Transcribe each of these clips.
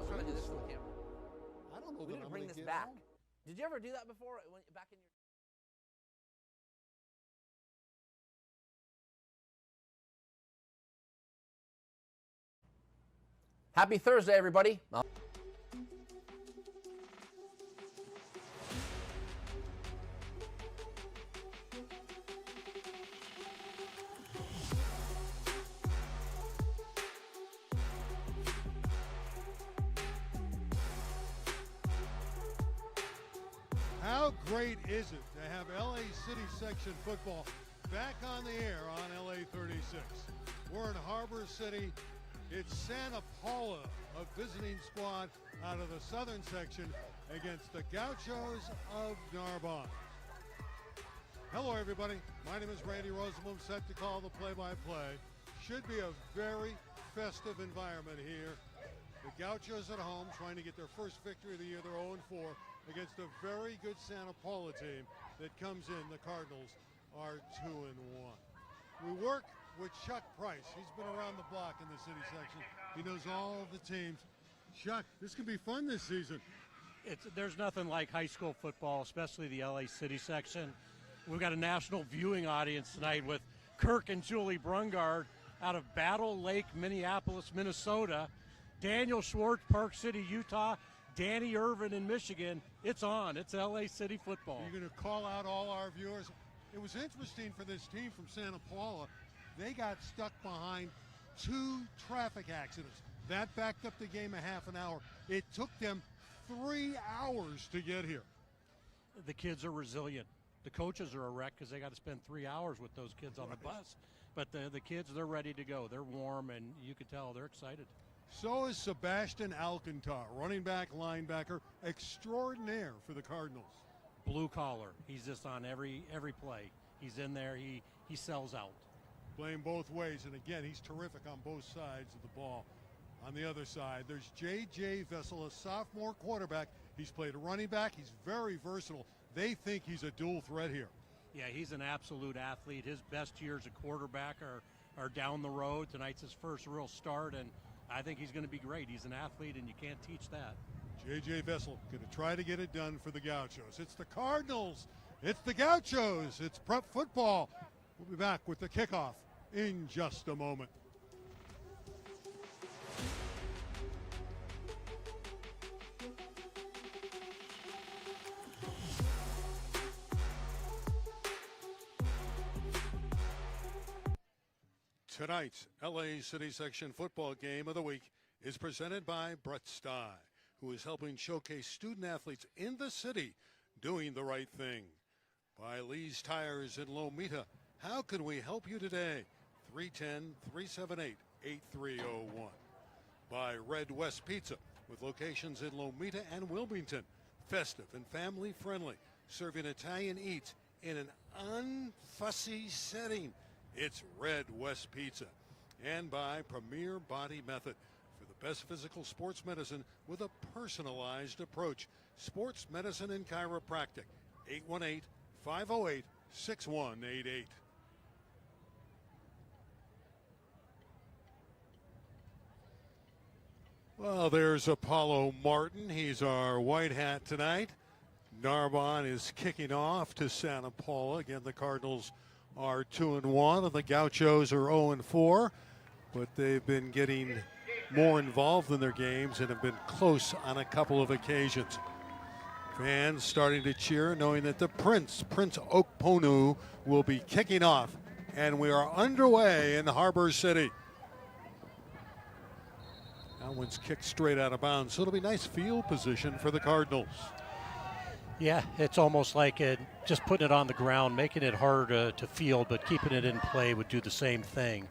trying to do this to the camera. I don't know We that need to I'm bring gonna this get back. home. Did you ever do that before? Back in your... Happy Thursday, everybody. How great is it to have LA City Section football back on the air on LA36? We're in Harbor City. It's Santa Paula, a visiting squad out of the southern section against the Gauchos of Narbonne. Hello, everybody. My name is Randy Rosenblum, set to call the play-by-play. Should be a very festive environment here. The Gauchos at home trying to get their first victory of the year. They're 0-4 against a very good Santa Paula team that comes in. The Cardinals are 2-1. We work with Chuck Price. He's been around the block in the city section. He knows all of the teams. Chuck, this can be fun this season. There's nothing like high school football, especially the LA City section. We've got a national viewing audience tonight with Kirk and Julie Brungard out of Battle Lake, Minneapolis, Minnesota. Daniel Schwartz, Park City, Utah. Danny Irvin in Michigan. It's on. It's LA City football. You're going to call out all our viewers. It was interesting for this team from Santa Paula. They got stuck behind 2 traffic accidents. That backed up the game a half an hour. It took them 3 hours to get here. The kids are resilient. The coaches are a wreck because they got to spend 3 hours with those kids on the bus. But the kids, they're ready to go. They're warm, and you can tell they're excited. So is Sebastian Alcantar, running back, linebacker, extraordinaire for the Cardinals. Blue collar. He's just on every play. He's in there. He sells out. Playing both ways, and again, he's terrific on both sides of the ball. On the other side, there's J.J. Vessel, a sophomore quarterback. He's played a running back. He's very versatile. They think he's a dual threat here. Yeah, he's an absolute athlete. His best years at quarterback are down the road. Tonight's his first real start, and I think he's going to be great. He's an athlete, and you can't teach that. J.J. Vessel going to try to get it done for the Gauchos. It's the Cardinals. It's the Gauchos. It's prep football. We'll be back with the kickoff in just a moment. Tonight's LA City Section football game of the week is presented by Brett Stye, who is helping showcase student athletes in the city doing the right thing. By Lee's Tires in Lomita. How can we help you today? 310-378-8301. By Red West Pizza, with locations in Lomita and Wilmington. Festive and family friendly, serving Italian eats in an unfussy setting. It's Red West Pizza. And by Premier Body Method, for the best physical sports medicine with a personalized approach. Sports medicine and chiropractic. 818-508-6188. Well, there's Apollo Martin. He's our white hat tonight. Narbonne is kicking off to Santa Paula. Again, the Cardinals are 2-1, and the Gauchos are 0-4. But they've been getting more involved in their games and have been close on a couple of occasions. Fans starting to cheer, knowing that the Prince Okponu, will be kicking off. And we are underway in Harbor City. That one's kicked straight out of bounds, so it'll be nice field position for the Cardinals. Yeah, it's almost like just putting it on the ground, making it harder to field, but keeping it in play would do the same thing.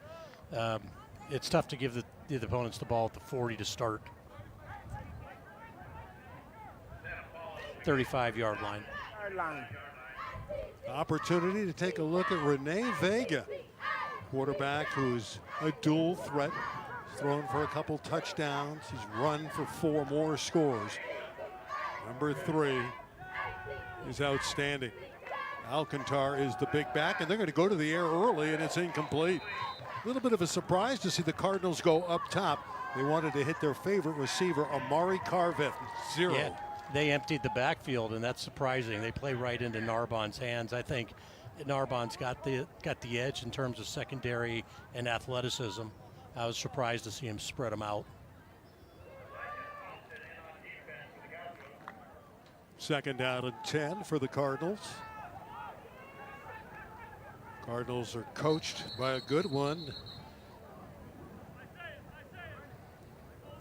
It's tough to give the opponents the ball at the 40 to start. 35-yard line. Opportunity to take a look at Renee Vega, quarterback who's a dual threat. He's thrown for a couple touchdowns. He's run for 4 more scores. Number 3 is outstanding. Alcantar is the big back, and they're going to go to the air early, and it's incomplete. A little bit of a surprise to see the Cardinals go up top. They wanted to hit their favorite receiver, Amari Carveth, 0. Yeah, they emptied the backfield, and that's surprising. They play right into Narbonne's hands. I think Narbonne's got the edge in terms of secondary and athleticism. I was surprised to see him spread them out. Second down and 10 for the Cardinals. Cardinals are coached by a good one.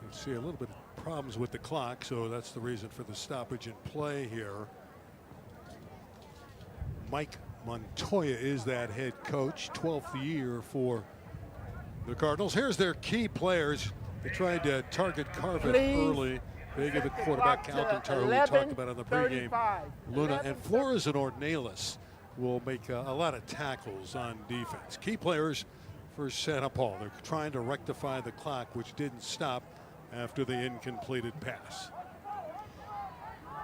You see a little bit of problems with the clock, so that's the reason for the stoppage in play here. Mike Montoya is that head coach, 12th year for the Cardinals. Here's their key players. They tried to target Carveth early. Big of the quarterback, Alcantar, who we talked about on the pregame. Luna and Flores and Ornelas will make a lot of tackles on defense. Key players for Santa Paula. They're trying to rectify the clock, which didn't stop after the incompleted pass.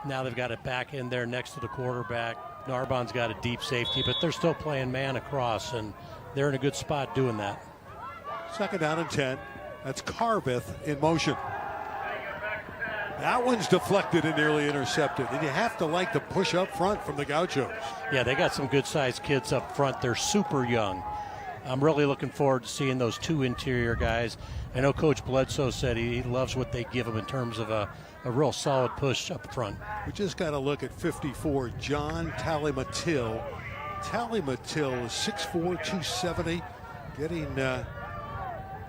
Now they've got it back in there next to the quarterback. Narbonne's got a deep safety, but they're still playing man across, and they're in a good spot doing that. Second down and 10. That's Carveth in motion. That one's deflected and nearly intercepted. And you have to like the push up front from the Gauchos. Yeah, they got some good-sized kids up front. They're super young. I'm really looking forward to seeing those two interior guys. I know Coach Bledsoe said he loves what they give him in terms of a real solid push up front. We just got to look at 54, John Talimatil. Talimatil is 6'4", 270, getting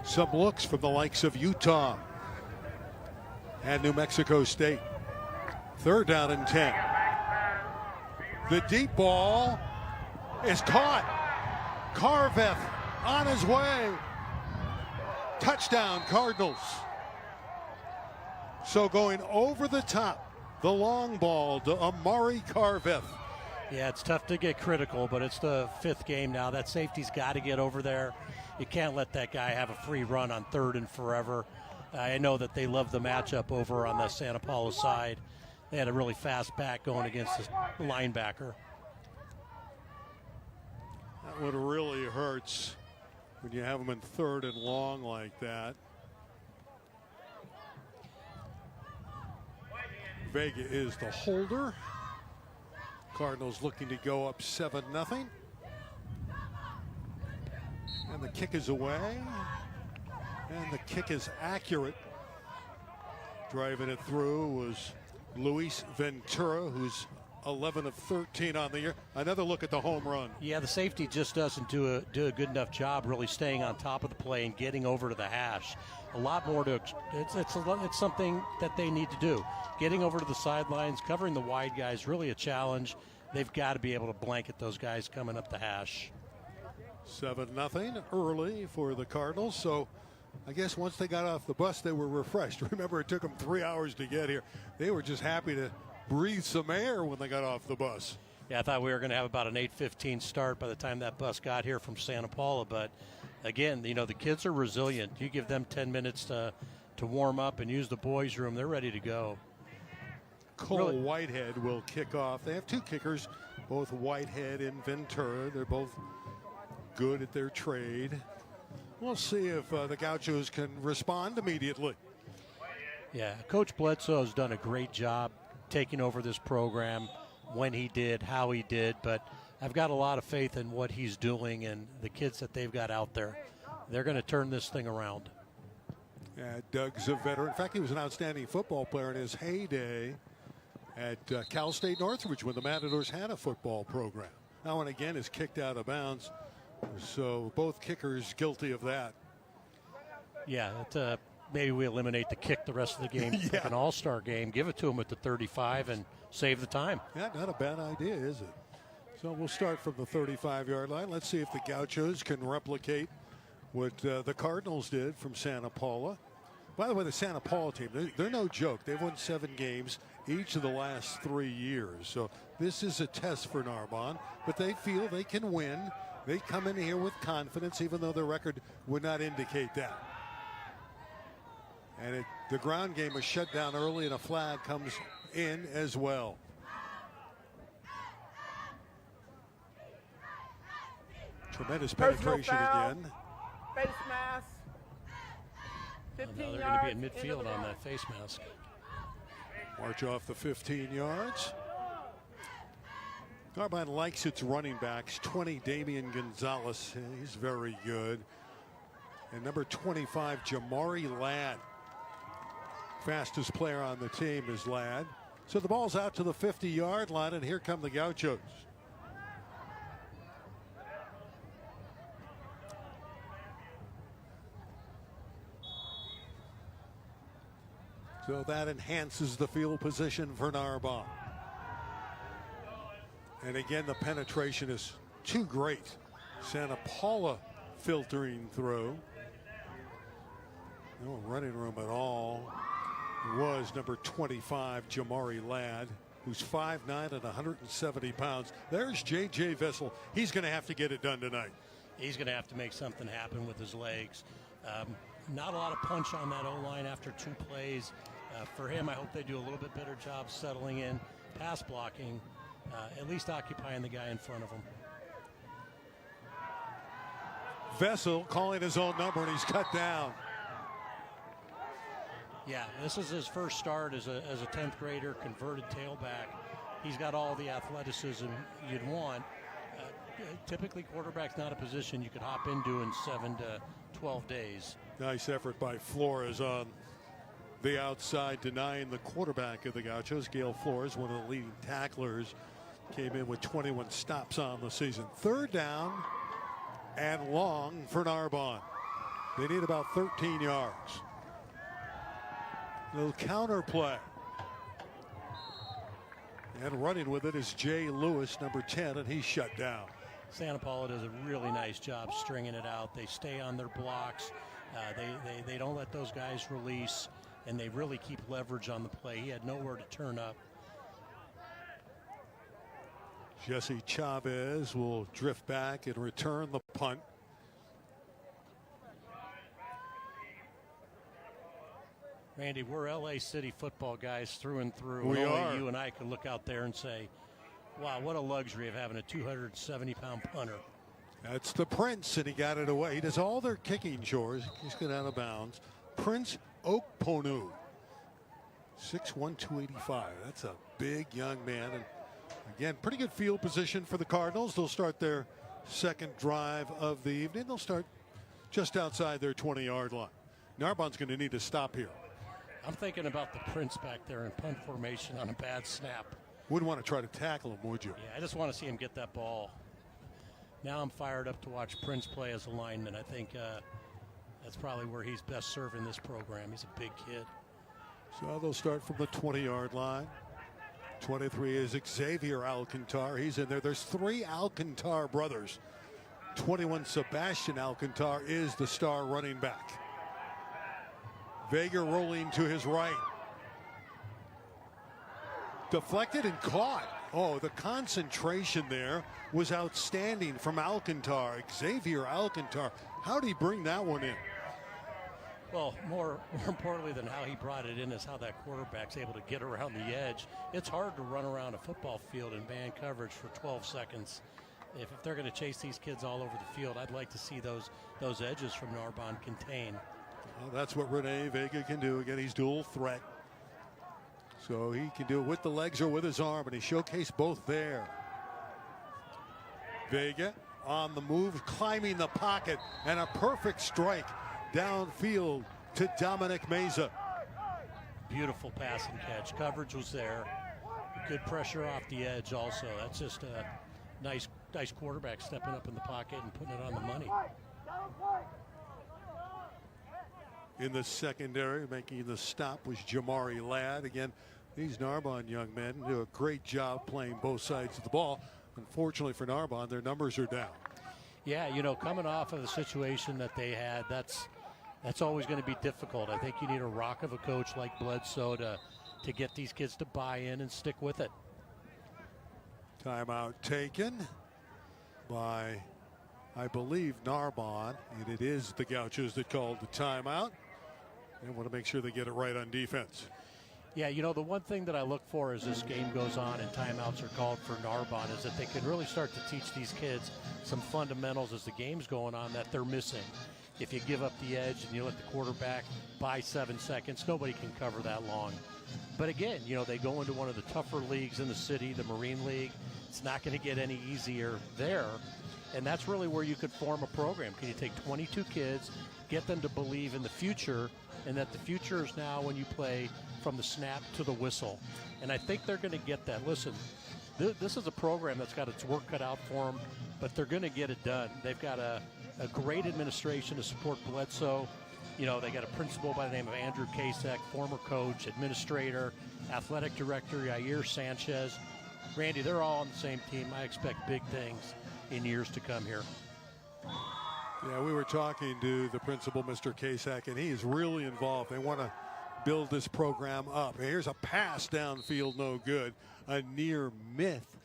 some looks from the likes of Utah and New Mexico State. Third down and 10. The deep ball is caught. Carveth on his way. Touchdown, Cardinals. So going over the top, the long ball to Amari Carveth. Yeah, it's tough to get critical, but it's the fifth game now. That safety's got to get over there. You can't let that guy have a free run on third and forever. I know that they love the matchup over on the Santa Paula side. They had a really fast back going against the linebacker. That one really hurts when you have them in third and long like that. Vega is the holder. Cardinals looking to go up 7-0. And the kick is away. And the kick is accurate. Driving it through was Luis Ventura, who's 11 of 13 on the year. Another look at the home run. Yeah, the safety just doesn't do a good enough job really staying on top of the play and getting over to the hash. A lot more to it's something that they need to do. Getting over to the sidelines, covering the wide guys, really a challenge. They've got to be able to blanket those guys coming up the hash. 7-0 early for the Cardinals. So I guess once they got off the bus, they were refreshed. Remember, it took them 3 hours to get here. They were just happy to breathe some air when they got off the bus. Yeah, I thought we were going to have about an 8:15 start by the time that bus got here from Santa Paula. But again, you know, the kids are resilient. You give them 10 minutes to warm up and use the boys' room, they're ready to go. Cole Whitehead will kick off. They have two kickers, both Whitehead and Ventura. They're both good at their trade. We'll see if the Gauchos can respond immediately. Yeah, Coach Bledsoe has done a great job taking over this program when he did, how he did, but I've got a lot of faith in what he's doing and the kids that they've got out there. They're going to turn this thing around. Yeah, Doug's a veteran. In fact, he was an outstanding football player in his heyday at Cal State Northridge when the Matadors had a football program. That one again is kicked out of bounds. So both kickers guilty of that. Yeah, maybe we eliminate the kick the rest of the game, Yeah. like an all-star game. Give it to them at the 35 and save the time. Yeah, not a bad idea, is it? So we'll start from the 35-yard line. Let's see if the Gauchos can replicate what the Cardinals did from Santa Paula. By the way, the Santa Paula team, they're no joke. They've won 7 games each of the last 3 years. So this is a test for Narbonne, but they feel they can win. They come in here with confidence, even though their record would not indicate that. And the ground game was shut down early, and a flag comes in as well. Tremendous Personal penetration foul. again. Face mask. Well, 15 now they're yards. going to be in into midfield the on goal. that face mask. March off the 15 yards. Narbonne likes its running backs. 20, Damian Gonzalez. He's very good. And number 25, Jamari Ladd. Fastest player on the team is Ladd. So the ball's out to the 50-yard line, and here come the Gauchos. So that enhances the field position for Narbonne. And again, the penetration is too great. Santa Paula filtering through. No running room at all. Was number 25, Jamari Ladd, who's 5'9" and 170 pounds. There's J.J. Vessel. He's going to have to get it done tonight. He's going to have to make something happen with his legs. Not a lot of punch on that O-line after 2 plays. For him, I hope they do a little bit better job settling in, pass blocking, at least occupying the guy in front of him. Vessel calling his own number, and he's cut down. Yeah, this is his first start as a 10th grader, converted tailback. He's got all the athleticism you'd want. Typically, quarterback's not a position you could hop into in 7 to 12 days. Nice effort by Flores on the outside, denying the quarterback of the Gauchos. Gail Flores, one of the leading tacklers, came in with 21 stops on the season. 3rd down and long for Narbonne. They need about 13 yards. Little counter play. And running with it is Jay Lewis, number 10, and he's shut down. Santa Paula does a really nice job stringing it out. They stay on their blocks. They don't let those guys release, and they really keep leverage on the play. He had nowhere to turn up. Jesse Chavez will drift back and return the punt. Randy, we're LA City football guys through and through. We and only are. You and I can look out there and say, wow, what a luxury of having a 270-pound punter. That's the Prince, and he got it away. He does all their kicking chores. He's got out of bounds. Prince Okponu, 6'1", 285. That's a big young man. And again, pretty good field position for the Cardinals. They'll start their 2nd drive of the evening. They'll start just outside their 20-yard line. Narbonne's going to need to stop here. I'm thinking about the Prince back there in punt formation on a bad snap. Wouldn't want to try to tackle him, would you? Yeah, I just want to see him get that ball. Now I'm fired up to watch Prince play as a lineman. I think that's probably where he's best served in this program. He's a big kid. So they'll start from the 20-yard line. 23 is Xavier Alcantar. He's in there. There's 3 Alcantar brothers. 21, Sebastian Alcantar is the star running back. Vega rolling to his right. Deflected and caught. Oh, the concentration there was outstanding from Alcantar. Xavier Alcantar. How did he bring that one in? Well, more importantly than how he brought it in is how that quarterback's able to get around the edge. It's hard to run around a football field in man coverage for 12 seconds. If they're going to chase these kids all over the field, I'd like to see those edges from Narbonne contain. Well, that's what Rene Vega can do. Again, he's dual threat. So he can do it with the legs or with his arm, and he showcased both there. Vega on the move, climbing the pocket, and a perfect strike downfield to Dominic Meza. Beautiful pass and catch. Coverage was there. Good pressure off the edge also. That's just a nice quarterback stepping up in the pocket and putting it on the money. In the secondary, making the stop was Jamari Ladd. Again, these Narbonne young men do a great job playing both sides of the ball. Unfortunately for Narbonne, their numbers are down. Yeah, you know, coming off of the situation that they had, that's always going to be difficult. I think you need a rock of a coach like Bledsoe to get these kids to buy in and stick with it. Timeout taken by, I believe, Narbonne, and it is the Gauchos that called the timeout. They want to make sure they get it right on defense. Yeah, you know, the one thing that I look for as this game goes on and timeouts are called for Narbonne is that they can really start to teach these kids some fundamentals as the game's going on that they're missing. If you give up the edge and you let the quarterback buy 7 seconds, nobody can cover that long. But again, you know, they go into one of the tougher leagues in the city, the Marine League. It's not going to get any easier there. And that's really where you could form a program. Can you take 22 kids, get them to believe in the future, and that the future is now when you play from the snap to the whistle. And I think they're going to get that. Listen, this is a program that's got its work cut out for them, but they're going to get it done. They've got a great administration to support Bledsoe. You know, they got a principal by the name of Andrew Kasek, former coach, administrator, athletic director Yair Sanchez. Randy, they're all on the same team. I expect big things in years to come here. Yeah, we were talking to the principal, Mr. Kasek, and he is really involved. They want to build this program up. Here's a pass downfield, no good. A near myth.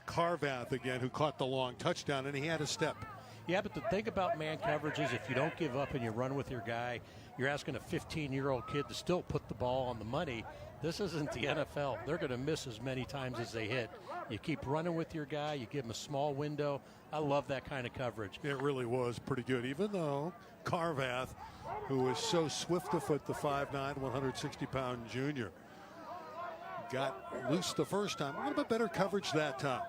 Carvath again, who caught the long touchdown, and he had a step. Yeah, but the thing about man coverage is if you don't give up and you run with your guy, you're asking a 15-year-old kid to still put the ball on the money. This isn't the NFL. They're going to miss as many times as they hit. You keep running with your guy. You give him a small window. I love that kind of coverage. It really was pretty good, even though Carvath, who is so swift of foot, the 5'9", 160-pound junior, got loose the first time. A little bit better coverage that time.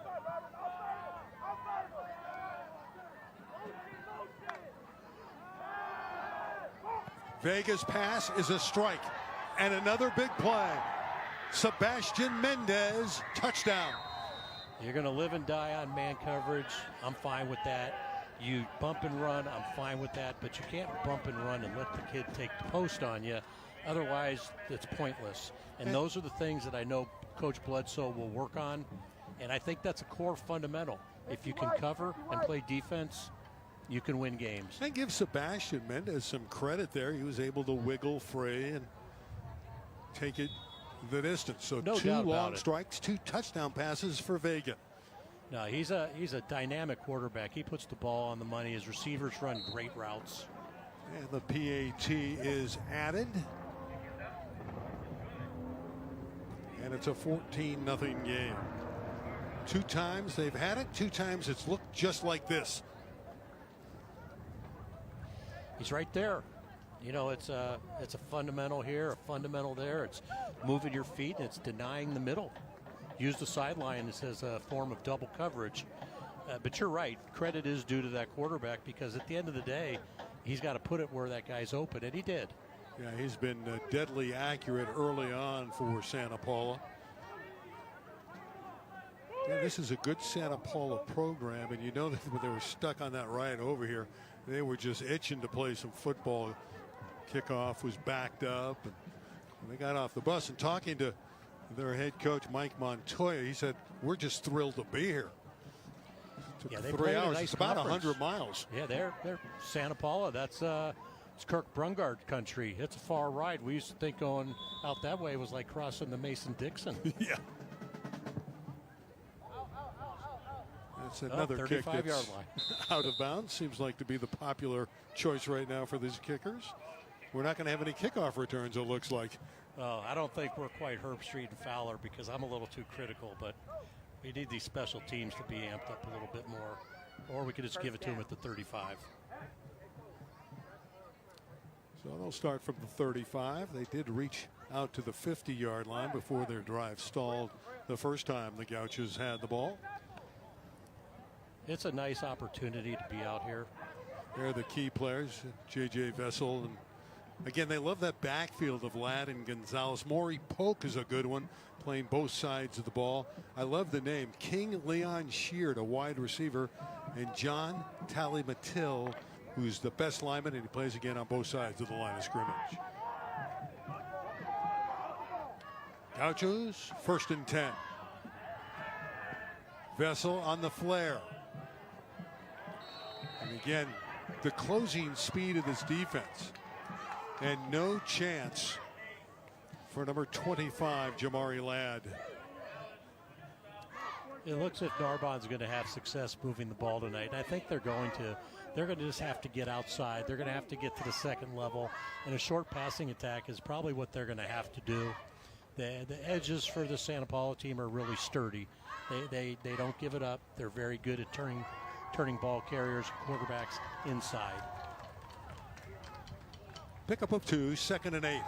Vega's pass is a strike. And another big play. Sebastian Mendez, touchdown. You're going to live and die on man coverage. I'm fine with that. You bump and run, I'm fine with that. But you can't bump and run and let the kid take the post on you. Otherwise, it's pointless. And those are the things that I know Coach Bledsoe will work on. And I think that's a core fundamental. If you can cover and play defense, you can win games. And give Sebastian Mendez some credit there. He was able to wiggle free and take it the distance. So no 2 long strikes, 2 touchdown passes for Vega. No, he's a dynamic quarterback. He puts the ball on the money. His receivers run great routes. And the PAT is added. And it's a 14-0 game. 2 times they've had it. 2 times it's looked just like this. He's right there. You know, it's a fundamental here, a fundamental there. It's moving your feet, and it's denying the middle. Use the sideline as a form of double coverage. But you're right. Credit is due to that quarterback because at the end of the day, he's got to put it where that guy's open, and he did. Yeah, he's been deadly accurate early on for Santa Paula. Yeah, this is a good Santa Paula program, and you know that when they were stuck on that right over here, they were just itching to play some football. Kickoff was backed up, and they got off the bus. And talking to their head coach, Mike Montoya, he said, "We're just thrilled to be here." Took They 3 hours. Nice it's about conference. 100 miles. Yeah, they're Santa Paula. That's it's Kirk Brungard country. It's a far ride. We used to think going out that way was like crossing the Mason-Dixon. Yeah. That's another kick that's 35-yard line. out of bounds. Seems like to be the popular choice right now for these kickers. We're not going to have any kickoff returns, it looks like. Oh, I don't think we're quite Herb Street and Fowler because I'm a little too critical, but we need these special teams to be amped up a little bit more. Or we could just give it to them at the 35. So they'll start from the 35. They did reach out to the 50-yard line before their drive stalled the first time the Gauchos had the ball. It's a nice opportunity to be out here. They're the key players, J.J. Vessel. And again, they love that backfield of Ladd and Gonzalez. Maury Polk is a good one, playing both sides of the ball. I love the name. King Leon Sheard, a wide receiver, and John Talley-Mattil, who's the best lineman, and he plays again on both sides of the line of scrimmage. Gauchos, 1st and 10. Vessel on the flare. And again, the closing speed of this defense. And no chance for number 25, Jamari Ladd. It looks as if Narbonne's going to have success moving the ball tonight. And I think they're going to. They're going to just have to get outside. They're going to have to get to the second level. And a short passing attack is probably what they're going to have to do. The edges for the Santa Paula team are really sturdy. They don't give it up. They're very good at turning ball carriers, quarterbacks inside. Pickup of 2, 2nd and 8.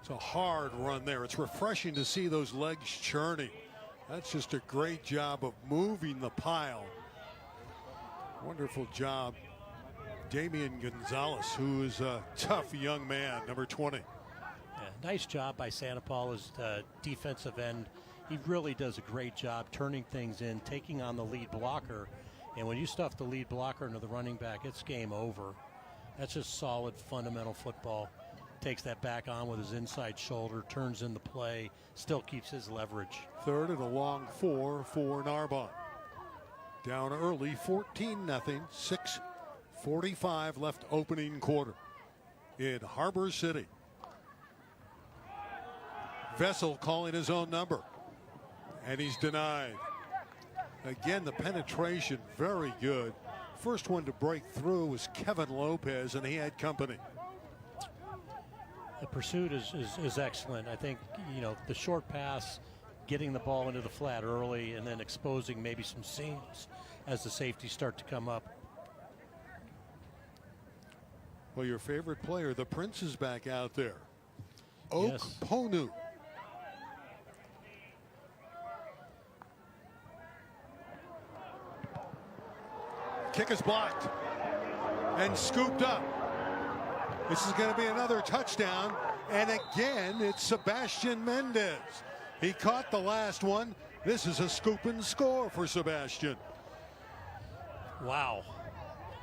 It's a hard run there. It's refreshing to see those legs churning. That's just a great job of moving the pile. Wonderful job. Damian Gonzalez, who is a tough young man, number 20. Yeah, nice job by Santa Paula's defensive end. He really does a great job turning things in, taking on the lead blocker. And when you stuff the lead blocker into the running back, it's game over. That's just solid, fundamental football. Takes that back on with his inside shoulder, turns in the play, still keeps his leverage. 3rd and a long 4 for Narbonne. Down early, 14-0, 6:45 left opening quarter in Harbor City. Vessel calling his own number, and he's denied. Again, the penetration very good. First one to break through was Kevin Lopez, and he had company. The pursuit is excellent. I think, the short pass, getting the ball into the flat early, and then exposing maybe some seams as the safeties start to come up. Well, your favorite player, the Prince, is back out there. Oak Yes. Ponu. Kick is blocked and scooped up. This is going to be another touchdown, and again it's Sebastian Mendez. He caught the last one. This is a scoop and score for Sebastian. Wow.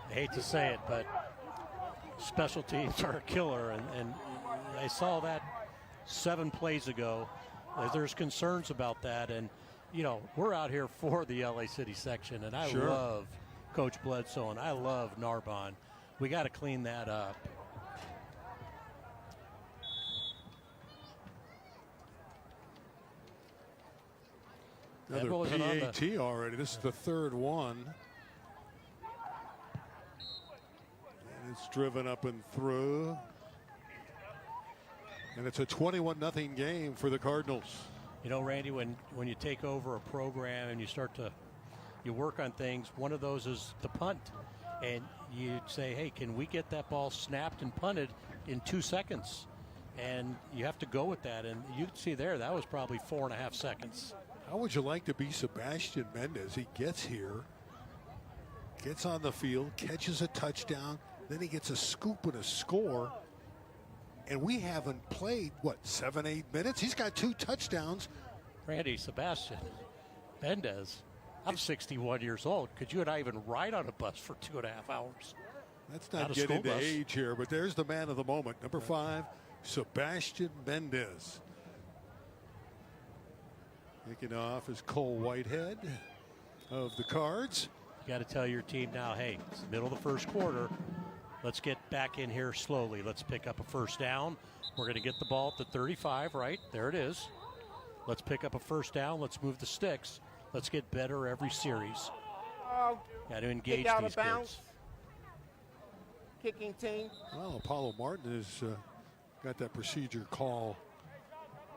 I hate to say it, but special teams are a killer, and I saw that 7 plays ago. There's concerns about that, and we're out here for the LA City section, and I love Coach Bledsoe, and I love Narbonne. We got to clean that up. Another PAT already. This is the 3rd one. And it's driven up and through. And it's a 21-0 game for the Cardinals. Randy, when you take over a program and you work on things, one of those is the punt. And you say, hey, can we get that ball snapped and punted in 2 seconds? And you have to go with that. And you can see there, that was probably 4.5 seconds. How would you like to be Sebastian Mendez? He gets here, gets on the field, catches a touchdown, then he gets a scoop and a score. And we haven't played, 7-8 minutes? He's got 2 touchdowns. Randy, Sebastian Mendez, I'm 61 years old. Could you and I even ride on a bus for 2.5 hours? Let's not get into age here, but there's the man of the moment. Number 5, Sebastian Mendez. Kicking off is Cole Whitehead of the Cards. You got to tell your team now, hey, it's the middle of the first quarter. Let's get back in here slowly. Let's pick up a first down. We're going to get the ball at the 35, right? There it is. Let's pick up a first down. Let's move the sticks. Let's get better every series. Got to engage these kids. Kicking team. Well, Apollo Martin has got that procedure call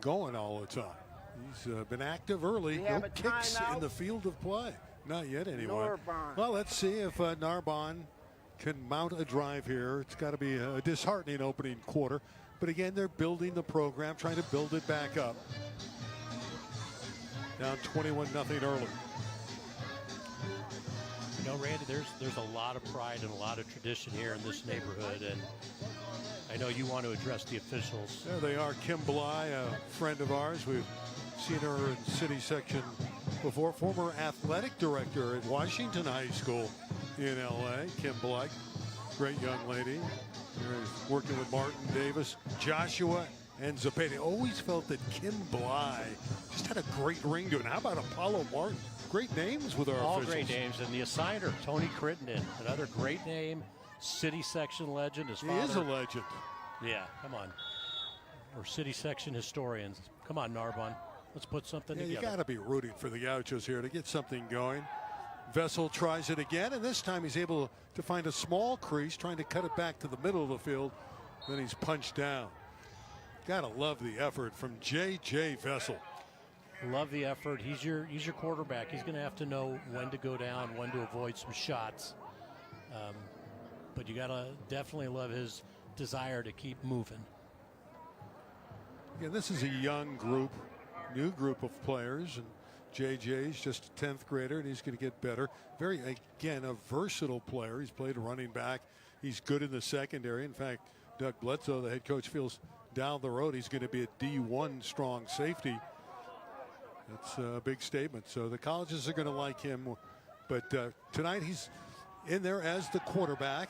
going all the time. He's been active early. No kicks in the field of play. Not yet, anyway. Well, let's see if Narbonne can mount a drive here. It's got to be a disheartening opening quarter. But again, they're building the program, trying to build it back up. Down 21-0 early. Randy, there's a lot of pride and a lot of tradition here in this neighborhood, and I know you want to address the officials. There they are. Kim Bly, a friend of ours. We've seen her in city section before. Former athletic director at Washington High School in LA. Kim Bly, great young lady. Working with Martin Davis, Joshua, and Zapata. Always felt that Kim Bly just had a great ring to it. How about Apollo Martin? Great names with our All officials. great names. And the assigner, Tony Crittenden, another great name. City section legend. His father. He is a legend. Yeah, come on. We're city section historians. Come on, Narbonne. Let's put something together. You got to be rooting for the Gauchos here to get something going. Vessel tries it again, and this time he's able to find a small crease, trying to cut it back to the middle of the field. Then he's punched down. Gotta love the effort from J.J. Vessel. Love the effort. He's your quarterback. He's going to have to know when to go down, when to avoid some shots. But you got to definitely love his desire to keep moving. Yeah, this is a young group, new group of players, and JJ's just a 10th grader, and he's going to get better. Very, again, a versatile player. He's played running back. He's good in the secondary. In fact, Doug Bledsoe, the head coach, feels down the road he's going to be a D1 strong safety. That's a big statement. So the colleges are going to like him. But tonight he's in there as the quarterback.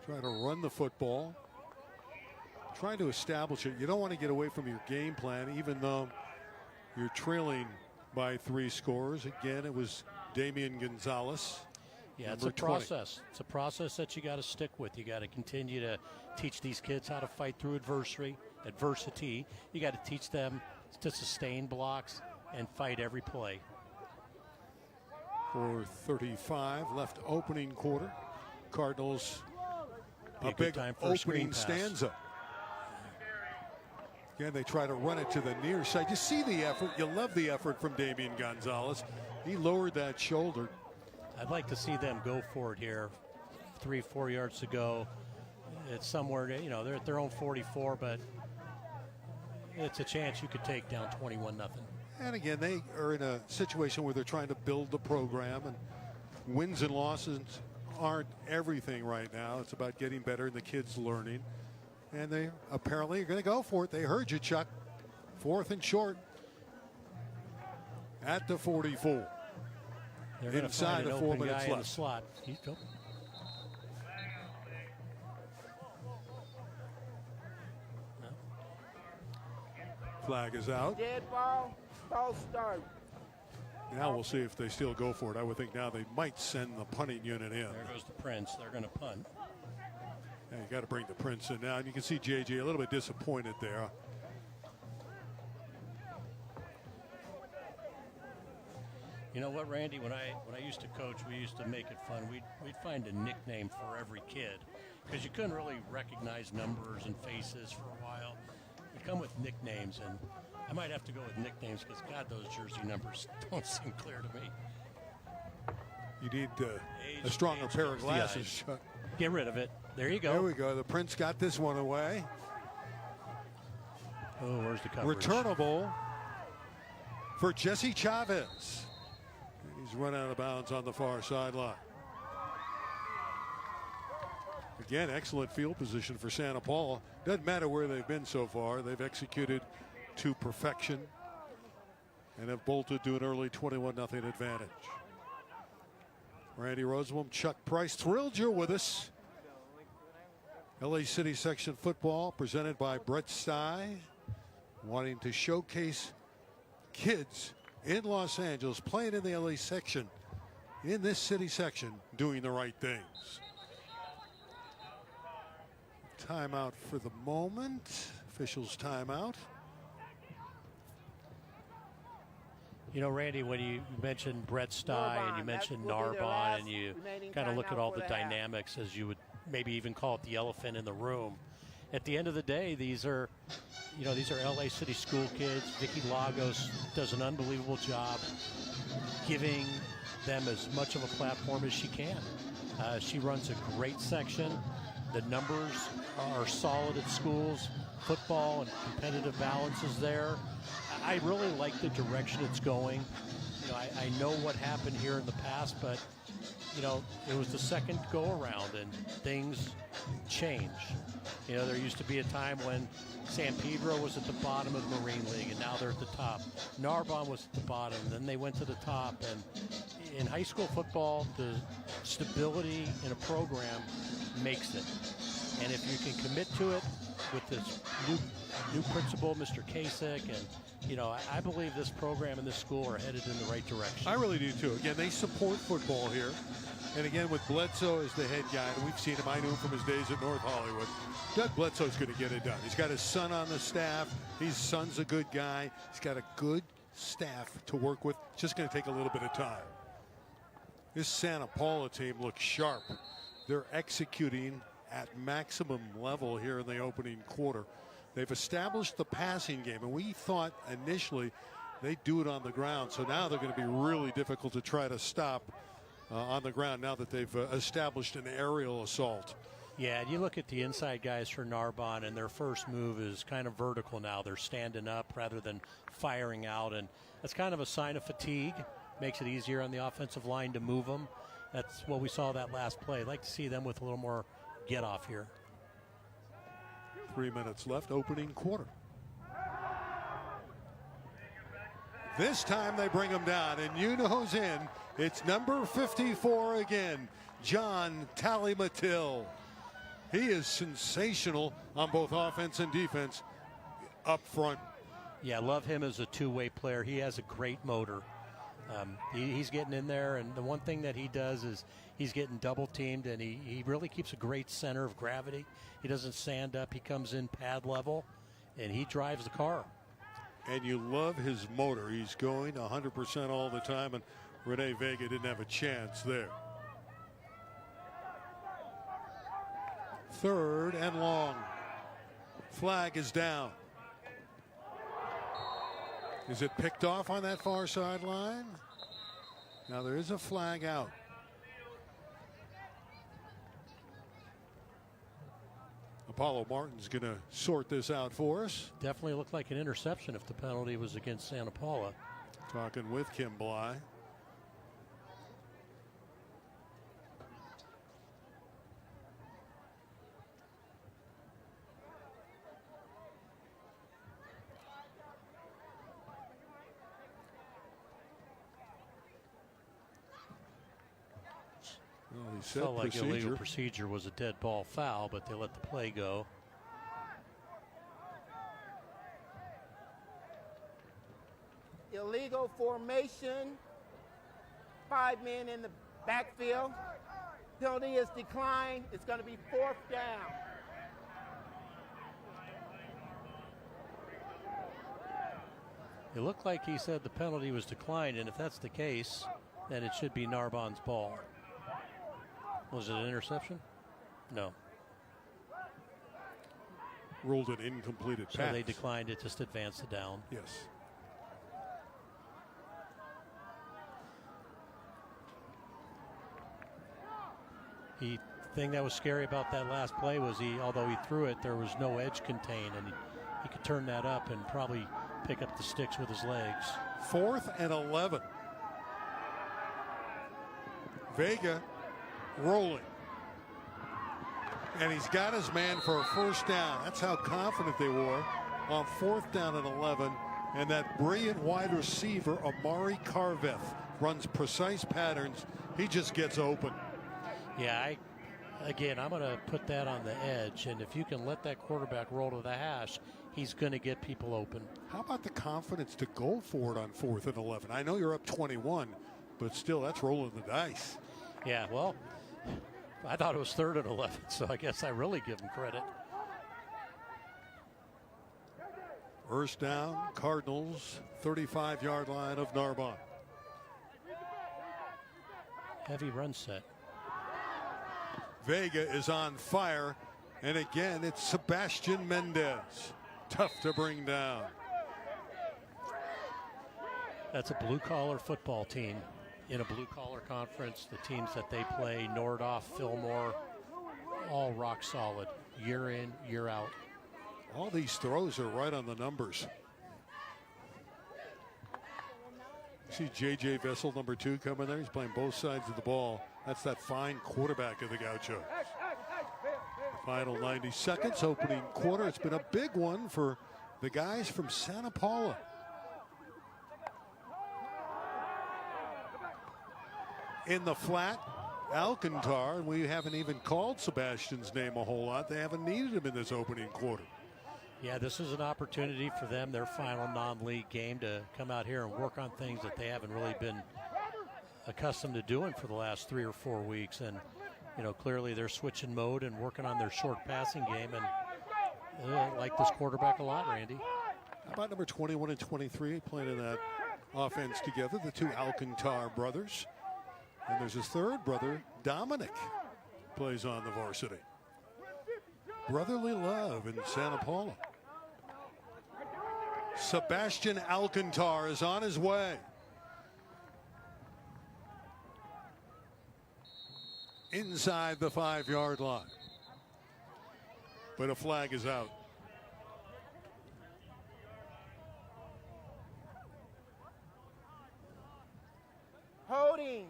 Trying to run the football. Trying to establish it. You don't want to get away from your game plan, even though you're trailing by 3 scores. Again, it was Damian Gonzalez. Yeah, it's a process. It's a process that you got to stick with. You got to continue to teach these kids how to fight through adversity. You got to teach them to sustain blocks and fight every play. 4:35 left opening quarter. Cardinals a big time for opening stanza. Again, they try to run it to the near side. You see the effort. You love the effort from Damian Gonzalez. He lowered that shoulder. I'd like to see them go for it here. 3-4 yards to go. It's somewhere, they're at their own 44, but it's a chance you could take down 21-0. And again, they are in a situation where they're trying to build the program, and wins and losses aren't everything right now. It's about getting better and the kids learning. And they apparently are going to go for it. They heard you, Chuck. 4th and short at the 44. They're going to inside find an the 4 open minutes guy left. in the slot. Flag is out. Dead ball. Ball start. Now we'll see if they still go for it. I would think now they might send the punting unit in. There goes the Prince. They're going to punt. Yeah, you got to bring the Prince in now. And you can see JJ a little bit disappointed there. You know what, Randy? When I used to coach, we used to make it fun. We'd find a nickname for every kid because you couldn't really recognize numbers and faces for a while. We'd come with nicknames, and I might have to go with nicknames because, God, those jersey numbers don't seem clear to me. You need a stronger pair of glasses. Get rid of it. There you go. There we go. The Prince got this one away. Oh, where's the coverage? Returnable for Jesse Chavez. He's run out of bounds on the far sideline. Again, excellent field position for Santa Paula. Doesn't matter where they've been so far. They've executed to perfection and have bolted to an early 21-0 advantage. Randy Rosenbaum, Chuck Price, thrilled you're with us. LA City Section Football presented by Brett Stye, wanting to showcase kids in Los Angeles playing in the LA section, in this city section, doing the right things. Timeout for the moment. Officials timeout. You know, Randy, when you mentioned Brett Stye and you mentioned Narbonne and you kind of look at all the dynamics, as you would maybe even call it, the elephant in the room. At the end of the day, these are LA City school kids. Vicky Lagos does an unbelievable job giving them as much of a platform as she can. She runs a great section. The numbers are solid at schools. Football and competitive balance is there. I really like the direction it's going. You know, I know what happened here in the past, but you know, it was the second go around and things change. You know, there used to be a time when San Pedro was at the bottom of the Marine League, and now they're at the top. Narbonne was at the bottom, then they went to the top. And in high school football, the stability in a program makes it. And if you can commit to it with this new principal, Mr. Kasich, and you know, I believe this program and this school are headed in the right direction. I really do too. Again, they support football here. And again, with Bledsoe as the head guy, and we've seen him, I knew him from his days at North Hollywood. Doug Bledsoe's going to get it done. He's got his son on the staff. His son's a good guy. He's got a good staff to work with. It's just going to take a little bit of time. This Santa Paula team looks sharp. They're executing at maximum level here in the opening quarter. They've established the passing game, and we thought initially they'd do it on the ground. So now they're going to be really difficult to try to stop on the ground now that they've established an aerial assault. Yeah, and you look at the inside guys for Narbonne, and their first move is kind of vertical now. They're standing up rather than firing out, and that's kind of a sign of fatigue. Makes it easier on the offensive line to move them. That's what we saw that last play. I'd like to see them with a little more get off here. 3 minutes left, opening quarter. This time they bring him down, and you know who's in. It's number 54 again, John Talley-Matil. He is sensational on both offense and defense up front. Yeah, I love him as a two-way player. He has a great motor. He's getting in there, and the one thing that he does is he's getting double-teamed, and he really keeps a great center of gravity. He doesn't stand up. He comes in pad level, and he drives the car. And you love his motor. He's going 100% all the time, and Rene Vega didn't have a chance there. 3rd and long. Flag is down. Is it picked off on that far sideline? Now there is a flag out. Apollo Martin's going to sort this out for us. Definitely looked like an interception if the penalty was against Santa Paula. Talking with Kim Bly. Well, he said felt like procedure. illegal procedure was a dead ball foul, but they let the play go. Illegal formation. 5 men in the backfield. Penalty is declined. It's going to be 4th down. It looked like he said the penalty was declined, and if that's the case, then it should be Narbonne's ball. Was it an interception? No. Ruled an incompleted So pass. they declined it, just advanced it down. Yes. The thing that was scary about that last play was although he threw it, there was no edge contained, and he could turn that up and probably pick up the sticks with his legs. 4th and 11. Vega rolling. And he's got his man for a 1st down. That's how confident they were on 4th down and 11. And that brilliant wide receiver, Amari Carveth, runs precise patterns. He just gets open. Yeah, I'm going to put that on the edge, and if you can let that quarterback roll to the hash, he's going to get people open. How about the confidence to go for it on 4th and 11? I know you're up 21, but still, that's rolling the dice. Yeah, well, I thought it was 3rd and 11, so I guess I really give him credit. 1st down, Cardinals, 35-yard line of Narbonne. Heavy run set. Vega is on fire, and again, it's Sebastian Mendez. Tough to bring down. That's a blue-collar football team in a blue-collar conference. The teams that they play, Nordoff, Fillmore, all rock solid, year in, year out. All these throws are right on the numbers. See J.J. Vessel, number 2, coming there. He's playing both sides of the ball. That's that fine quarterback of the Gauchos. Final 90 seconds, opening quarter. It's been a big one for the guys from Santa Paula. In the flat, Alcantar, and we haven't even called Sebastian's name a whole lot. They haven't needed him in this opening quarter. Yeah, this is an opportunity for them, their final non-league game, to come out here and work on things that they haven't really been accustomed to doing for the last 3 or 4 weeks. And, you know, clearly they're switching mode and working on their short passing game. And I like this quarterback a lot, Randy. How about number 21 and 23 playing in that offense together, the 2 Alcantar brothers. And there's his 3rd brother, Dominic, plays on the varsity. brotherly love in Santa Paula. Sebastian Alcantar is on his way. Inside the 5-yard line. But a flag is out. Holding.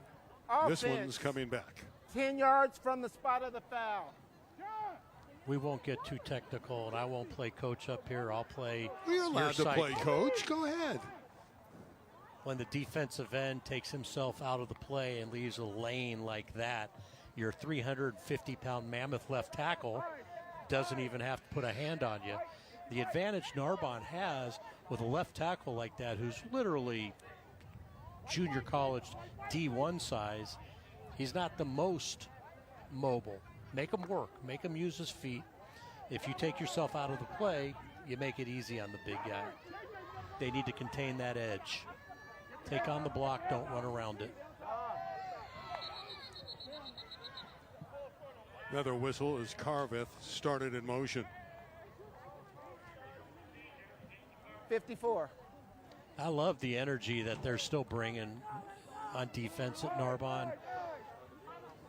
Offense. This one's coming back. 10 yards from the spot of the foul. We won't get too technical, and I won't play coach up here. I'll play. You're allowed to play coach. Go ahead. When the defensive end takes himself out of the play and leaves a lane like that, your 350-pound mammoth left tackle doesn't even have to put a hand on you. The advantage Narbonne has with a left tackle like that, who's literally junior college D1 size, he's not the most mobile. Make him work. Make him use his feet. If you take yourself out of the play, you make it easy on the big guy. They need to contain that edge. Take on the block. Don't run around it. Another whistle as Carveth started in motion. 54. I love the energy that they're still bringing on defense at Narbonne.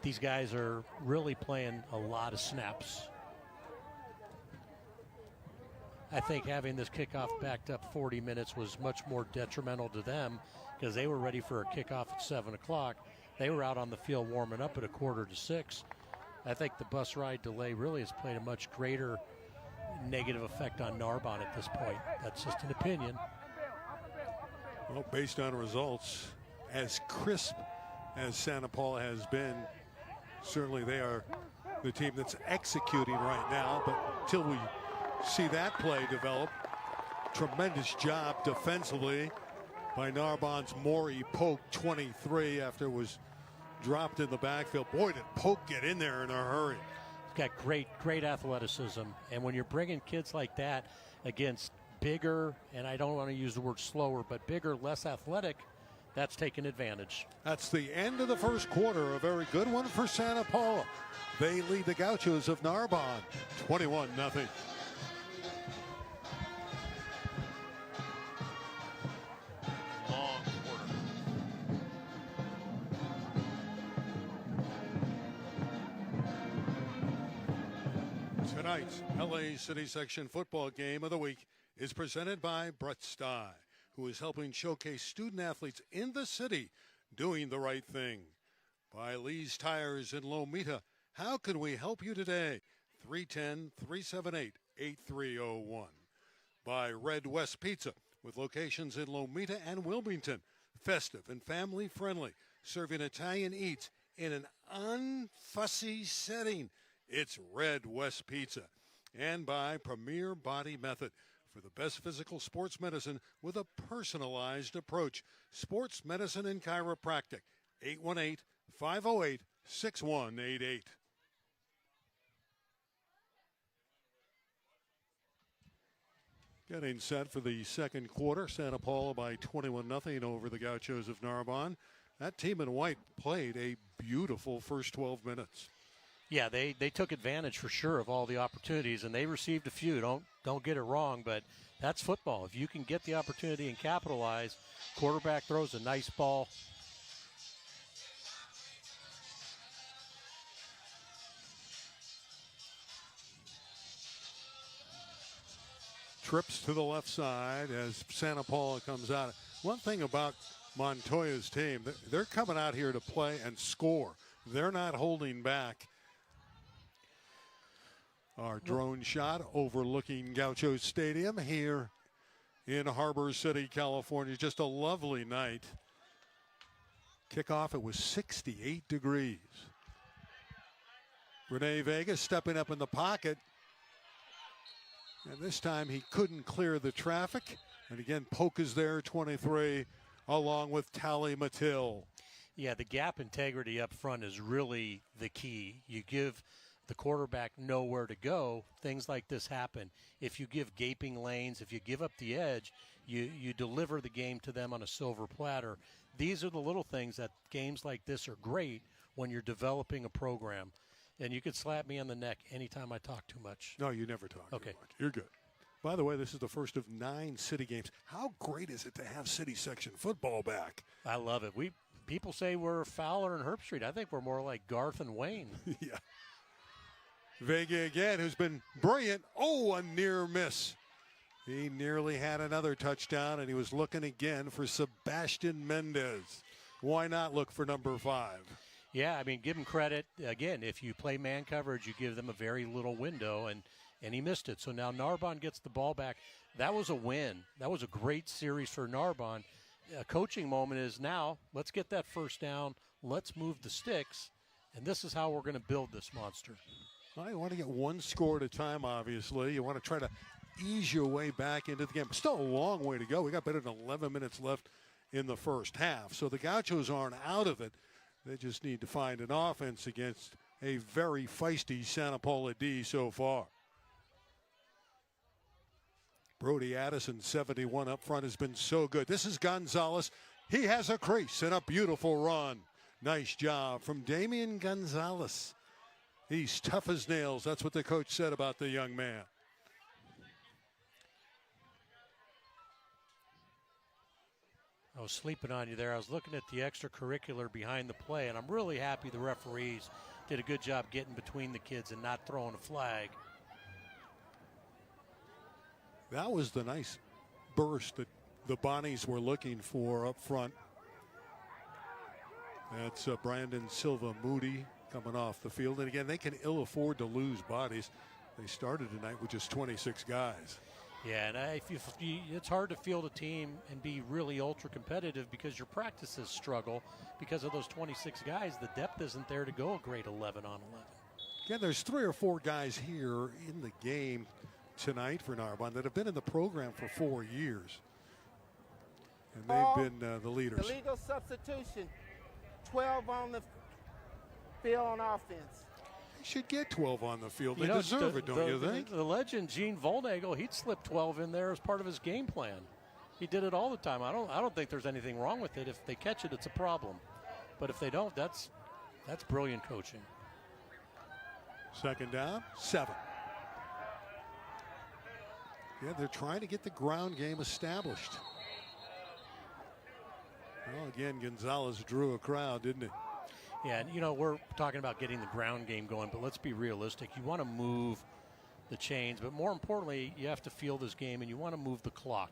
These guys are really playing a lot of snaps. I think having this kickoff backed up 40 minutes was much more detrimental to them because they were ready for a kickoff at 7 o'clock. They were out on the field warming up at 5:45. I think the bus ride delay really has played a much greater negative effect on Narbonne at this point. That's just an opinion. Well, based on results, as crisp as Santa Paula has been, certainly they are the team that's executing right now. But until we see that play develop, tremendous job defensively by Narbonne's Maury Polk, 23, after it was dropped in the backfield. Boy, did Polk get in there in a hurry. He's got great athleticism. And when you're bringing kids like that against bigger, and I don't want to use the word slower, but bigger, less athletic, that's taking advantage. That's the end of the first quarter. A very good one for Santa Paula. They lead the Gauchos of Narbonne 21-0. Long quarter. Tonight's LA City Section football game of the week is presented by Brett Stye, who is helping showcase student athletes in the city doing the right thing. By Lee's Tires in Lomita. How can we help you today? 310-378-8301. By Red West Pizza, with locations in Lomita and Wilmington. Festive and family friendly, serving Italian eats in an unfussy setting. It's Red West Pizza. And by Premier Body Method, for the best physical sports medicine with a personalized approach. Sports Medicine and Chiropractic, 818-508-6188. Getting set for the second quarter. Santa Paula by 21-0 over the Gauchos of Narbonne. That team in white played a beautiful first 12 minutes. Yeah, they took advantage for sure of all the opportunities, and they received a few. Don't get it wrong, but that's football. If you can get the opportunity and capitalize, quarterback throws a nice ball. Trips to the left side as Santa Paula comes out. One thing about Montoya's team, they're coming out here to play and score. They're not holding back. Our drone shot overlooking Gaucho Stadium here in Harbor City, California. Just a lovely night. Kickoff, it was 68 degrees. Rene Vega stepping up in the pocket. And this time he couldn't clear the traffic. And again, Polk is there, 23, along with Tally Mattil. Yeah, the gap integrity up front is really the key. You give the quarterback nowhere to go, things like this happen. If you give gaping lanes, if you give up the edge, you deliver the game to them on a silver platter. These are the little things that games like this are great when you're developing a program. And you could slap me on the neck anytime I talk too much. No, you never talk Okay. too much. You're good. By the way, this is the first of 9 city games. How great is it to have city section football back? I love it. People say we're Fowler and Herb Street. I think we're more like Garth and Wayne. Yeah. Vega again, who's been brilliant. Oh, a near miss. He nearly had another touchdown, and he was looking again for Sebastian Mendez. Why not look for number 5? Yeah, I mean, give him credit. Again, if you play man coverage, you give them a very little window, and he missed it. So now Narbonne gets the ball back. That was a win. That was a great series for Narbonne. A coaching moment is now, let's get that first down, let's move the sticks, and this is how we're going to build this monster. Well, you want to get one score at a time, obviously. You want to try to ease your way back into the game. Still a long way to go. We got better than 11 minutes left in the first half. So the Gauchos aren't out of it. They just need to find an offense against a very feisty Santa Paula D so far. Brody Addison, 71 up front, has been so good. This is Gonzalez. He has a crease and a beautiful run. Nice job from Damian Gonzalez. He's tough as nails. That's what the coach said about the young man. I was sleeping on you there. I was looking at the extracurricular behind the play, and I'm really happy the referees did a good job getting between the kids and not throwing a flag. That was the nice burst that the Bonnies were looking for up front. That's Brandon Silva Moody coming off the field. And again, they can ill afford to lose bodies. They started tonight with just 26 guys. Yeah, and it's hard to field a team and be really ultra competitive because your practices struggle because of those 26 guys. The depth isn't there to go a great 11 on 11. Again, there's 3 or 4 guys here in the game tonight for Narbonne that have been in the program for 4 years. And they've been the leaders. Illegal substitution. 12 on the field on offense. They should get 12 on the field. They deserve it, don't you think? The legend, Gene Volnagel, he'd slip 12 in there as part of his game plan. He did it all the time. I don't think there's anything wrong with it. If they catch it, it's a problem. But if they don't, that's brilliant coaching. Second down, 7. Yeah, they're trying to get the ground game established. Well, again, Gonzalez drew a crowd, didn't he? Yeah, and we're talking about getting the ground game going, but let's be realistic. You want to move the chains, but more importantly, you have to field this game, and you want to move the clock.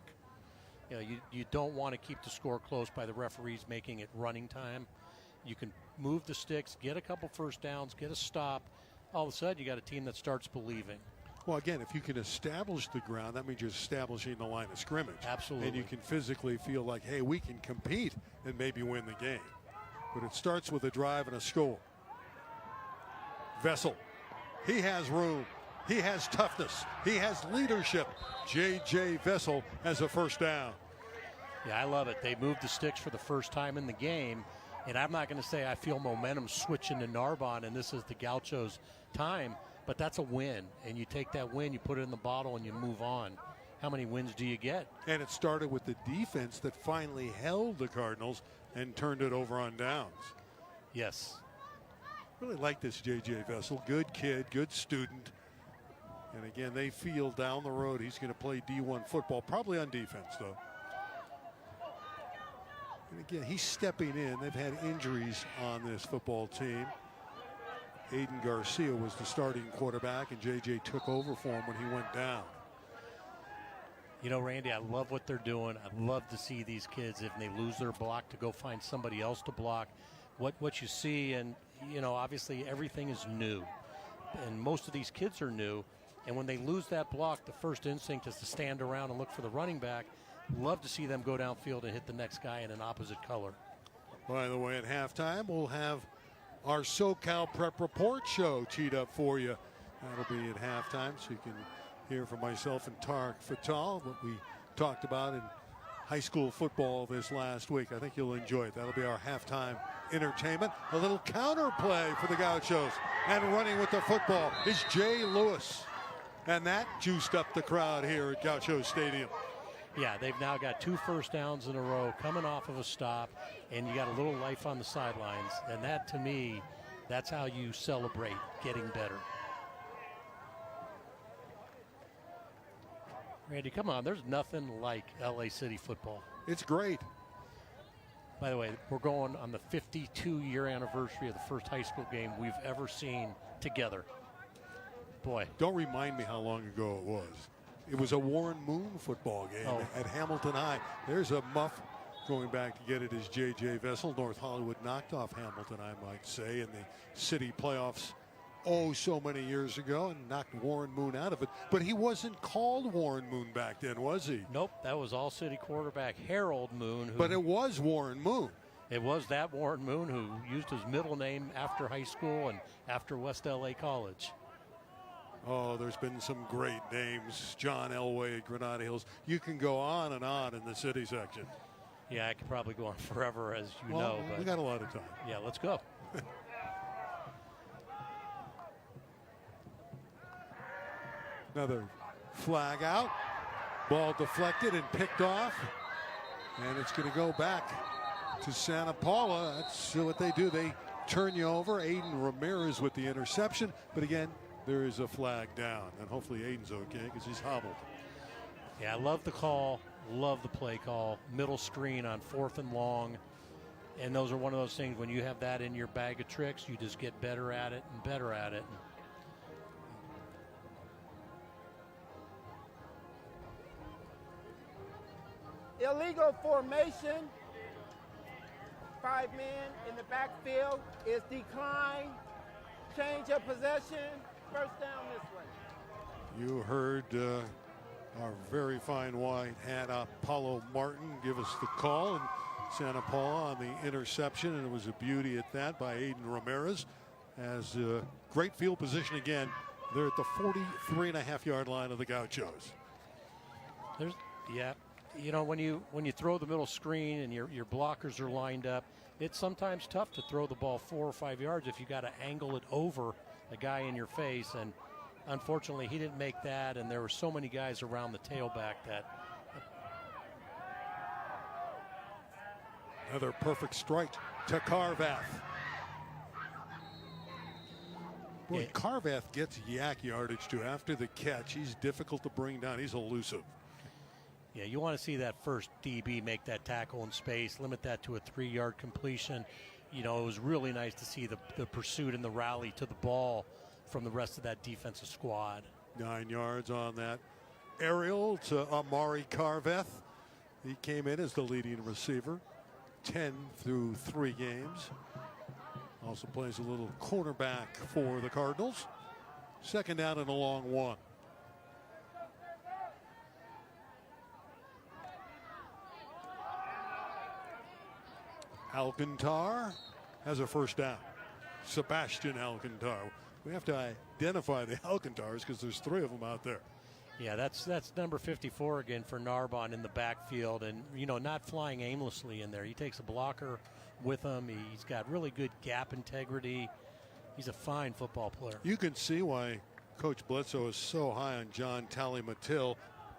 You don't want to keep the score close by the referees making it running time. You can move the sticks, get a couple first downs, get a stop. All of a sudden, you got a team that starts believing. Well, again, if you can establish the ground, that means you're establishing the line of scrimmage. Absolutely. And you can physically feel like, hey, we can compete and maybe win the game. But it starts with a drive and a score. Vessel, he has room. He has toughness. He has leadership. J.J. Vessel has a first down. Yeah, I love it. They moved the sticks for the first time in the game. And I'm not going to say I feel momentum switching to Narbonne and this is the Gauchos' time, but that's a win. And you take that win, you put it in the bottle, and you move on. How many wins do you get? And it started with the defense that finally held the Cardinals and turned it over on downs. Yes. Really like this J.J. Vessel. Good kid, good student. And again, they feel down the road he's going to play D1 football, probably on defense, though. And again, he's stepping in. They've had injuries on this football team. Aiden Garcia was the starting quarterback, and J.J. took over for him when he went down. Randy, I love what they're doing. I love to see these kids, if they lose their block, to go find somebody else to block. What you see, and, obviously everything is new. And most of these kids are new. And when they lose that block, the first instinct is to stand around and look for the running back. Love to see them go downfield and hit the next guy in an opposite color. By the way, at halftime, we'll have our SoCal Prep Report show teed up for you. That'll be at halftime, so you can hear from myself and Tarek Fatal what we talked about in high school football this last week. I think you'll enjoy it. That'll be our halftime entertainment. A little counter play for the Gauchos. And running with the football is Jay Lewis. And that juiced up the crowd here at Gaucho Stadium. Yeah, they've now got 2 first downs in a row coming off of a stop, and you got a little life on the sidelines. And that, to me, That's how you celebrate getting better. Randy, come on. There's nothing like LA City football. It's great. By the way, we're going on the 52-year anniversary of the first high school game we've ever seen together. Boy. Don't remind me how long ago it was. It was a Warren Moon football game at Hamilton High. There's a muff going back to get it as J.J. Vessel. North Hollywood knocked off Hamilton, I might say, in the city playoffs so many years ago and knocked Warren Moon out of it. But he wasn't called Warren Moon back then, was he? Nope, that was all city quarterback Harold Moon. But it was Warren Moon. It was that Warren Moon who used his middle name after high school and after West LA College. Oh, there's been some great names. John Elway at Granada Hills. You can go on and on in the city section. Yeah, I could probably go on forever, as you know. But we got a lot of time. Yeah, let's go. Another flag out. Ball deflected and picked off. And it's going to go back to Santa Paula. That's what they do. They turn you over. Aiden Ramirez with the interception. But again, there is a flag down. And hopefully Aiden's okay because he's hobbled. Yeah, I love the call. Love the play call. Middle screen on 4th and long. And those are one of those things, when you have that in your bag of tricks, you just get better at it and better at it. Illegal formation. 5 men in the backfield is declined. Change of possession. First down this way. You heard our very fine white hat Apollo Martin give us the call, and Santa Paula on the interception, and it was a beauty at that by Aiden Ramirez. As great field position again. They're at the 43.5-yard line of the Gauchos. You know, when you throw the middle screen and your blockers are lined up, it's sometimes tough to throw the ball 4 or 5 yards if you got to angle it over a guy in your face. And unfortunately, he didn't make that, and there were so many guys around the tailback that. Another perfect strike to Carvath. Boy, Yeah. Carvath gets yak yardage too after the catch. He's difficult to bring down. He's elusive. Yeah, you want to see that first DB make that tackle in space, limit that to a 3-yard completion. You know, it was really nice to see the pursuit and the rally to the ball from the rest of that defensive squad. 9 yards on that aerial to Amari Carvath. He came in as the leading receiver, 10 through 3 games. Also plays a little cornerback for the Cardinals. 2nd down and a long one. Alcantar has a first down. Sebastian Alcantar. We have to identify the Alcantars because there's 3 of them out there. Yeah, that's number 54 again for Narbonne in the backfield, and not flying aimlessly in there. He takes a blocker with him. He's got really good gap integrity. He's a fine football player. You can see why Coach Bledsoe is so high on John Talley-Mattil,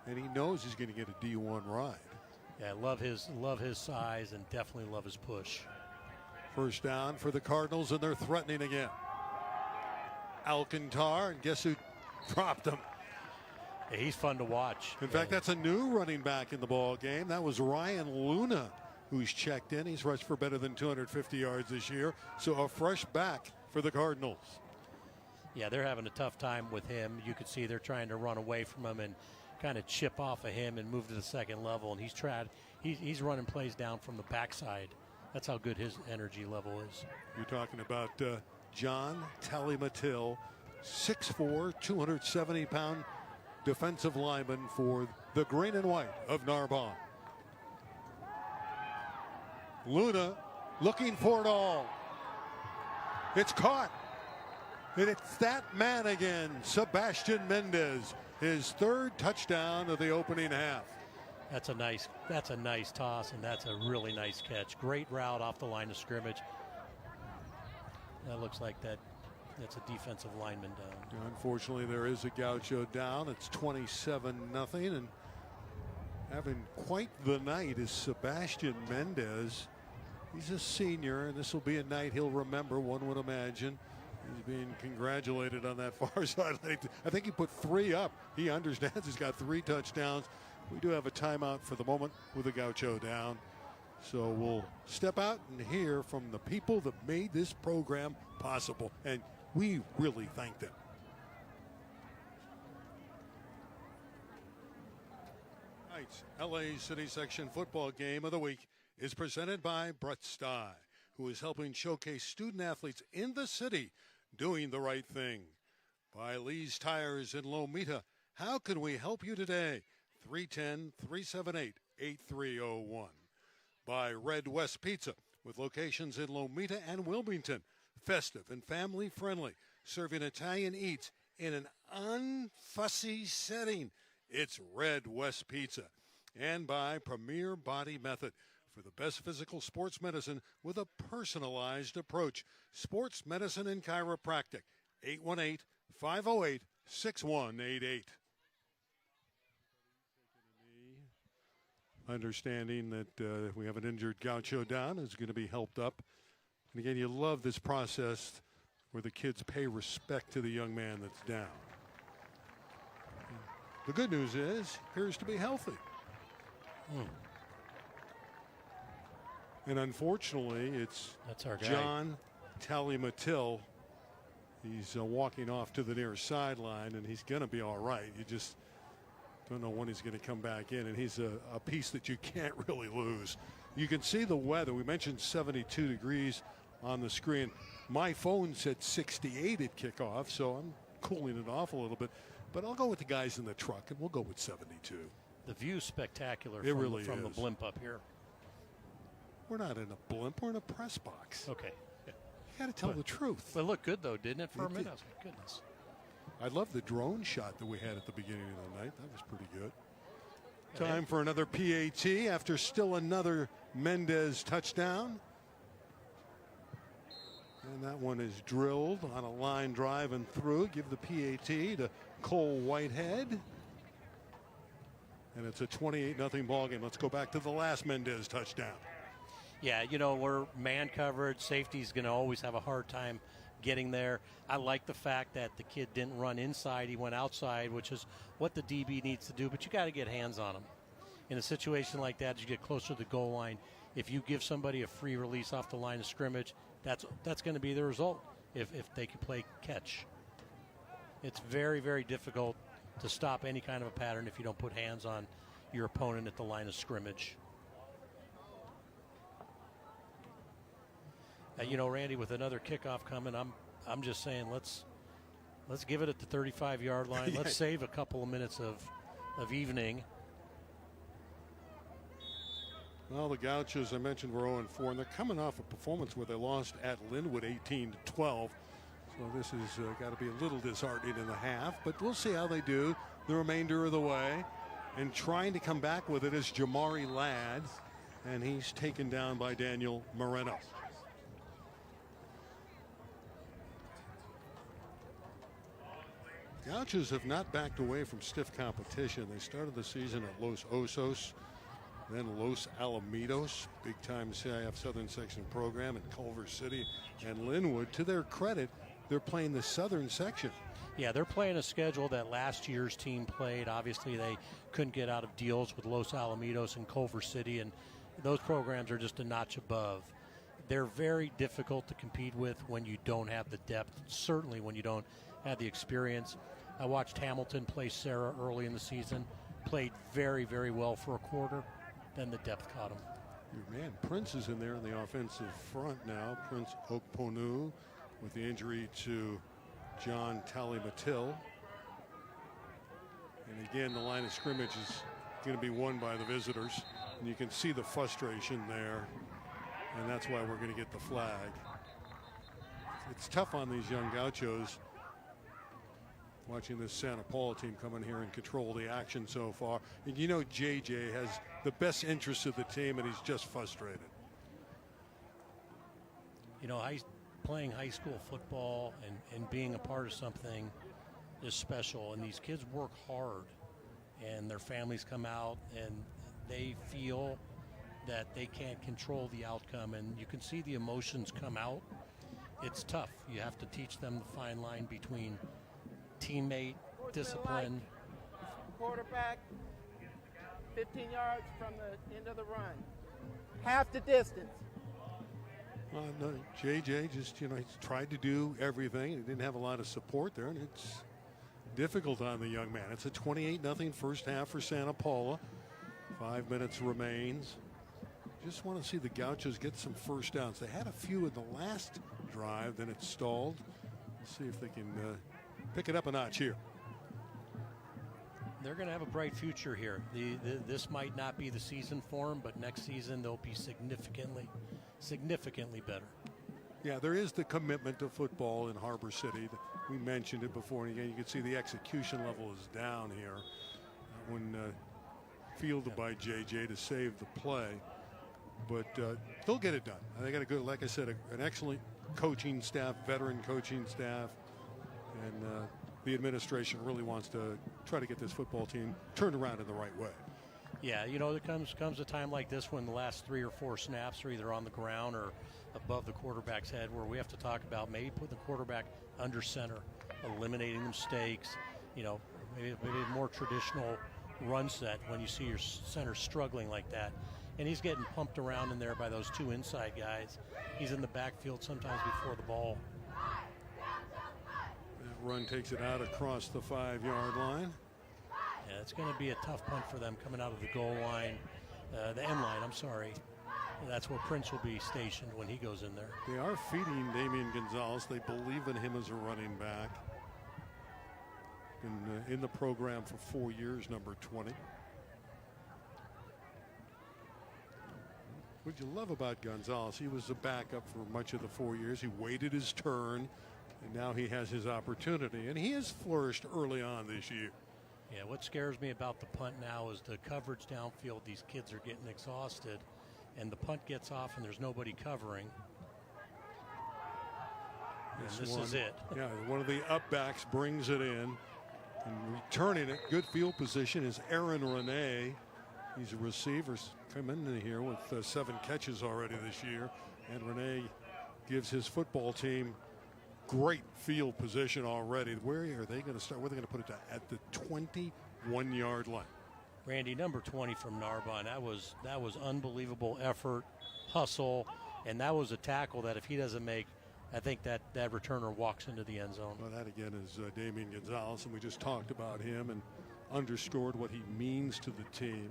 and he knows he's going to get a D1 ride. Yeah, I love his size and definitely love his push. First down for the Cardinals, and they're threatening again. Alcantar, and guess who dropped him? Yeah, he's fun to watch. In fact, that's a new running back in the ball game. That was Ryan Luna, who's checked in. He's rushed for better than 250 yards this year. So a fresh back for the Cardinals. Yeah, they're having a tough time with him. You could see they're trying to run away from him and kind of chip off of him and move to the second level. And he's running plays down from the backside. That's how good his energy level is. You're talking about John Talley-Mattil, 6'4", 270-pound defensive lineman for the green and white of Narbonne. Luna looking for it all. It's caught. And it's that man again, Sebastian Mendez. His 3rd touchdown of the opening half. That's a nice toss, and that's a really nice catch. Great route off the line of scrimmage. That looks like that's a defensive lineman down. Unfortunately, there is a Gaucho down. It's 27-0, and having quite the night is Sebastian Mendez. He's a senior, and this will be a night he'll remember, one would imagine. He's being congratulated on that far sideline. I think he put 3 up. He understands he's got 3 touchdowns. We do have a timeout for the moment with the Gaucho down. So we'll step out and hear from the people that made this program possible, and we really thank them. Tonight's LA City Section football game of the week is presented by Brett Stye, who is helping showcase student athletes in the city doing the right thing. By Lee's Tires in Lomita. How can we help you today? 310-378-8301. By Red West Pizza, with locations in Lomita and Wilmington. Festive and family friendly, serving Italian eats in an unfussy setting. It's Red West Pizza. And by Premier Body Method, for the best physical sports medicine with a personalized approach. Sports Medicine and Chiropractic, 818-508-6188. Understanding that we have an injured Gaucho down is going to be helped up. And again, you love this process where the kids pay respect to the young man that's down. The good news is, appears to be healthy. And unfortunately, that's our guy, John Talimatil. He's walking off to the near sideline, and he's going to be all right. You just don't know when he's going to come back in, and he's a piece that you can't really lose. You can see the weather. We mentioned 72 degrees on the screen. My phone said 68 at kickoff, so I'm cooling it off a little bit. But I'll go with the guys in the truck, and we'll go with 72. The view's spectacular from the blimp up here. We're not in a blimp. We're in a press box. Okay. You got to tell the truth. But it looked good, though, didn't it, for a minute? I was like, goodness. I love the drone shot that we had at the beginning of the night. That was pretty good. Time for another PAT after still another Mendez touchdown. And that one is drilled on a line drive and through. Give the PAT to Cole Whitehead. And it's a 28-0 ball game. Let's go back to the last Mendez touchdown. Yeah, we're man coverage. Safety's going to always have a hard time getting there. I like the fact that the kid didn't run inside. He went outside, which is what the DB needs to do. But you got to get hands on him. In a situation like that, as you get closer to the goal line, if you give somebody a free release off the line of scrimmage, that's going to be the result if they can play catch. It's very, very difficult to stop any kind of a pattern if you don't put hands on your opponent at the line of scrimmage. Randy, with another kickoff coming, I'm just saying let's give it at the 35-yard line. Let's save a couple of minutes of evening. Well, the Gauchos, I mentioned, were 0-4, and they're coming off a performance where they lost at Linwood 18-12. So this has got to be a little disheartening in the half, but we'll see how they do the remainder of the way. And trying to come back with it is Jamari Ladd, and he's taken down by Daniel Moreno. Gauchos have not backed away from stiff competition. They started the season at Los Osos, then Los Alamitos, big-time CIF Southern Section program in Culver City and Linwood. To their credit, they're playing the Southern Section. Yeah, they're playing a schedule that last year's team played. Obviously, they couldn't get out of deals with Los Alamitos and Culver City, and those programs are just a notch above. They're very difficult to compete with when you don't have the depth, certainly when you don't have the experience. I watched Hamilton play Sarah early in the season, played very, very well for a quarter, then the depth caught him. Your man Prince is in there in the offensive front now. Prince Okponu with the injury to John Talimatil. And again, the line of scrimmage is going to be won by the visitors. And you can see the frustration there. And that's why we're going to get the flag. It's tough on these young Gauchos. Watching this Santa Paula team come in here and control the action so far. And JJ has the best interest of the team, and he's just frustrated. Playing high school football and being a part of something is special. And these kids work hard, and their families come out, and they feel that they can't control the outcome, and you can see the emotions come out. It's tough. You have to teach them the fine line between teammate, discipline. Quarterback, 15 yards from the end of the run. Half the distance. No, JJ just, he's tried to do everything. He didn't have a lot of support there, and it's difficult on the young man. It's a 28-0 first half for Santa Paula. 5 minutes remains. Just want to see the Gauchos get some first downs. They had a few in the last drive, then it stalled. Let's see if they can pick it up a notch here. They're going to have a bright future here. This might not be the season for them, but next season they'll be significantly better. Yeah, there is the commitment to football in Harbor City. We mentioned it before, and again, you can see the execution level is down here. When fielded by JJ to save the play, but they'll get it done. They got a good, like I said, an excellent coaching staff, veteran coaching staff, and the administration really wants to try to get this football team turned around in the right way. Yeah, there comes a time like this when the last 3 or 4 snaps are either on the ground or above the quarterback's head, where we have to talk about maybe putting the quarterback under center, eliminating the mistakes, maybe a more traditional run set when you see your center struggling like that. And he's getting pumped around in there by those 2 inside guys. He's in the backfield sometimes before the ball. That run takes it out across the 5-yard line. Yeah, it's going to be a tough punt for them coming out of the goal line, the end line, I'm sorry. That's where Prince will be stationed when he goes in there. They are feeding Damian Gonzalez. They believe in him as a running back. Been in the program for 4 years, number 20. What you love about Gonzalez, he was a backup for much of the 4 years. He waited his turn, and now he has his opportunity. And he has flourished early on this year. Yeah, what scares me about the punt now is the coverage downfield. These kids are getting exhausted, and the punt gets off and there's nobody covering. And this is it. Yeah, one of the upbacks brings it in. And returning it, good field position, is Aaron Renee. He's a receiver, come in here with 7 catches already this year. And Renee gives his football team great field position already. Where are they going to start? Where are they going to put it at the 21-yard line? Randy, number 20 from Narbonne. That was unbelievable effort, hustle, and that was a tackle that if he doesn't make, I think that returner walks into the end zone. Well, that again is Damian Gonzalez, and we just talked about him and underscored what he means to the team.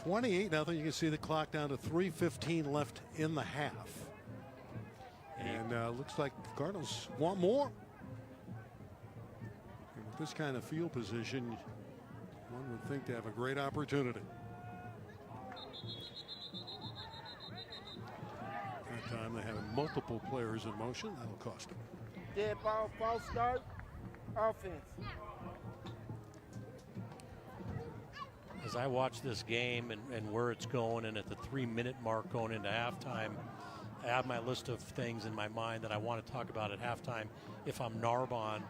28-0. You can see the clock down to 3:15 left in the half. And looks like the Cardinals want more. And with this kind of field position, one would think they have a great opportunity. That time they have multiple players in motion. That'll cost them. Dead ball, false start, offense. As I watch this game and where it's going, and at the 3-minute mark going into halftime, I have my list of things in my mind that I want to talk about at halftime if I'm Narbonne.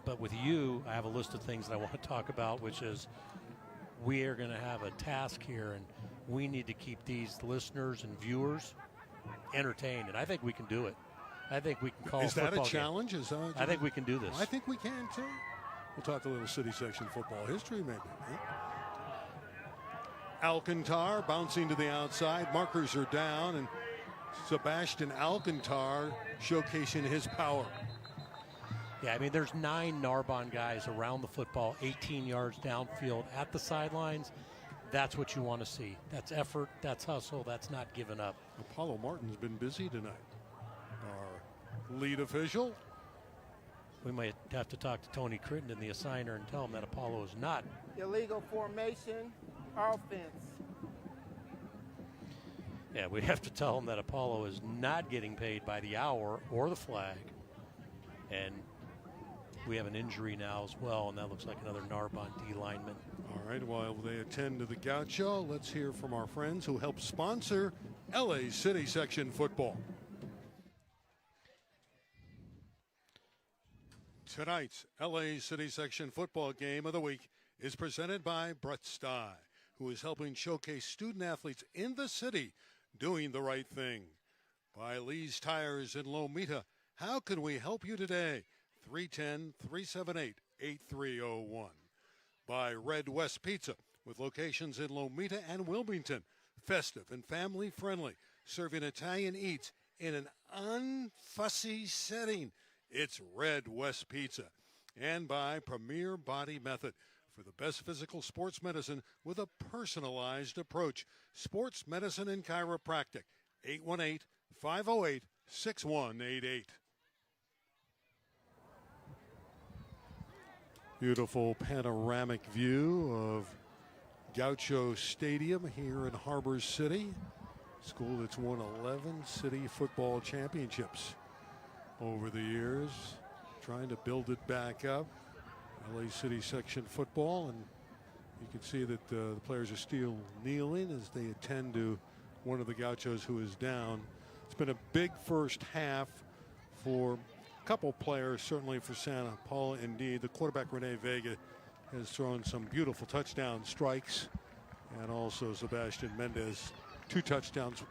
But with you, I have a list of things that I want to talk about, which is we are going to have a task here, and we need to keep these listeners and viewers entertained, and I think we can do it. I think we can call Is a that a football challenge? game. I think we can do this. I think we can, too. We'll talk a little city section football history, maybe. Alcantar bouncing to the outside. Markers are down, and Sebastian Alcantar showcasing his power. Yeah, I mean, there's 9 Narbonne guys around the football, 18 yards downfield at the sidelines. That's what you want to see. That's effort, that's hustle, that's not giving up. Apollo Martin's been busy tonight. Our lead official. We might have to talk to Tony Crittenden, the assigner, and tell him that Apollo is not. Illegal formation, offense. Yeah, we have to tell him that Apollo is not getting paid by the hour or the flag. And we have an injury now as well, and that looks like another Narbonne D lineman. All right, while they attend to the Gaucho, let's hear from our friends who help sponsor LA City Section football. Tonight's LA City Section football game of the week is presented by Brett Stye, who is helping showcase student athletes in the city doing the right thing. By Lee's Tires in Lomita, how can we help you today? 310-378-8301. By Red West Pizza, with locations in Lomita and Wilmington. Festive and family friendly, serving Italian eats in an unfussy setting. It's Red West Pizza. And by Premier Body Method, for the best physical sports medicine with a personalized approach. Sports medicine and chiropractic. 818-508-6188. Beautiful panoramic view of Gauchos Stadium here in Harbor City. School that's won 11 city football championships over the years. Trying to build it back up. LA City section football, and you can see that the players are still kneeling as they attend to one of the Gauchos who is down. It's been a big first half for a couple players, certainly for Santa Paula. Indeed, the quarterback Rene Vega has thrown some beautiful touchdown strikes, and also Sebastian Mendez, 2 touchdowns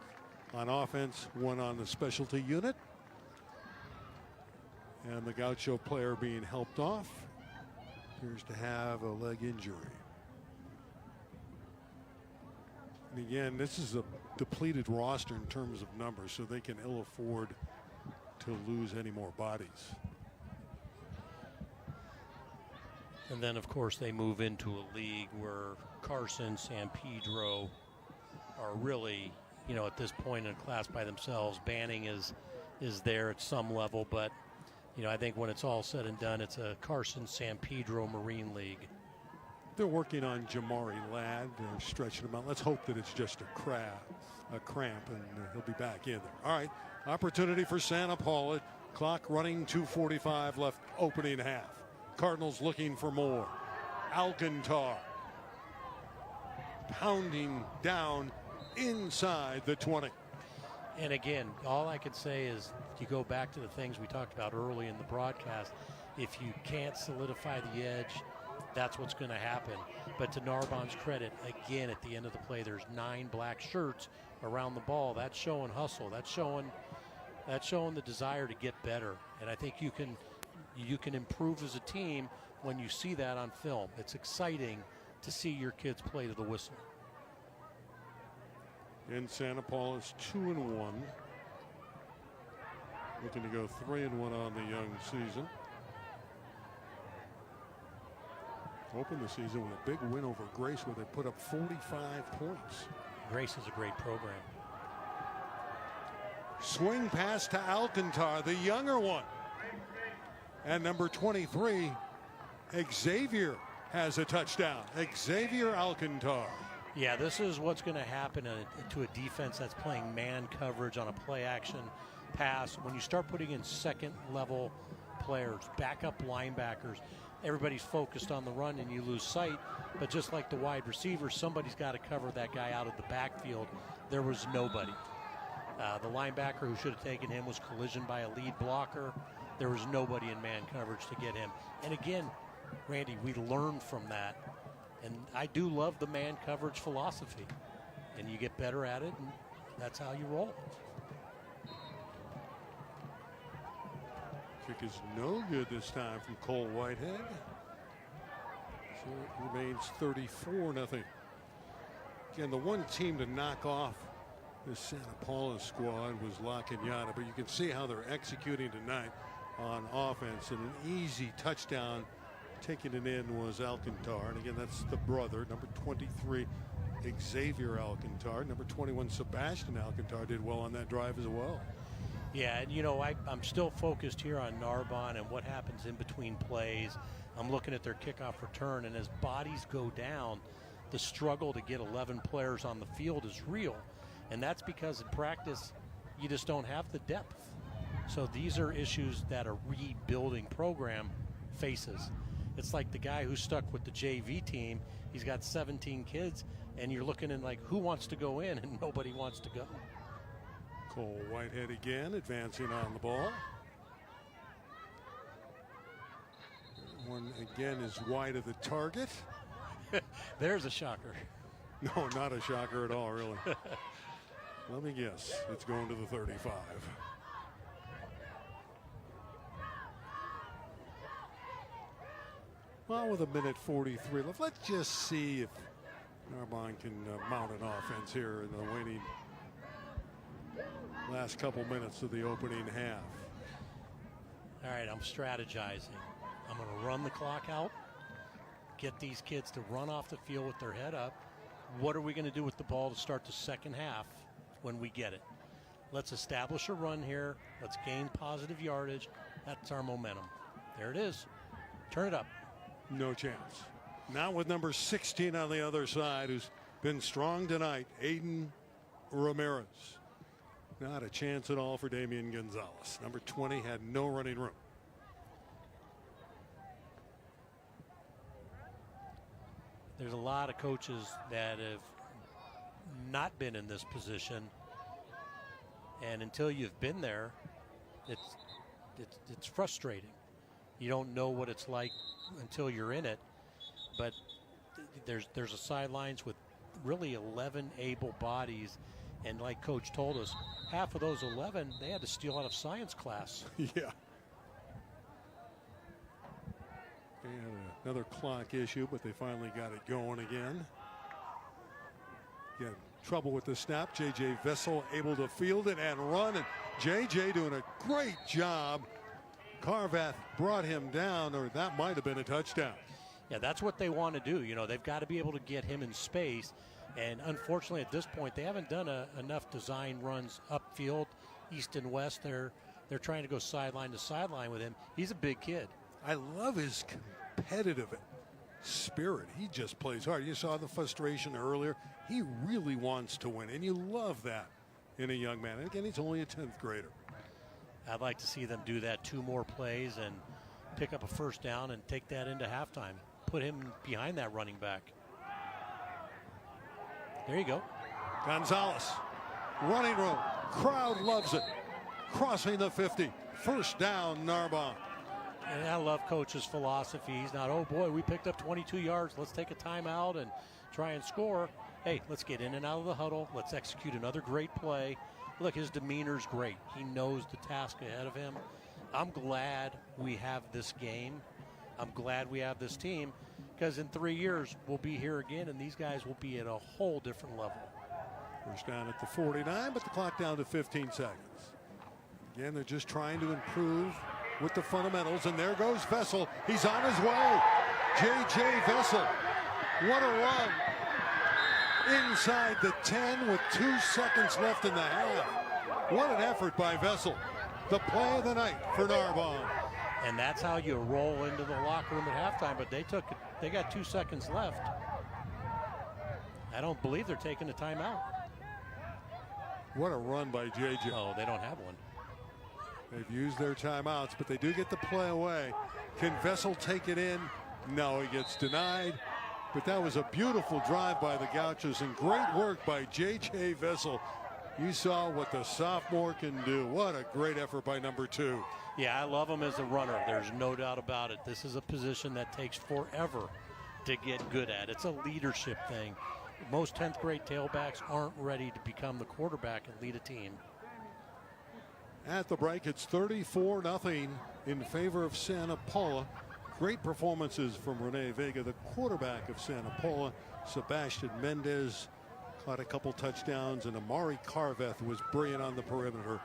on offense, 1 on the specialty unit. And the Gaucho player being helped off appears to have a leg injury. And again, this is a depleted roster in terms of numbers, so they can ill afford to lose any more bodies. And then, of course, they move into a league where Carson, San Pedro are really, you know, at this point in a class by themselves. Banning is there at some level, but you know, I think when it's all said and done, it's a Carson-San Pedro Marine League. They're working on Jamari Ladd. They're stretching him out. Let's hope that it's just a cramp, and he'll be back in there. All right, opportunity for Santa Paula. Clock running, 2:45 left, opening half. Cardinals looking for more. Alcantar pounding down inside the 20. And again, all I could say is you go back to the things we talked about early in the broadcast. If you can't solidify the edge, that's what's going to happen. But to Narbonne's credit, again, at the end of the play, there's 9 black shirts around the ball. That's showing hustle. That's showing the desire to get better. And I think you can improve as a team when you see that on film. It's exciting to see your kids play to the whistle. And Santa Paula's 2-1. Looking to go 3-1 on the young season. Open the season with a big win over Grace, where they put up 45 points. Grace is a great program. Swing pass to Alcantar, the younger one. And number 23, Xavier, has a touchdown. Xavier Alcantar. Yeah, this is what's going to happen to a defense that's playing man coverage on a play action pass. When you start putting in second level players, backup linebackers, everybody's focused on the run and you lose sight. But just like the wide receiver, somebody's got to cover that guy out of the backfield. There was nobody. The linebacker who should have taken him was collisioned by a lead blocker. There was nobody in man coverage to get him. And again, Randy, we learned from that. And I do love the man coverage philosophy. And you get better at it, and that's how you roll. Kick is no good this time from Cole Whitehead. So it remains 34-0. Again, the one team to knock off this Santa Paula squad was La Cañada, but you can see how they're executing tonight on offense. And an easy touchdown taking it in was Alcantar. And again, that's the brother, number 23, Xavier Alcantar. Number 21, Sebastian Alcantar, did well on that drive as well. Yeah, and you know, I'm still focused here on Narbonne and what happens in between plays. I'm looking at their kickoff return, and as bodies go down, the struggle to get 11 players on the field is real. And that's because in practice, you just don't have the depth. So these are issues that a rebuilding program faces. It's like the guy who's stuck with the JV team. He's got 17 kids, and you're looking in like, who wants to go in? And nobody wants to go. Cole Whitehead again, advancing on the ball. One again is wide of the target. There's a shocker. No, not a shocker at all, really. Let me guess. It's going to the 35. Well, with 1:43 left, let's just see if Narbonne can mount an offense here in the waning last couple minutes of the opening half. All right, I'm strategizing. I'm going to run the clock out, get these kids to run off the field with their head up. What are we going to do with the ball to start the second half when we get it? Let's establish a run here. Let's gain positive yardage. That's our momentum. There it is. Turn it up. No chance. Not with number 16 on the other side, who's been strong tonight, Aiden Ramirez. Not a chance at all for Damian Gonzalez. Number 20 had no running room. There's a lot of coaches that have not been in this position, and until you've been there, it's frustrating. You don't know what it's like until you're in it. But there's a sidelines with really 11 able bodies, and like Coach told us, half of those 11 they had to steal out of science class. Yeah. And another clock issue, but they finally got it going again. Again, trouble with the snap. J.J. Vessel able to field it and run, and J.J. doing a great job. Carvath brought him down, or that might have been a touchdown. Yeah, that's what they want to do. You know, they've got to be able to get him in space. And unfortunately, at this point, they haven't done enough design runs upfield, east and west. They're trying to go sideline to sideline with him. He's a big kid. I love his competitive spirit. He just plays hard. You saw the frustration earlier. He really wants to win, and you love that in a young man. And again, he's only a 10th grader. I'd like to see them do that 2 more plays and pick up a first down and take that into halftime. Put him behind that running back. There you go. Gonzalez, running room. Crowd loves it. Crossing the 50. First down, Narbonne. And I love Coach's philosophy. He's not, oh boy, we picked up 22 yards. Let's take a timeout and try and score. Hey, let's get in and out of the huddle. Let's execute another great play. Look, his demeanor's great. He knows the task ahead of him. I'm glad we have this game. I'm glad we have this team, because in 3 years we'll be here again, and these guys will be at a whole different level. First down at the 49, but the clock down to 15 seconds. Again, they're just trying to improve with the fundamentals, and there goes Vessel. He's on his way. J.J. Vessel. What a run. Inside the 10 with 2 seconds left in the half. What an effort by Vessel. The play of the night for Narbonne. And that's how you roll into the locker room at halftime, but they got 2 seconds left. I don't believe they're taking a timeout. What a run by J.J. Oh, they don't have one. They've used their timeouts, but they do get the play away. Can Vessel take it in? No, he gets denied. But that was a beautiful drive by the Gauchos, and great work by J.J. Vessel. You saw what the sophomore can do. What a great effort by number 2. Yeah, I love him as a runner. There's no doubt about it. This is a position that takes forever to get good at. It's a leadership thing. Most 10th grade tailbacks aren't ready to become the quarterback and lead a team. At the break, it's 34-0 in favor of Santa Paula. Great performances from Rene Vega, the quarterback of Santa Paula. Sebastian Mendez caught a couple touchdowns, and Amari Carveth was brilliant on the perimeter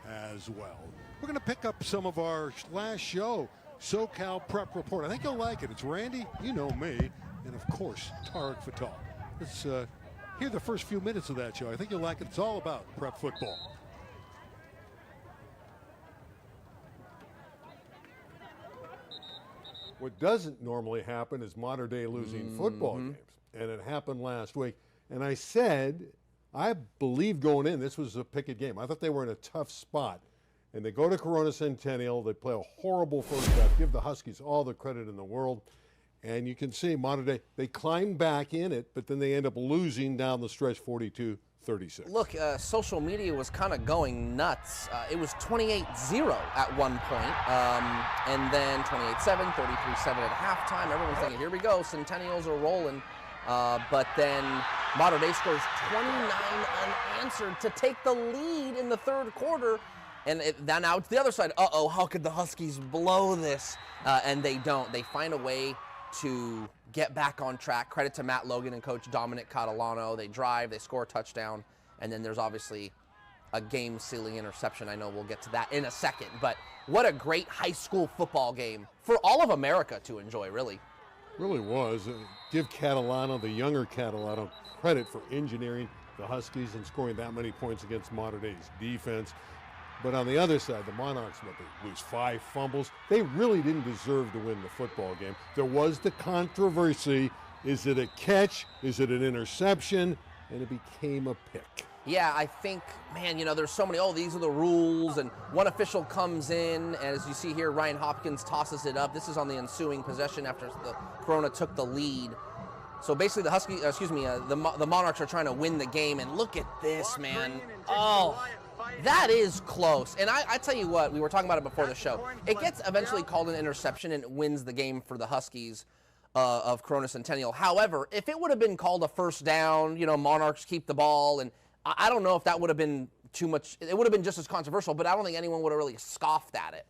as well. We're going to pick up some of our last show, SoCal Prep Report. I think you'll like it. It's Randy, you know me, and of course, Tarek Fatal. Let's hear the first few minutes of that show. I think you'll like it. It's all about prep football. What doesn't normally happen is modern day losing football games. And it happened last week. And I said, I believe going in, this was a Pickett game. I thought they were in a tough spot. And they go to Corona Centennial. They play a horrible first half. Give the Huskies all the credit in the world. And you can see modern day, they climb back in it, but then they end up losing down the stretch 42-36. Look, social media was kind of going nuts. It was 28-0 at one point, and then 28-7, 33-7 at halftime. Everyone's thinking, here we go, Centennials are rolling. But then Mater Dei scores 29 unanswered to take the lead in the third quarter. And then now it's the other side. Uh-oh, how could the Huskies blow this? And they don't. They find a way to get back on track. Credit to Matt Logan and Coach Dominic Catalano. They drive, they score a touchdown, and then there's obviously a game-sealing interception. I know we'll get to that in a second. But what a great high school football game for all of America to enjoy, really. Really was. Give Catalano, the younger Catalano, credit for engineering the Huskies and scoring that many points against Mater Dei's defense. But on the other side, the Monarchs, they lose 5 fumbles. They really didn't deserve to win the football game. There was the controversy. Is it a catch? Is it an interception? And it became a pick. Yeah, I think, man, there's so many, these are the rules, and one official comes in, and as you see here, Ryan Hopkins tosses it up. This is on the ensuing possession after the Corona took the lead. So basically the Monarchs are trying to win the game, and look at this, man. Oh, that is close. And I tell you what, we were talking about it before the show. It gets eventually called an interception, and it wins the game for the Huskies of Corona Centennial. However, if it would have been called a first down, Monarchs keep the ball, and I don't know if that would have been too much. It would have been just as controversial, but I don't think anyone would have really scoffed at it.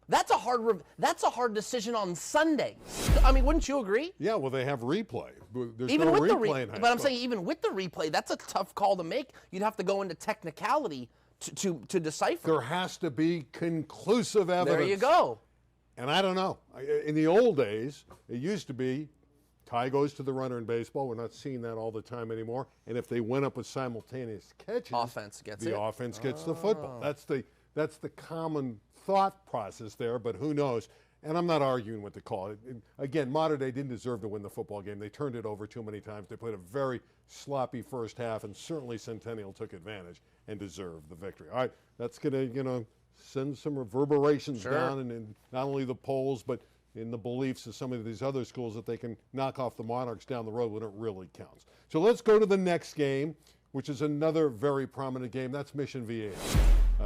That's a hard decision on Sundays. I mean, wouldn't you agree? Yeah, well, they have replay. There's Even no with the replay in high but I'm school. saying even with the replay, that's a tough call to make. You'd have to go into technicality to decipher. There has to be conclusive evidence. There you go. And I don't know. In the old days, it used to be tie goes to the runner in baseball. We're not seeing that all the time anymore. And if they went up with simultaneous catches, Offense gets the offense gets the football. That's the common thought process there, but who knows? And I'm not arguing with the call. Again, Mater Dei didn't deserve to win the football game. They turned it over too many times. They played a very sloppy first half, and certainly Centennial took advantage and deserved the victory. All right, that's going to, send some reverberations down in not only the polls, but in the beliefs of some of these other schools that they can knock off the Monarchs down the road when it really counts. So let's go to the next game, which is another very prominent game. That's Mission Viejo.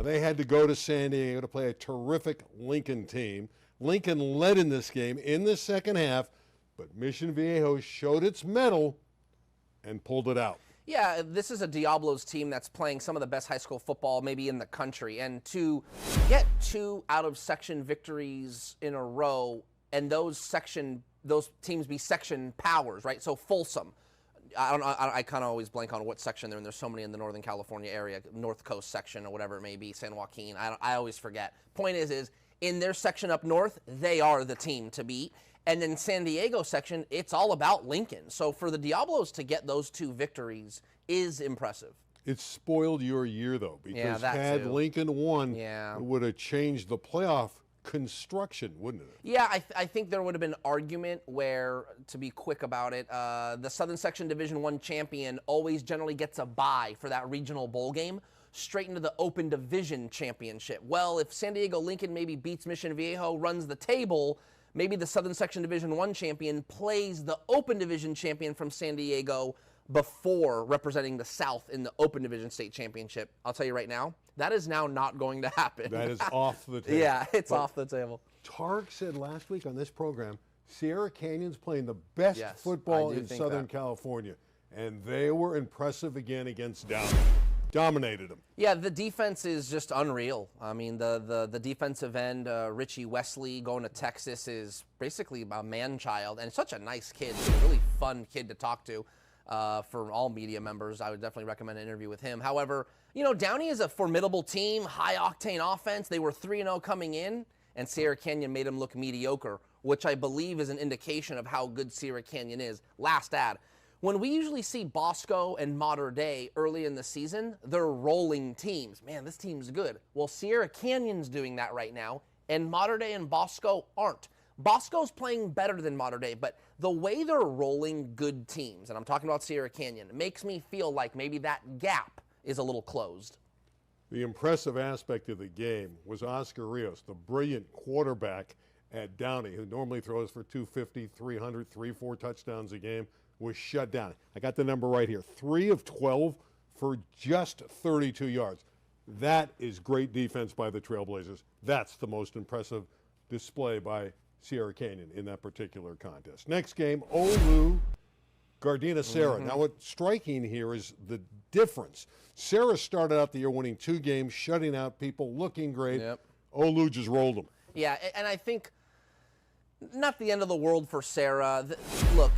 They had to go to San Diego to play a terrific Lincoln team. Lincoln led in this game in the second half, but Mission Viejo showed its mettle and pulled it out. Yeah, this is a Diablos team that's playing some of the best high school football maybe in the country. And to get 2 out-of-section victories in a row and those teams be section powers, right? So Folsom. I kind of always blank on what section they're in. There's so many in the Northern California area, North Coast section or whatever it may be, San Joaquin. I always forget. Point is in their section up north, they are the team to beat. And then San Diego section, it's all about Lincoln. So for the Diablos to get those 2 victories is impressive. It spoiled your year, though, because had too. Lincoln won, it would have changed the playoff construction, wouldn't it? Yeah, I think there would have been argument where, to be quick about it, the Southern Section Division I champion always generally gets a bye for that regional bowl game straight into the Open Division Championship. Well, if San Diego Lincoln maybe beats Mission Viejo, runs the table, maybe the Southern Section Division I champion plays the Open Division champion from San Diego before representing the South in the Open Division State Championship. I'll tell you right now, that is now not going to happen. That is off the table. Yeah, it's off the table. Tark said last week on this program, Sierra Canyon's playing the best football in Southern California, and they were impressive again against Downey. Dominated them. Yeah, the defense is just unreal. I mean, the defensive end, Richie Wesley, going to Texas is basically a man-child, and such a nice kid. He's a really fun kid to talk to. For all media members, I would definitely recommend an interview with him. However, Downey is a formidable team, high-octane offense. They were 3-0 coming in, and Sierra Canyon made them look mediocre, which I believe is an indication of how good Sierra Canyon is. Last ad. When we usually see Bosco and Mater Dei early in the season, they're rolling teams. Man, this team's good. Well, Sierra Canyon's doing that right now, and Mater Dei and Bosco aren't. Bosco's playing better than Mater Dei, but the way they're rolling good teams, and I'm talking about Sierra Canyon, makes me feel like maybe that gap is a little closed. The impressive aspect of the game was Oscar Rios, the brilliant quarterback at Downey, who normally throws for 250, 300, 4 touchdowns a game, was shut down. I got the number right here, 3 of 12 for just 32 yards. That is great defense by the Trailblazers. That's the most impressive display by Sierra Canyon in that particular contest. Next game, Olu Gardena Sarah. Now, what's striking here is the difference. Sarah started out the year winning 2 games, shutting out people, looking great. Yep. Olu just rolled them. Yeah, and I think not the end of the world for Sarah. Look,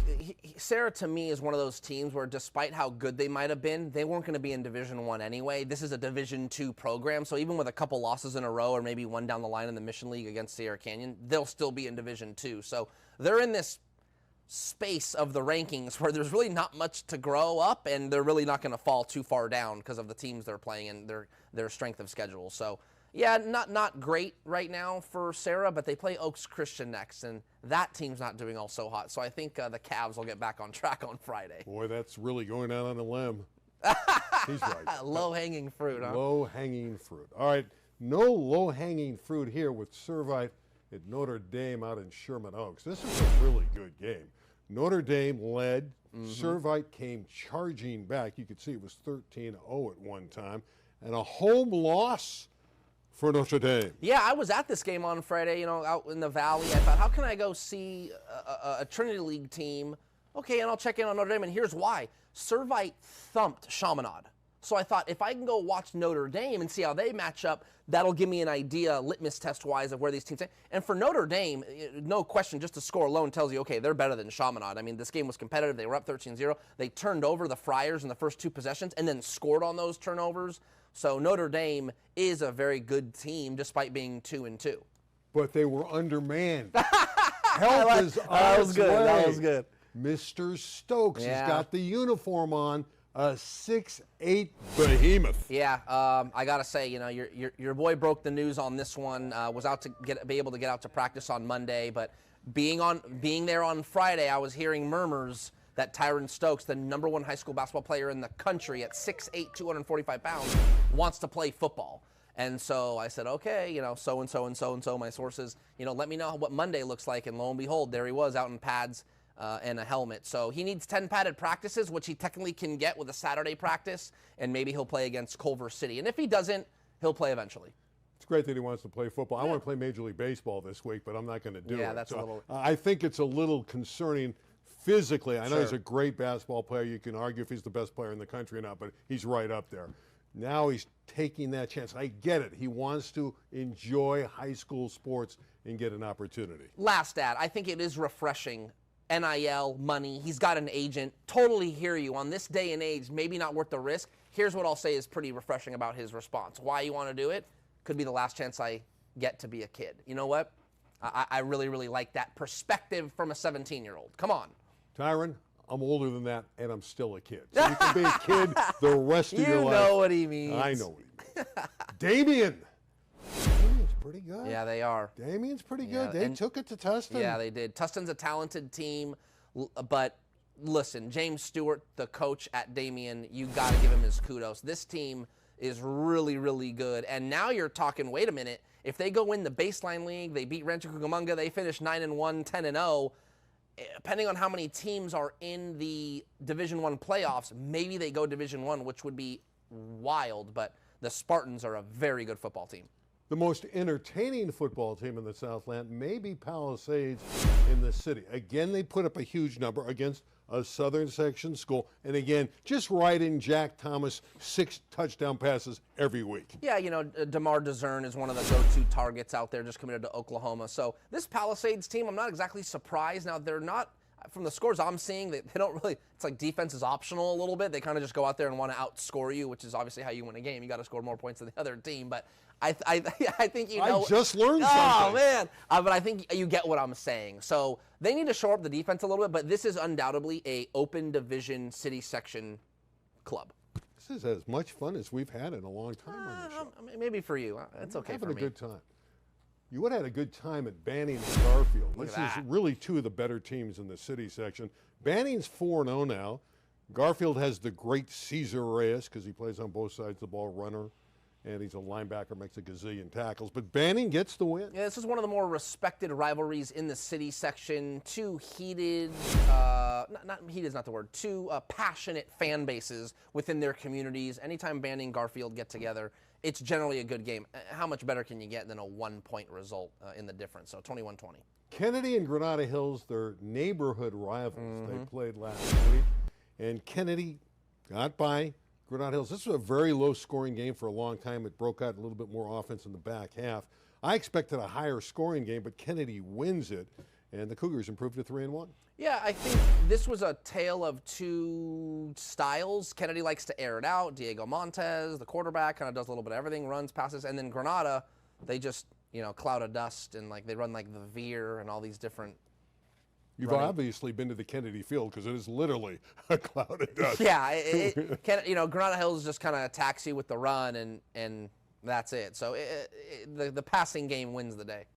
Sarah to me is one of those teams where despite how good they might have been, they weren't going to be in Division I anyway. This is a Division II program, so even with a couple losses in a row or maybe one down the line in the Mission League against Sierra Canyon, they'll still be in Division II. So they're in this space of the rankings where there's really not much to grow up, and they're really not going to fall too far down because of the teams they're playing and their strength of schedule. So yeah, not great right now for Sarah, but they play Oaks Christian next, and that team's not doing all so hot. So I think the Cavs will get back on track on Friday. Boy, that's really going out on a limb. He's right. Low-hanging fruit, huh? Low-hanging fruit. All right, no low-hanging fruit here with Servite at Notre Dame out in Sherman Oaks. This is a really good game. Notre Dame led. Servite came charging back. You could see it was 13-0 at one time. And a home loss for Notre Dame. Yeah, I was at this game on Friday, out in the Valley. I thought, how can I go see a Trinity League team? Okay, and I'll check in on Notre Dame, and here's why. Servite thumped Chaminade. So I thought, if I can go watch Notre Dame and see how they match up, that'll give me an idea, litmus test-wise, of where these teams are. And for Notre Dame, no question, just the score alone tells you, okay, they're better than Chaminade. I mean, this game was competitive. They were up 13-0. They turned over the Friars in the first 2 possessions and then scored on those turnovers. So Notre Dame is a very good team, despite being 2-2. But they were undermanned. Health is on its way. That was good. Mr. Stokes has got the uniform on, a 6'8" behemoth. Yeah, I gotta say, your boy broke the news on this one. Was out to be able to get out to practice on Monday, but being there on Friday, I was hearing murmurs that Tyron Stokes, the #1 high school basketball player in the country at 6'8", 245 pounds, wants to play football. And so I said, okay, so-and-so and so-and-so, my sources, let me know what Monday looks like. And lo and behold, there he was out in pads and a helmet. So he needs 10 padded practices, which he technically can get with a Saturday practice, and maybe he'll play against Culver City. And if he doesn't, he'll play eventually. It's great that he wants to play football. I want to play Major League Baseball this week, but I'm not going to do it. Yeah, that's a little... I think it's a little concerning physically. I know he's a great basketball player. You can argue if he's the best player in the country or not, but he's right up there. Now he's taking that chance. I get it. He wants to enjoy high school sports and get an opportunity. Last stat, I think it is refreshing. NIL, money, he's got an agent. Totally hear you. On this day and age, maybe not worth the risk. Here's what I'll say is pretty refreshing about his response. Why you want to do it? Could be the last chance I get to be a kid. You know what? I really, really like that perspective from a 17-year-old. Come on. Tyron, I'm older than that, and I'm still a kid. So you can be a kid the rest of your life. You know what he means. I know what he means. Damien's pretty good. Yeah, they are. Damien's pretty good. They took it to Tustin. Yeah, they did. Tustin's a talented team, but listen, James Stewart, the coach at Damien, you got to give him his kudos. This team is really, really good. And now you're talking, wait a minute, if they go win the Baseline League, they beat Rancho Cucamonga, they finish 9-1, 10-0, depending on how many teams are in the Division I playoffs, maybe they go Division I, which would be wild, but the Spartans are a very good football team. The most entertaining football team in the Southland may be Palisades in the city. Again, they put up a huge number against a Southern Section school. And again, just riding Jack Thomas 6 touchdown passes every week. Yeah, DeMar DeZern is one of the go-to targets out there, just committed to Oklahoma. So this Palisades team, I'm not exactly surprised. Now, they're not, from the scores I'm seeing, they don't really, it's like defense is optional a little bit. They kind of just go out there and want to outscore you, which is obviously how you win a game. You got to score more points than the other team. But I think I just learned something. Oh, man. But I think you get what I'm saying. So they need to shore up the defense a little bit, but this is undoubtedly a open division city section club. This is as much fun as we've had in a long time on the show. Maybe for you. It's okay for me. Having a good time. You would have had a good time at Banning and Garfield. This is really 2 of the better teams in the city section. Banning's 4-0 now. Garfield has the great Cesar Reyes because he plays on both sides of the ball, runner, and he's a linebacker, makes a gazillion tackles. But Banning gets the win. Yeah, this is one of the more respected rivalries in the city section. 2 heated, not heated is not the word, 2 passionate fan bases within their communities. Anytime Banning and Garfield get together, it's generally a good game. How much better can you get than a 1-point result in the difference? So 21-20. Kennedy and Granada Hills, they're neighborhood rivals. They played last week, and Kennedy got by Granada Hills. This was a very low-scoring game for a long time. It broke out a little bit more offense in the back half. I expected a higher scoring game, but Kennedy wins it, and the Cougars improved to 3-1. Yeah, I think this was a tale of two styles. Kennedy likes to air it out. Diego Montez, the quarterback, kind of does a little bit of everything, runs, passes, and then Granada, they just, cloud of dust, and like they run like the veer and all these different. You've obviously been to the Kennedy Field because it is literally a cloud of dust. Yeah, Granada Hills just kind of attacks you with the run, and that's it. So the passing game wins the day.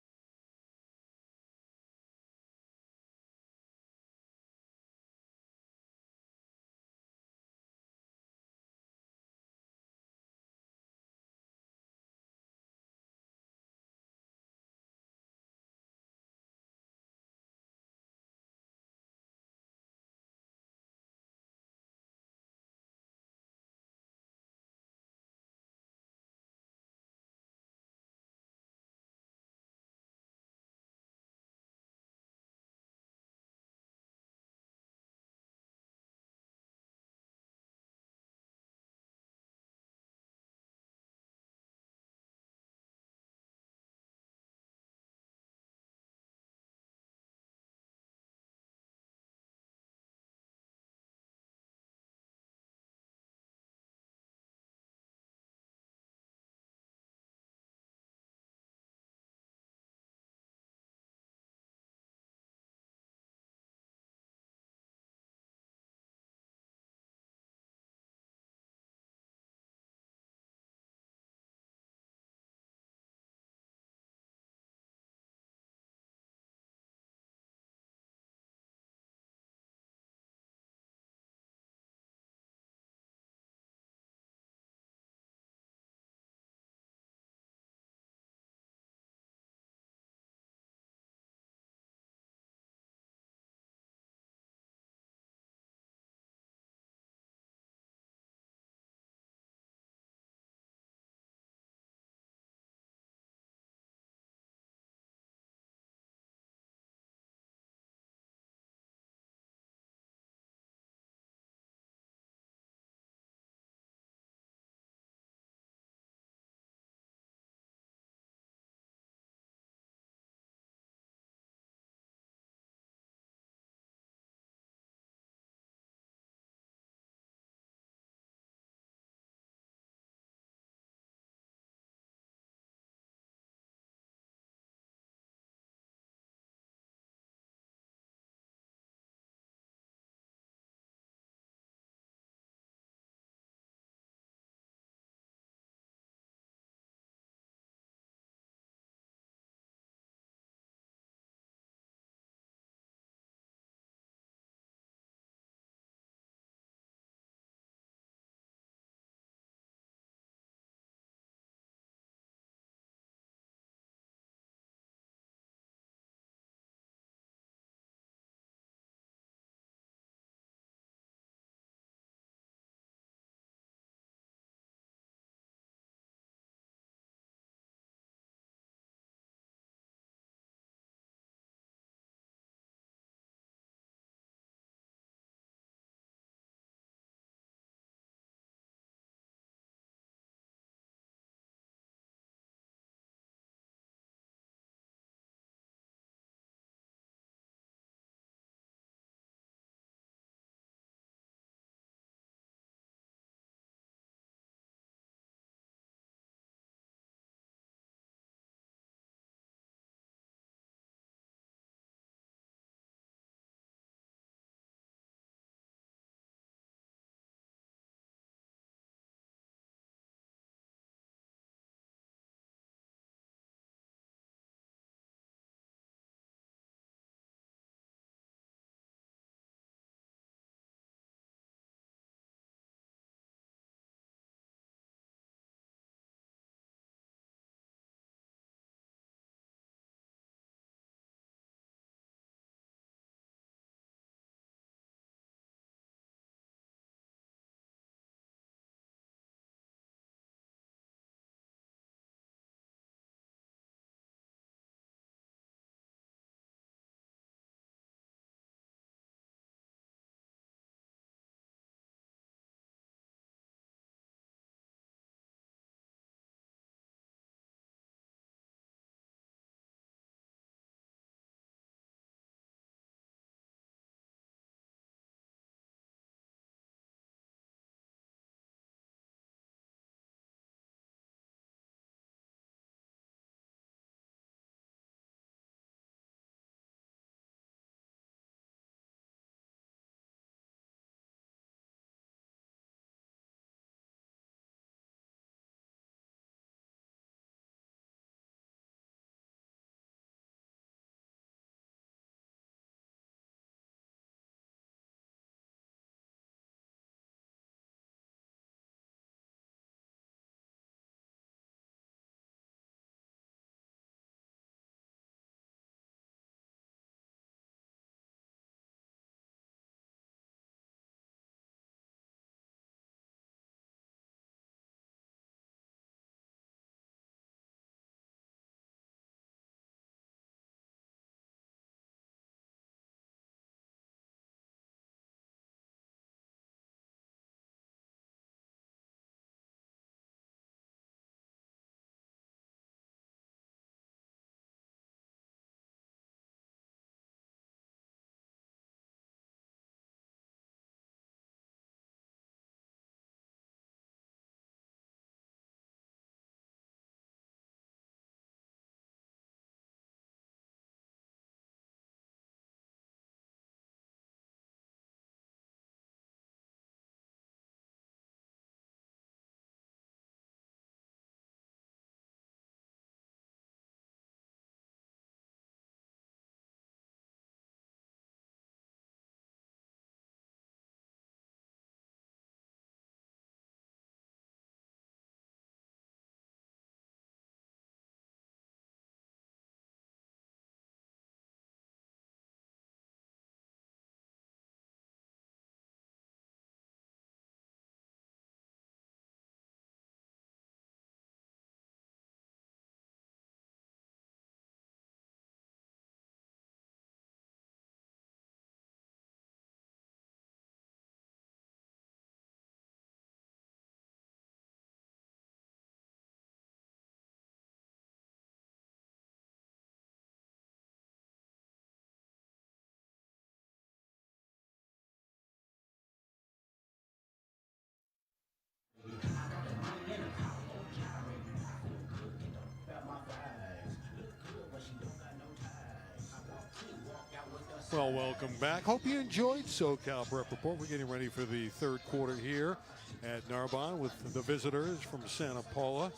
Well, welcome back. Hope you enjoyed SoCal Prep Report. We're getting ready for the third quarter here at Narbonne with the visitors from Santa Paula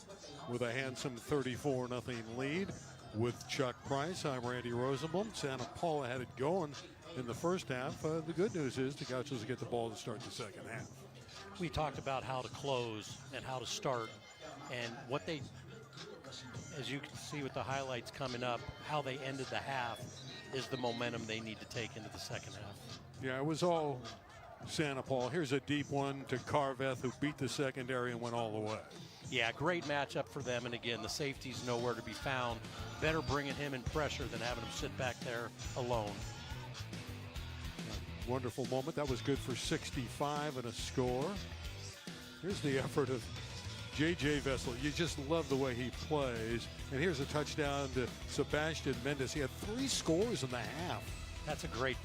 with a handsome 34-0 lead with Chuck Price. I'm Randy Rosenblum. Santa Paula had it going in the first half. The good news is the Gauchos get the ball to start the second half. We talked about how to close and how to start, and what they, as you can see with the highlights coming up, how they ended the half is the momentum they need to take into the second half. Yeah, it was all Santa Paula. Here's a deep one to Carveth, who beat the secondary and went all the way. Yeah, great matchup for them, and again, the safety's nowhere to be found. Better bringing him in pressure than having him sit back there alone. Wonderful moment. That was good for 65 and a score. Here's the effort of J.J. Vessel. You just love the way he plays. And here's a touchdown to Sebastian Mendez. He had 3 scores in the half. That's a great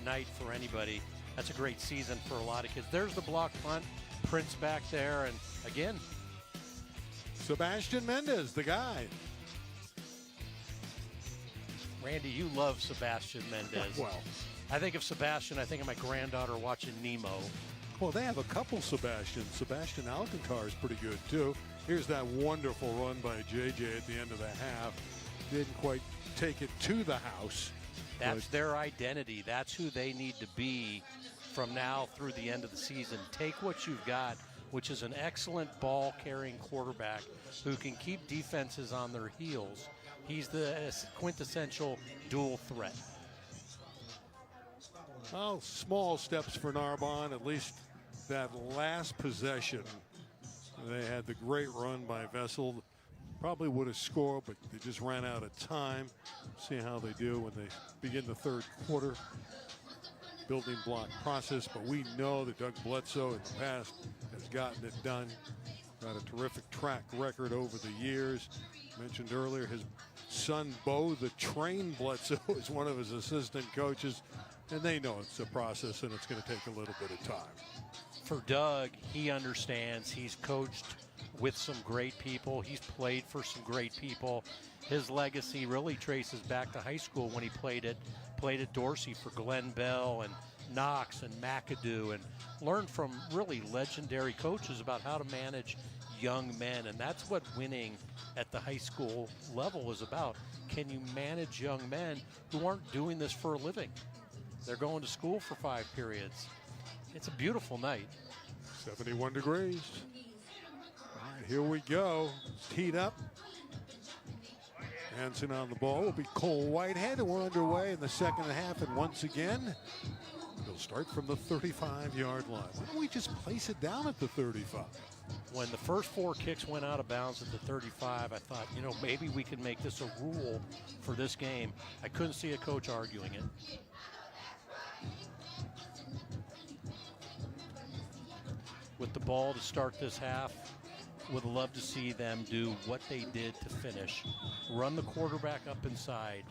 night for anybody. That's a great season for a lot of kids. There's the block punt. Prince back there, and again, Sebastian Mendez, the guy. Randy, you love Sebastian Mendez. Well, I think of Sebastian, I think of my granddaughter watching Nemo. well, they have a couple Sebastians. Sebastian Alcantar is pretty good, too. Here's that wonderful run by J.J. at the end of the half. Didn't quite take it to the house. That's their identity. That's who they need to be from now through the end of the season. Take what you've got, which is an excellent ball-carrying quarterback who can keep defenses on their heels. He's the quintessential dual threat. Well, small steps for Narbonne, at least that last possession. They had the great run by Vessel. Probably would have scored, but they just ran out of time. See how they do when they begin the third quarter. Building block process, but we know that Doug Bledsoe in the past has gotten it done. Got a terrific track record over the years. Mentioned earlier, his son Bo, the train Bledsoe, is one of his assistant coaches, and they know it's a process and it's going to take a little bit of time. For Doug, he understands. He's coached with some great people. He's played for some great people. His legacy really traces back to high school when he played at Dorsey for Glenn Bell and Knox and McAdoo, and learned from really legendary coaches about how to manage young men. And that's what winning at the high school level is about. Can you manage young men who aren't doing this for a living? They're going to school for 5 periods. It's a beautiful night. 71 degrees. All right, here we go. Teed up. Hanson on the ball will be Cole Whitehead, and we're underway in the second half. And once again, he'll start from the 35-yard line. Why don't we just place it down at the 35? When the first 4 kicks went out of bounds at the 35, I thought, maybe we could make this a rule for this game. I couldn't see a coach arguing it. With the ball to start this half, would love to see them do what they did to finish. Run the quarterback up inside.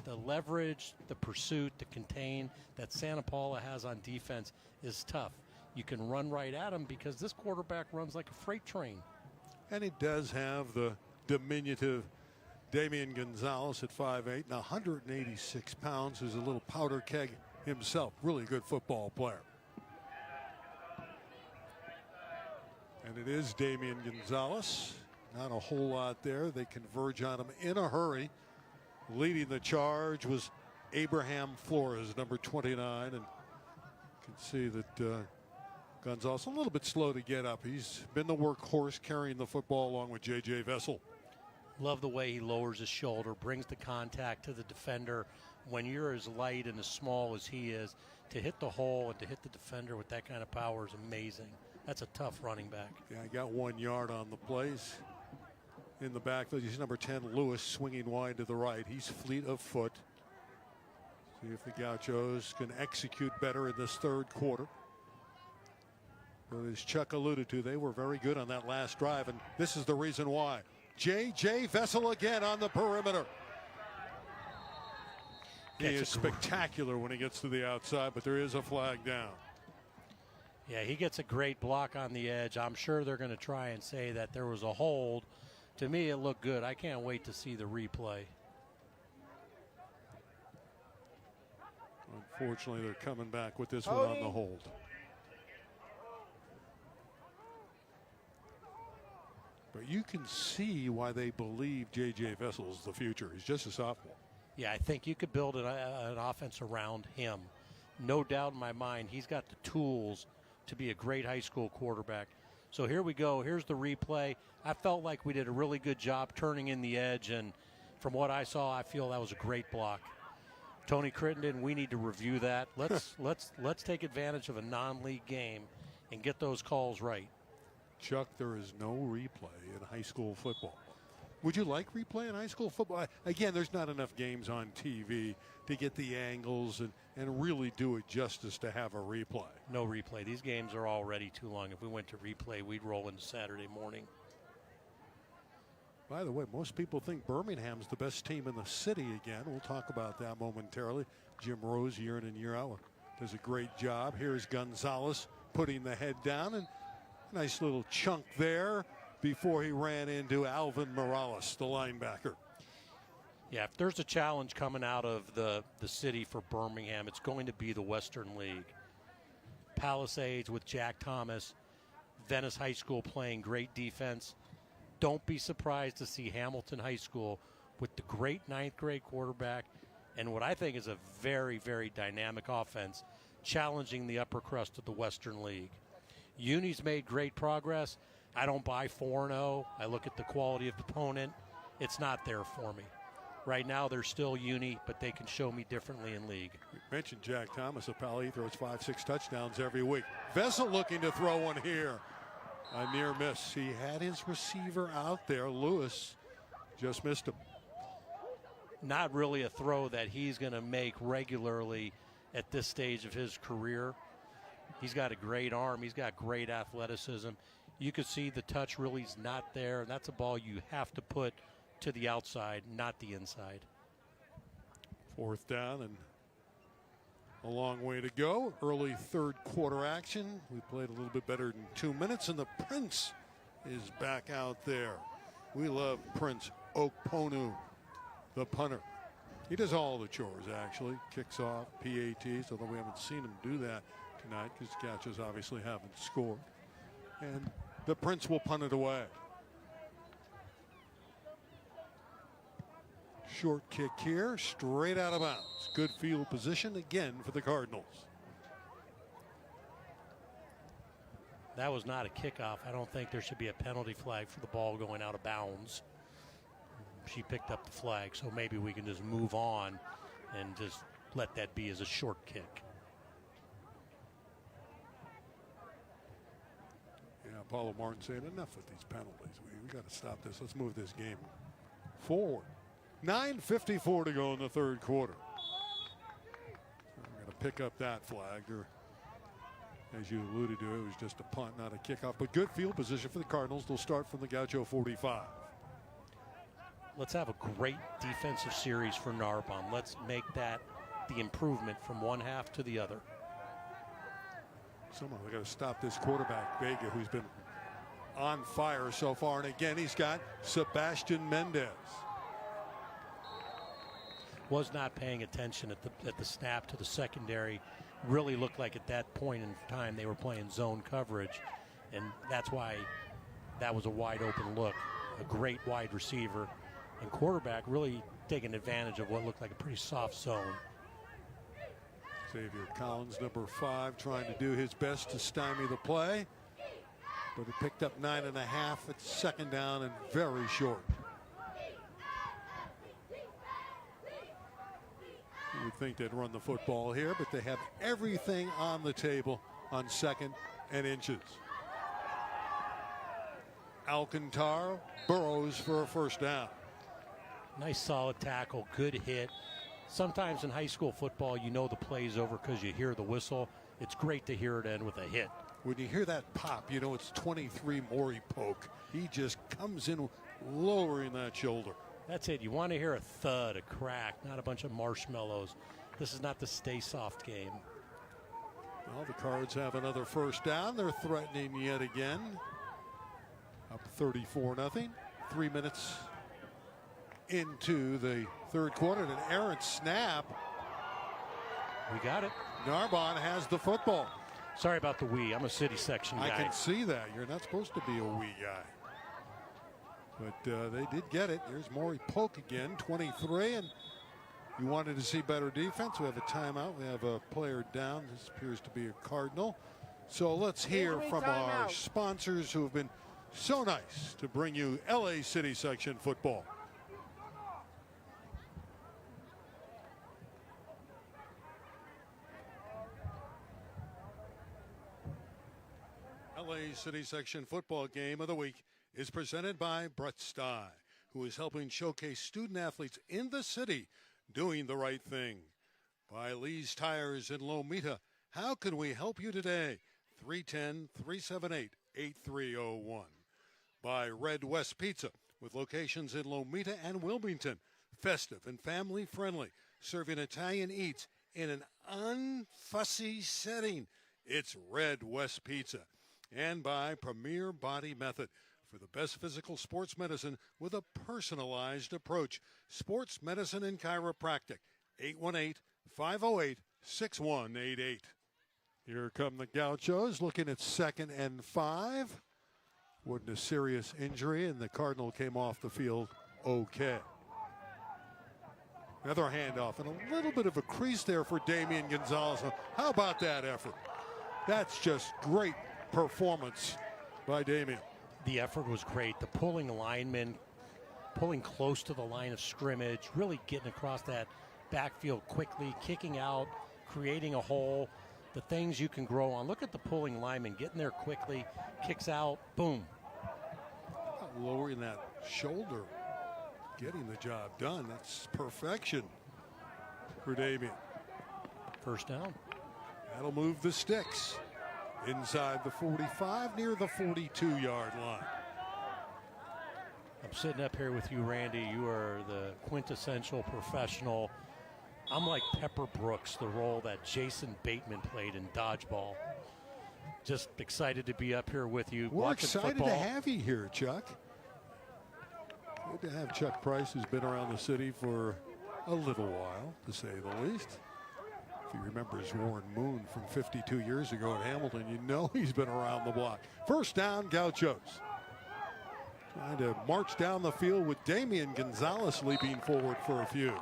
The leverage, the pursuit, the contain that Santa Paula has on defense is tough. You can run right at him because this quarterback runs like a freight train. And he does have the diminutive Damian Gonzalez at 5'8", and 186 pounds, who's a little powder keg himself. Really good football player. And it is Damian Gonzalez. Not a whole lot there. They converge on him in a hurry. Leading the charge was Abraham Flores, number 29. And you can see that Gonzalez a little bit slow to get up. He's been the workhorse carrying the football along with J.J. Vessel. Love the way he lowers his shoulder, brings the contact to the defender. When you're as light and as small as he is, to hit the hole and to hit the defender with that kind of power is amazing. That's a tough running back. Yeah, I got 1 yard on the plays. In the backfield, he's number 10, Lewis, swinging wide to the right. He's fleet of foot. See if the Gauchos can execute better in this third quarter. But as Chuck alluded to, they were very good on that last drive, and this is the reason why. J.J. Vessel again on the perimeter. He is spectacular when he gets to the outside, but there is a flag down. Yeah, he gets a great block on the edge. I'm sure they're going to try and say that there was a hold. To me, it looked good. I can't wait to see the replay. Fortunately, they're coming back with this one on the hold. But you can see why they believe J.J. Vessel is the future. He's just a sophomore. Yeah, I think you could build an offense around him. No doubt in my mind, he's got the tools to be a great high school quarterback. So here we go. Here's the replay. I felt like we did a really good job turning in the edge, and from what I saw, I feel that was a great block. Tony Crittenden, we need to review that. Let's take advantage of a non-league game and get those calls right. Chuck, there is no replay in high school football. Would you like replay in high school football? Again, there's not enough games on TV to get the angles and really do it justice to have a replay. No replay. These games are already too long. If we went to replay, we'd roll into Saturday morning. By the way, most people think Birmingham's the best team in the city again. We'll talk about that momentarily. Jim Rose, year in and year out, does a great job. Here's Gonzalez putting the head down, and nice little chunk there before he ran into Alvin Morales, the linebacker. Yeah, if there's a challenge coming out of the city for Birmingham, it's going to be the Western League. Palisades with Jack Thomas, Venice High School playing great defense. Don't be surprised to see Hamilton High School with the great ninth grade quarterback and what I think is a very, very dynamic offense challenging the upper crust of the Western League. Uni's made great progress. I don't buy 4-0. I look at the quality of the opponent. It's not there for me. Right now, they're still Uni, but they can show me differently in league. You mentioned Jack Thomas of Pali. He throws 5-6 touchdowns every week. Vessel looking to throw one here. A near miss. He had his receiver out there. Lewis just missed him. Not really a throw that he's going to make regularly at this stage of his career. He's got a great arm. He's got great athleticism. You can see the touch really is not there, and that's a ball you have to put to the outside, not the inside. Fourth down and a long way to go. Early third quarter action. We played a little bit better than 2 minutes, and the Prince is back out there. We love Prince Okponu, the punter. He does all the chores, actually. Kicks off, PATs, although we haven't seen him do that tonight because the Gauchos obviously haven't scored. And the Prince will punt it away. Short kick here, straight out of bounds. Good field position again for the Cardinals. That was not a kickoff. I don't think there should be a penalty flag for the ball going out of bounds. She picked up the flag, so maybe we can just move on and just let that be as a short kick. Yeah, Paula Martin saying enough with these penalties. We got to stop this. Let's move this game forward. 9:54 to go in the third quarter. We're going to pick up that flag. Or, as you alluded to, it was just a punt, not a kickoff. But good field position for the Cardinals. They'll start from the Gaucho 45. Let's have a great defensive series for Narbonne. Let's make that the improvement from one half to the other. Somehow they got to stop this quarterback, Vega, who's been on fire so far. And again, he's got Sebastian Mendez. Was not paying attention at the snap to the secondary. Really looked like at that point in time they were playing zone coverage, and that's why that was a wide open look. A great wide receiver and quarterback really taking advantage of what looked like a pretty soft zone. Xavier Collins, number 5, trying to do his best to stymie the play, but it picked up 9.5 at second down and very short. You would think they'd run the football here, but they have everything on the table on second and inches. Alcantara burrows for a first down. Nice solid tackle, good hit. Sometimes in high school football, you know the play's over because you hear the whistle. It's great to hear it end with a hit. When you hear that pop, you know it's 23 Maury Polk. He just comes in lowering that shoulder. That's it. You want to hear a thud, a crack, not a bunch of marshmallows. This is not the stay soft game. Well, the Cards have another first down. They're threatening yet again. Up 34-0. 3 minutes into the third quarter. An errant snap. We got it. Narbonne has the football. Sorry about the we. I'm a city section guy. I can see that. You're not supposed to be a wee guy. But they did get it. There's Maury Polk again, 23. And you wanted to see better defense. We have a timeout. We have a player down. This appears to be a Cardinal. So let's hear from our sponsors who have been so nice to bring you LA City Section football. LA City Section football game of the week is presented by Brett Stye, who is helping showcase student athletes in the city doing the right thing. By Lee's Tires in Lomita. How can we help you today? 310-378-8301. By Red West Pizza, with locations in Lomita and Wilmington. Festive and family friendly, serving Italian eats in an unfussy setting. It's Red West Pizza. And by Premier Body Method, for the best physical sports medicine with a personalized approach. Sports Medicine and Chiropractic, 818-508-6188. Here come the Gauchos, looking at 2nd and 5. Wasn't a serious injury, and the Cardinal came off the field okay. Another handoff, and a little bit of a crease there for Damian Gonzalez. How about that effort? That's just great performance by Damian. The effort was great. The pulling lineman, pulling close to the line of scrimmage, really getting across that backfield quickly, kicking out, creating a hole, the things you can grow on. Look at the pulling lineman, getting there quickly, kicks out, boom. Lowering that shoulder, getting the job done. That's perfection for Damian. First down. That'll move the sticks. Inside the 45, near the 42-yard line. I'm sitting up here with you, Randy. You are the quintessential professional. I'm like Pepper Brooks, the role that Jason Bateman played in Dodgeball. Just excited to be up here with you. We're excited football. to have you here, Chuck. Good to have Chuck Price, who's been around the city for a little while, to say the least. If he remembers Warren Moon from 52 years ago at Hamilton, you know he's been around the block. First down, Gauchos. Trying to march down the field with Damian Gonzalez leaping forward for a few.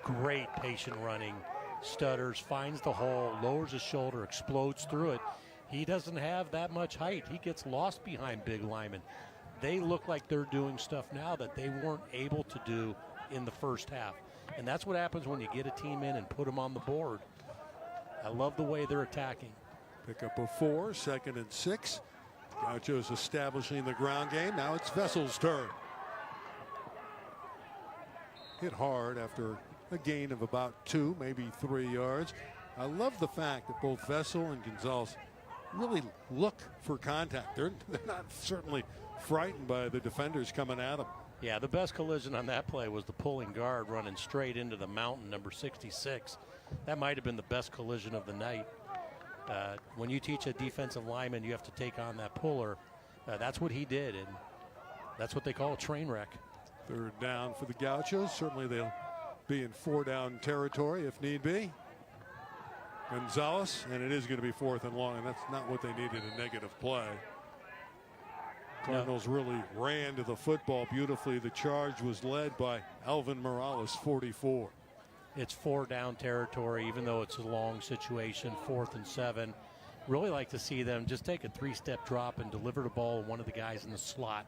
Great patient running. Stutters, finds the hole, lowers his shoulder, explodes through it. He doesn't have that much height. He gets lost behind big linemen. They look like they're doing stuff now that they weren't able to do in the first half. And that's what happens when you get a team in and put them on the board. I love the way they're attacking. Pick up a 4, 2nd and 6. Gauchos establishing the ground game. Now it's Vessel's turn. Hit hard after a gain of about 2, maybe 3 yards. I love the fact that both Vessel and Gonzalez really look for contact. They're not certainly frightened by the defenders coming at them. Yeah, the best collision on that play was the pulling guard running straight into the mountain, number 66. That might have been the best collision of the night. When you teach a defensive lineman, you have to take on that puller. That's what he did, and that's what they call a train wreck. 3rd down for the Gauchos. Certainly they'll be in 4-down territory if need be. Gonzalez, and it is going to be 4th and long, and that's not what they needed, a negative play. Cardinals really ran to the football beautifully. The charge was led by Alvin Morales, 44. It's 4-down territory, even though it's a long situation, 4th and 7. Really like to see them just take a 3-step drop and deliver the ball to one of the guys in the slot.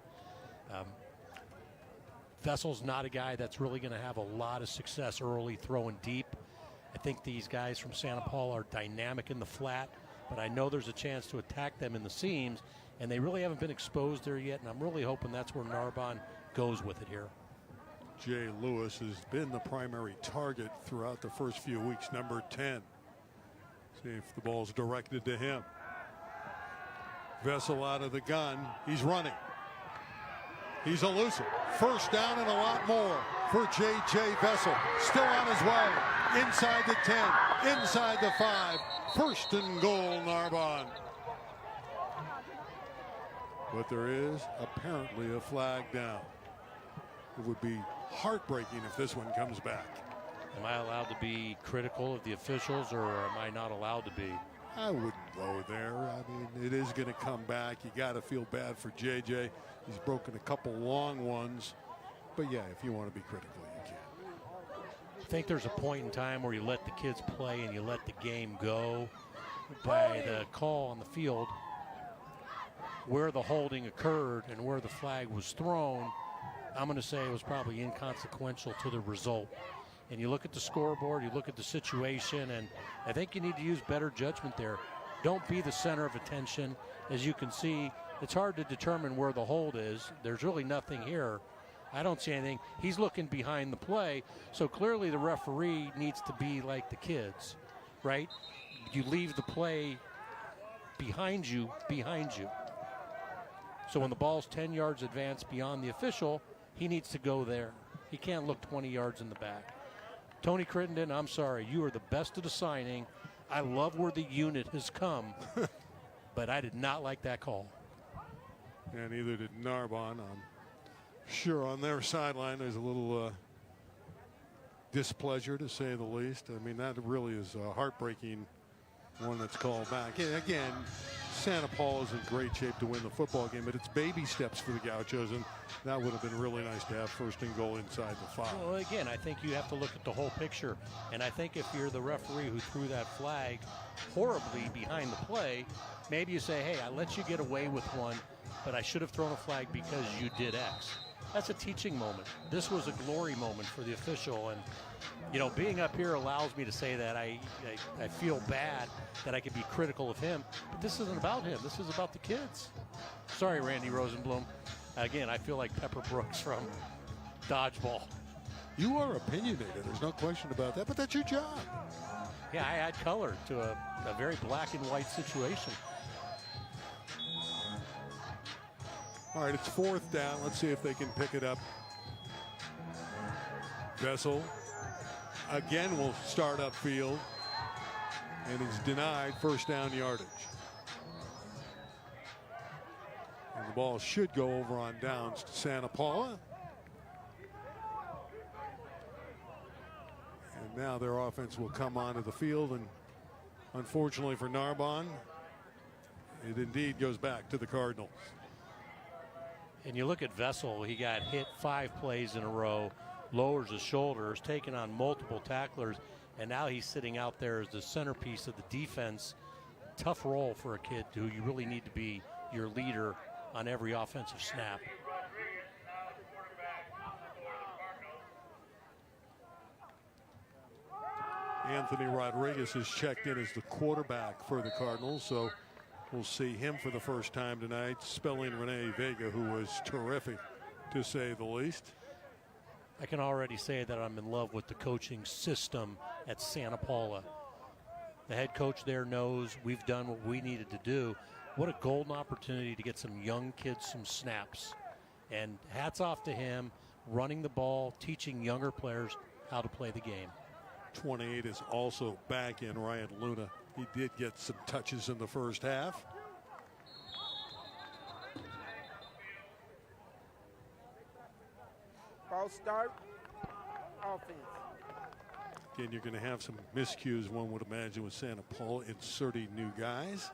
Vessel's not a guy that's really going to have a lot of success early throwing deep. I think these guys from Santa Paula are dynamic in the flat, but I know there's a chance to attack them in the seams, and they really haven't been exposed there yet, and I'm really hoping that's where Narbonne goes with it here. Jay Lewis has been the primary target throughout the first few weeks, number 10. See if the ball's directed to him. Vessel out of the gun. He's running. He's elusive. First down and a lot more for J.J. Vessel. Still on his way. Inside the 10. Inside the 5. First and goal, Narbonne. But there is apparently a flag down. It would be heartbreaking if this one comes back. Am I allowed to be critical of the officials, or am I not allowed to be? I wouldn't go there. I mean, it is going to come back. You got to feel bad for JJ. He's broken a couple long ones. But yeah, if you want to be critical, you can. I think there's a point in time where you let the kids play and you let the game go. By the call on the field, where the holding occurred and where the flag was thrown, I'm going to say it was probably inconsequential to the result. And you look at the scoreboard, you look at the situation, and I think you need to use better judgment there. Don't be the center of attention. As you can see, it's hard to determine where the hold is. There's really nothing here. I don't see anything. He's looking behind the play, so clearly the referee needs to be like the kids, right? You leave the play behind you. So when the ball's 10 yards advanced beyond the official, he needs to go there. He can't look 20 yards in the back. Tony Crittenden, I'm sorry, you are the best at assigning. I love where the unit has come, but I did not like that call. And neither did Narbonne. Sure, on their sideline, there's a little displeasure, to say the least. I mean, that really is a heartbreaking one that's called back. And again, Santa Paula is in great shape to win the football game, but it's baby steps for the Gauchos, and that would have been really nice to have first and goal inside the 5. Well, again, I think you have to look at the whole picture, and I think if you're the referee who threw that flag horribly behind the play, maybe you say, hey, I let you get away with one, but I should have thrown a flag because you did X. That's a teaching moment. This was a glory moment for the official, and you know, being up here allows me to say that I feel bad that I can be critical of him, but this isn't about him. This is about the kids. Sorry, Randy Rosenblum. Again, I feel like Pepper Brooks from Dodgeball. You are opinionated. There's no question about that, but that's your job. Yeah, I add color to a very black and white situation. All right, it's 4th down. Let's see if they can pick it up. Vessel again will start upfield, and he's denied first down yardage. And the ball should go over on downs to Santa Paula. And now their offense will come onto the field, and unfortunately for Narbonne, it indeed goes back to the Cardinals. And you look at Vessel, he got hit 5 plays in a row, lowers his shoulders, taking on multiple tacklers, and now he's sitting out there as the centerpiece of the defense. Tough role for a kid who you really need to be your leader on every offensive snap. Anthony Rodriguez is checked in as the quarterback for the Cardinals, so we'll see him for the first time tonight, spelling Renee Vega, who was terrific, to say the least. I can already say that I'm in love with the coaching system at Santa Paula. The head coach there knows we've done what we needed to do. What a golden opportunity to get some young kids some snaps. And hats off to him, running the ball, teaching younger players how to play the game. 28 is also back in Ryan Luna. He did get some touches in the first half. Ball start, offense. Again, you're going to have some miscues, one would imagine, with Santa Paula inserting new guys.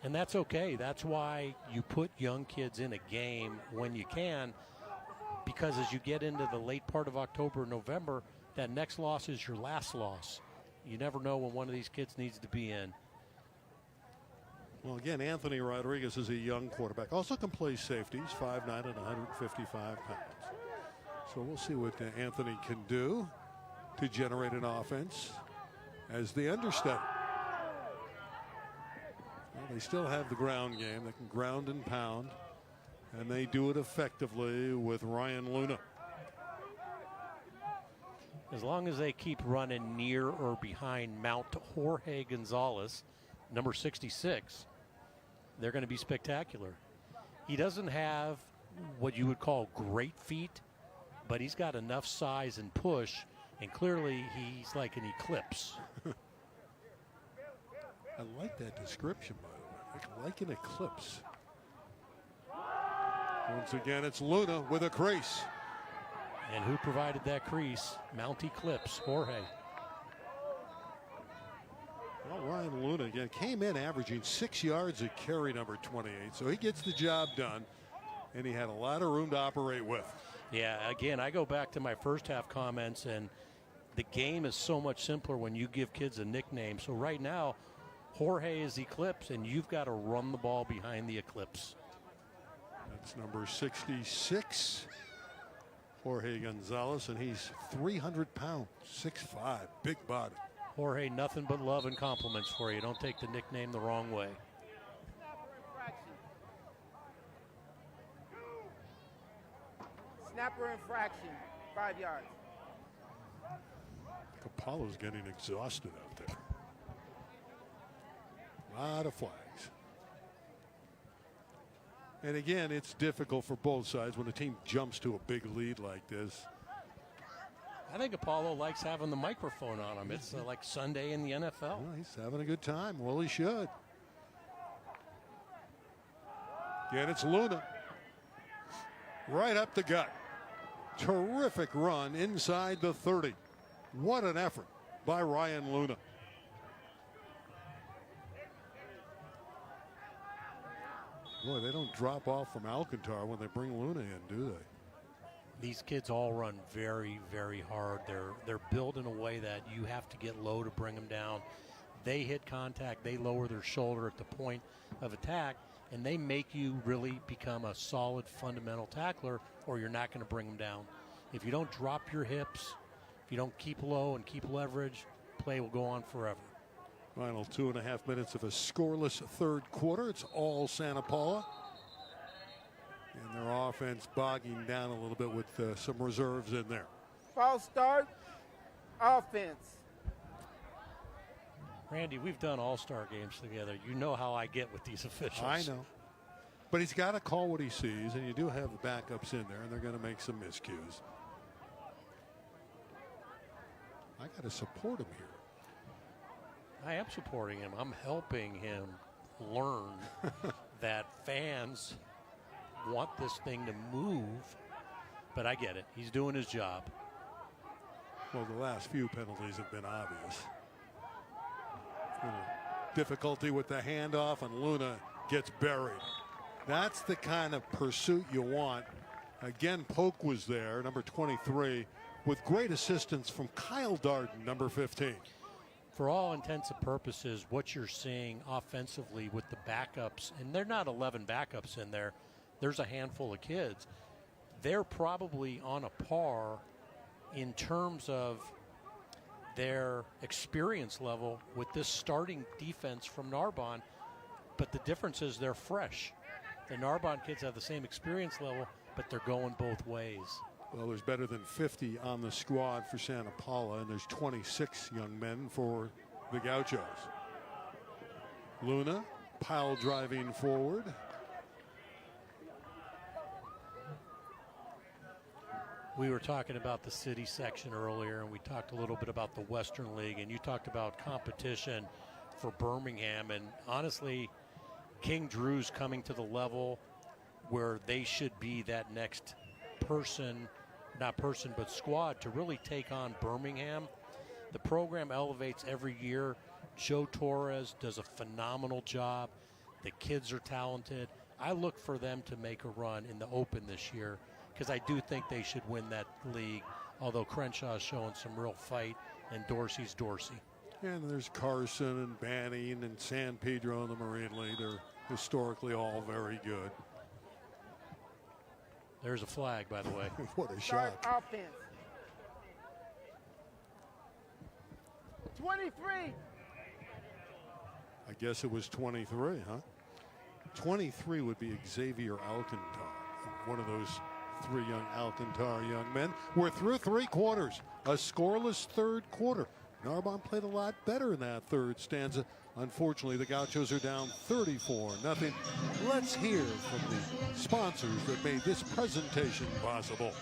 And that's okay. That's why you put young kids in a game when you can, because as you get into the late part of October, November, that next loss is your last loss. You never know when one of these kids needs to be in. Well, again, Anthony Rodriguez is a young quarterback. Also can play safety. He's 5'9" and 155 pounds. So we'll see what Anthony can do to generate an offense as the understudy. Well, they still have the ground game. They can ground and pound, and they do it effectively with Ryan Luna. As long as they keep running near or behind Mount Jorge Gonzalez, number 66, they're going to be spectacular. He doesn't have what you would call great feet, but he's got enough size and push, and clearly he's like an eclipse. I like that description, by the way. Like an eclipse. Once again, it's Luna with a crease. And who provided that crease? Mountie Clips, Jorge. Well, Ryan Luna again came in averaging 6 yards a carry, number 28. So he gets the job done, and he had a lot of room to operate with. Yeah, again, I go back to my first half comments, and the game is so much simpler when you give kids a nickname. So right now, Jorge is Eclipse, and you've got to run the ball behind the Eclipse. That's number 66, Jorge Gonzalez, and he's 300 pounds, 6'5", big body. Jorge, nothing but love and compliments for you. Don't take the nickname the wrong way. Snapper infraction, 5 yards. Apollo's getting exhausted out there. A lot of flags. And again, it's difficult for both sides when a team jumps to a big lead like this. I think Apollo likes having the microphone on him. It's like Sunday in the NFL. Well, he's having a good time. Well, he should. Again, it's Luna. Right up the gut. Terrific run inside the 30. What an effort by Ryan Luna. Boy, they don't drop off from Alcantara when they bring Luna in, do they? These kids all run very, very hard. They're built in a way that you have to get low to bring them down. They hit contact, they lower their shoulder at the point of attack, and they make you really become a solid fundamental tackler, or you're not going to bring them down. If you don't drop your hips, if you don't keep low and keep leverage, play will go on forever. Final 2.5 minutes of a scoreless third quarter. It's all Santa Paula. And their offense bogging down a little bit with some reserves in there. False start, offense. Randy, we've done all-star games together. You know how I get with these officials. I know. But he's got to call what he sees, and you do have the backups in there, and they're going to make some miscues. I got to support him here. I am supporting him. I'm helping him learn that fans want this thing to move, but I get it. He's doing his job. Well, the last few penalties have been obvious. Difficulty with the handoff, and Luna gets buried. That's the kind of pursuit you want. Again, Polk was there, number 23, with great assistance from Kyle Darden, number 15. For all intents and purposes, what you're seeing offensively with the backups, and they're not 11 backups in there, there's a handful of kids. They're probably on a par in terms of their experience level with this starting defense from Narbonne, but the difference is they're fresh. The Narbonne kids have the same experience level, but they're going both ways. Well, there's better than 50 on the squad for Santa Paula, and there's 26 young men for the Gauchos. Luna, pile driving forward. We were talking about the city section earlier, and we talked a little bit about the Western League, and you talked about competition for Birmingham. And honestly, King Drew's coming to the level where they should be that next person, not person, but squad to really take on Birmingham. The program elevates every year. Joe Torres does a phenomenal job. The kids are talented. I look for them to make a run in the Open this year, because I do think they should win that league, although Crenshaw's showing some real fight, and Dorsey's Dorsey. And there's Carson and Banning and San Pedro in the Marine League. They're historically all very good. There's a flag, by the way. What a Start shot. offense. 23. I guess it was 23, huh? 23 would be Xavier Alcantara, one of those three young Alcantara young men. We're through three quarters, a scoreless third quarter. Narbonne played a lot better in that third stanza. Unfortunately, the Gauchos are down 34-0. Let's hear from the sponsors that made this presentation possible.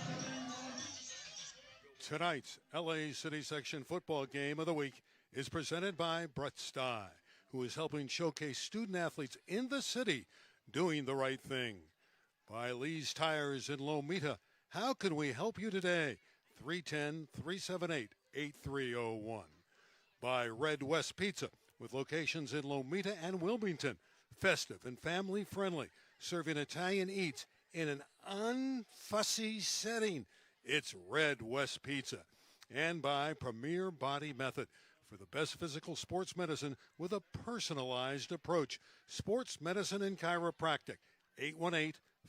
Tonight's LA City Section football game of the week is presented by Brett Stye, who is helping showcase student athletes in the city doing the right thing. By Lee's Tires in Lomita, How can we help you today? 310-378-8301. By Red West Pizza, with locations in Lomita and Wilmington. Festive and family friendly, serving Italian eats in an unfussy setting. It's Red West Pizza. And by Premier Body Method, for the best physical sports medicine with a personalized approach. Sports Medicine and Chiropractic,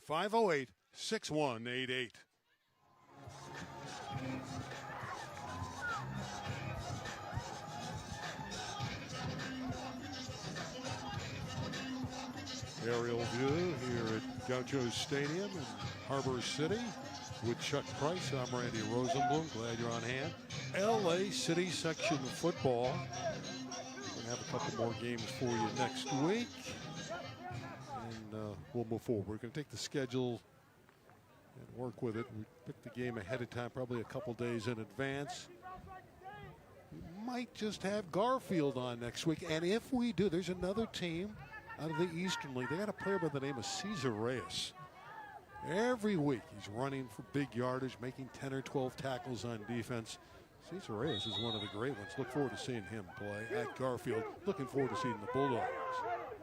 818-508-6188. Aerial view here at Gauchos Stadium in Harbor City with Chuck Price. I'm Randy Rosenblum. Glad you're on hand. LA City Section Football. We're going to have a couple more games for you next week. And we'll move forward. We're going to take the schedule and work with it. We picked the game ahead of time, probably a couple days in advance. We might just have Garfield on next week. And if we do, there's another team out of the Eastern League. They got a player by the name of Cesar Reyes. Every week he's running for big yardage, making 10 or 12 tackles on defense. Cesar Reyes is one of the great ones. Look forward to seeing him play at Garfield. Looking forward to seeing the Bulldogs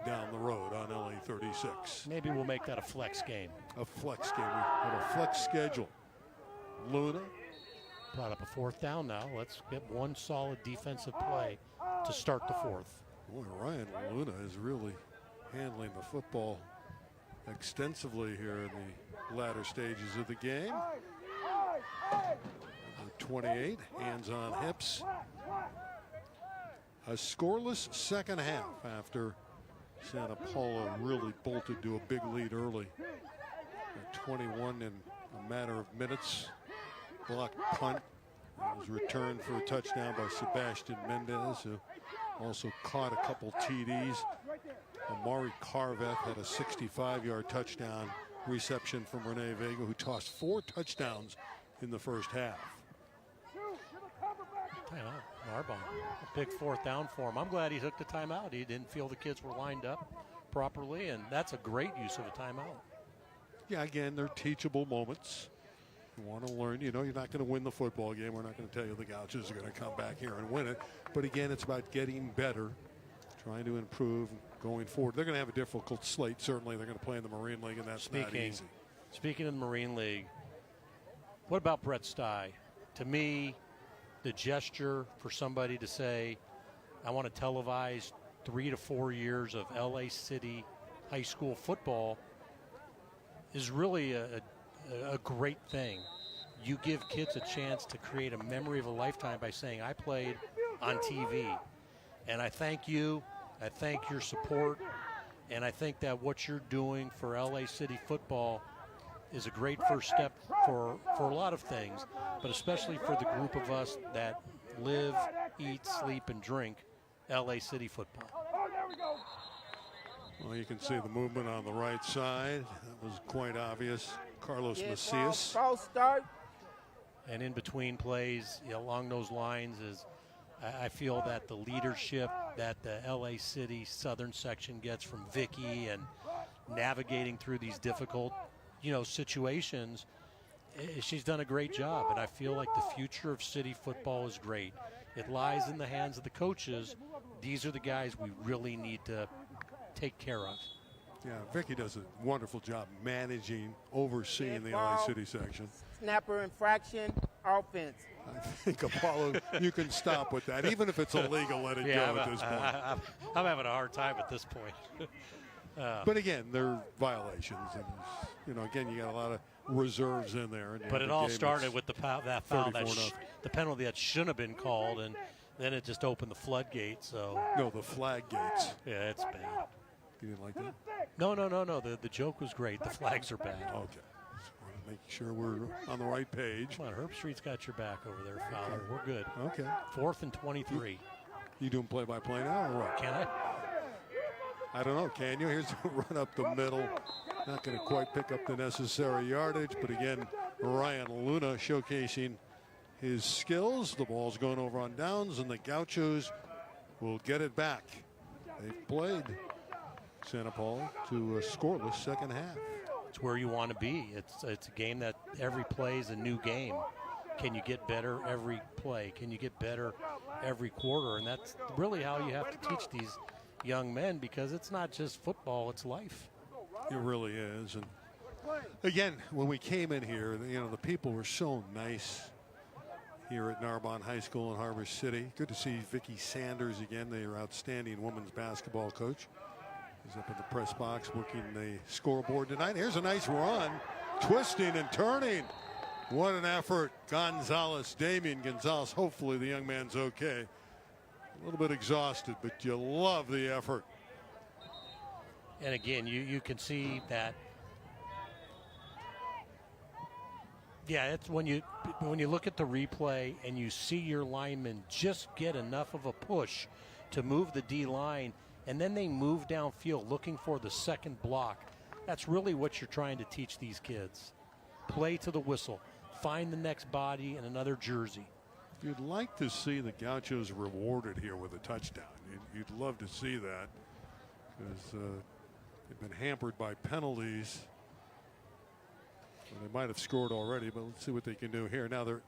down the road on LA36. Maybe we'll make that a flex game. A flex game. We have a flex schedule. Luna. Brought up a fourth down now. Let's get one solid defensive play to start the fourth. Boy, Ryan Luna is really handling the football extensively here in the latter stages of the game. Number 28, hands on hips. A scoreless second half after Santa Paula really bolted to a big lead early. At 21 in a matter of minutes. Blocked punt. It was returned for a touchdown by Sebastian Mendez, who also caught a couple TDs. Amari Carveth had a 65-yard touchdown reception from Renee Vega, who tossed 4 touchdowns in the first half. Timeout, Narbonne. A big fourth down for him. I'm glad he took the timeout. He didn't feel the kids were lined up properly, and that's a great use of a timeout. Yeah, again, they're teachable moments. You want to learn. You know, you're not going to win the football game. We're not going to tell you the Gauchos are going to come back here and win it. But again, it's about getting better, trying to improve going forward. They're going to have a difficult slate. Certainly, they're going to play in the Marine League, and that's not easy. Speaking of the Marine League, what about Brett Stye? To me, the gesture for somebody to say, I want to televise 3 to 4 years of LA City high school football is really a great thing. You give kids a chance to create a memory of a lifetime by saying, I played on TV. And I thank you. I thank your support. And I think that what you're doing for LA City football is a great first step for a lot of things, but especially for the group of us that live, eat, sleep, and drink LA City football. Well, you can see the movement on the right side. That was quite obvious. Carlos Macias. False start. And in between plays, along those lines, is I feel that the leadership that the LA City Southern section gets from Vicky and navigating through these difficult, situations, she's done a great job. And I feel like the future of city football is great. It lies in the hands of the coaches. These are the guys we really need to take care of. Yeah, Vicky does a wonderful job managing, overseeing the LA City section. Snapper infraction, offense. I think, Apollo, you can stop with that. Even if it's illegal, let it go at this point. I'm having a hard time at this point. But again, they're violations. And, again, you got a lot of reserves in there. But it all started with that foul, the penalty that shouldn't have been called, and then it just opened the floodgates. So no, the flag gates. Yeah, it's bad. You didn't like that? No. The joke was great. The flags are bad. Okay. Just want to make sure we're on the right page. Come on, Herb Street's got your back over there, Fowler. Okay. We're good. Okay. 4th and 23. You doing play-by-play now or what? Can I? I don't know. Can you? Here's a run up the middle. Not going to quite pick up the necessary yardage. But again, Ryan Luna showcasing his skills. The ball's going over on downs, and the Gauchos will get it back. They've played Santa Paula to a scoreless second half. where you want to be. It's a game that every play is a new game. Can you get better every play? Can you get better every quarter? And that's really how you have to teach these young men, because it's not just football, it's life. It really is. And again, when we came in here, you know, the people were so nice here at Narbonne High School in Harbor City. Good to see Vicki Sanders again, their outstanding women's basketball coach. He's up in the press box working the scoreboard tonight. Here's a nice run, twisting and turning. What an effort. Gonzalez, Damian Gonzalez. Hopefully the young man's okay. A little bit exhausted, but you love the effort. And again, you can see that. Yeah, it's when you look at the replay and you see your linemen just get enough of a push to move the D line, and then they move downfield looking for the second block. That's really what you're trying to teach these kids. Play to the whistle. Find the next body and another jersey. You'd like to see the Gauchos rewarded here with a touchdown. You'd love to see that, because they've been hampered by penalties. Well, they might have scored already, but let's see what they can do here. Now they're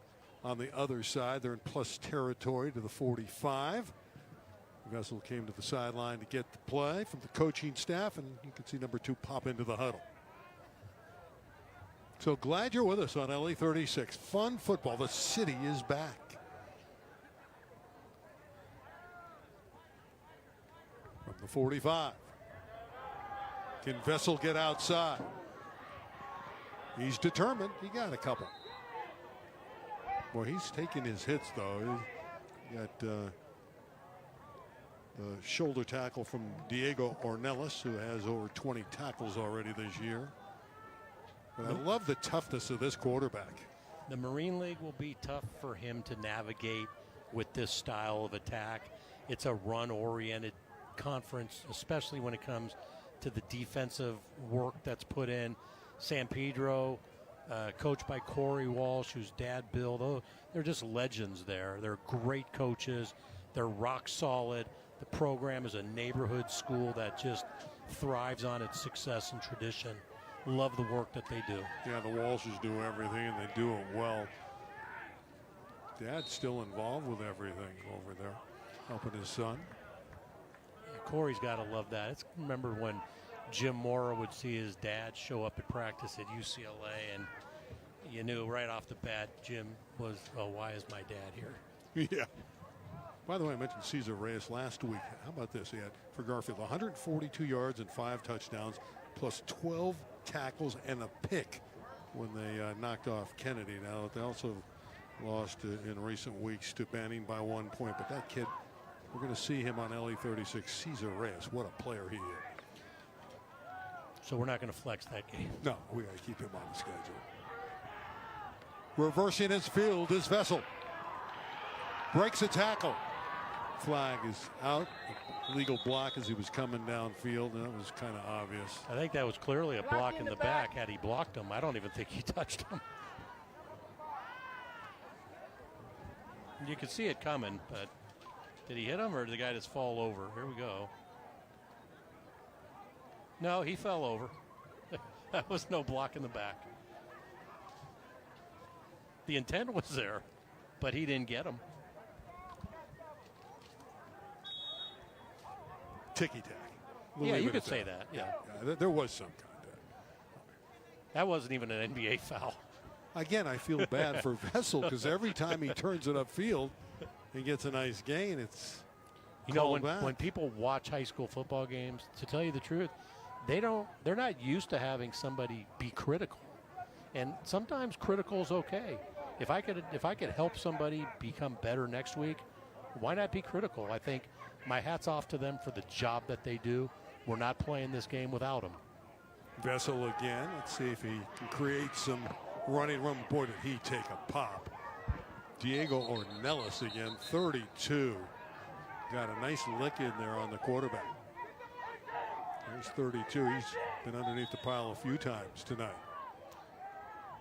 on the other side. They're in plus territory to the 45. Vessel came to the sideline to get the play from the coaching staff, and you can see number 2 pop into the huddle. So glad you're with us on LA36. Fun football. The city is back. From the 45. Can Vessel get outside? He's determined. He got a couple. Well, he's taking his hits, though. He got the shoulder tackle from Diego Ornelas, who has over 20 tackles already this year. But I love the toughness of this quarterback. The Marine League will be tough for him to navigate with this style of attack. It's a run-oriented conference, especially when it comes to the defensive work that's put in. San Pedro, coached by Corey Walsh, whose dad Bill, they're just legends there. They're great coaches. They're rock solid. The program is a neighborhood school that just thrives on its success and tradition. Love the work that they do. Yeah, the Walshes do everything, and they do it well. Dad's still involved with everything over there, helping his son. Yeah, Corey's got to love that. Remember when Jim Mora would see his dad show up at practice at UCLA, and you knew right off the bat Jim was, oh, why is my dad here? Yeah. By the way, I mentioned Cesar Reyes last week. How about this? He had, for Garfield, 142 yards and 5 touchdowns, plus 12 tackles and a pick when they knocked off Kennedy. Now, they also lost in recent weeks to Banning by 1 point. But that kid, we're going to see him on LA36. Cesar Reyes, what a player he is. So we're not going to flex that game. No, we got to keep him on the schedule. Reversing his field is Vessel. Breaks a tackle. Flag is out. Legal block as he was coming downfield, and that was kind of obvious. I think that was clearly a block in the back. Had he blocked him, I don't even think he touched him. You could see it coming, but did he hit him, or did the guy just fall over? Here we go. No, he fell over. That was no block in the back. The intent was there, but he didn't get him. Ticky-tack. Yeah, you could say that. Yeah. There was some contact. That wasn't even an NBA foul. Again, I feel bad for Vessel, because every time he turns it upfield and gets a nice gain, it's when people watch high school football games, to tell you the truth, they're not used to having somebody be critical. And sometimes critical is okay. If I could help somebody become better next week, why not be critical? I think my hat's off to them for the job that they do. We're not playing this game without them. Vessel again. Let's see if he can create some running room. Boy, did he take a pop. Diego Ornelas again, 32. Got a nice lick in there on the quarterback. There's 32. He's been underneath the pile a few times tonight.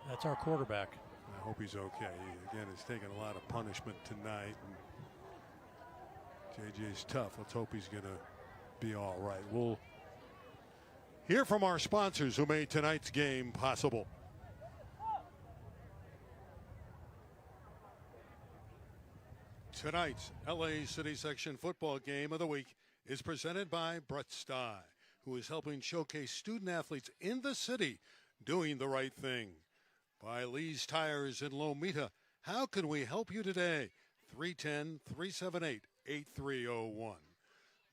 That's our quarterback. I hope he's okay. He, again, has taken a lot of punishment tonight. And JJ's tough. Let's hope he's going to be all right. We'll Hear from our sponsors who made tonight's game possible. Tonight's LA City Section football game of the week is presented by Brett Stye, who is helping showcase student athletes in the city doing the right thing. By Lee's Tires in Lomita. How can we help you today? 310-378-8301.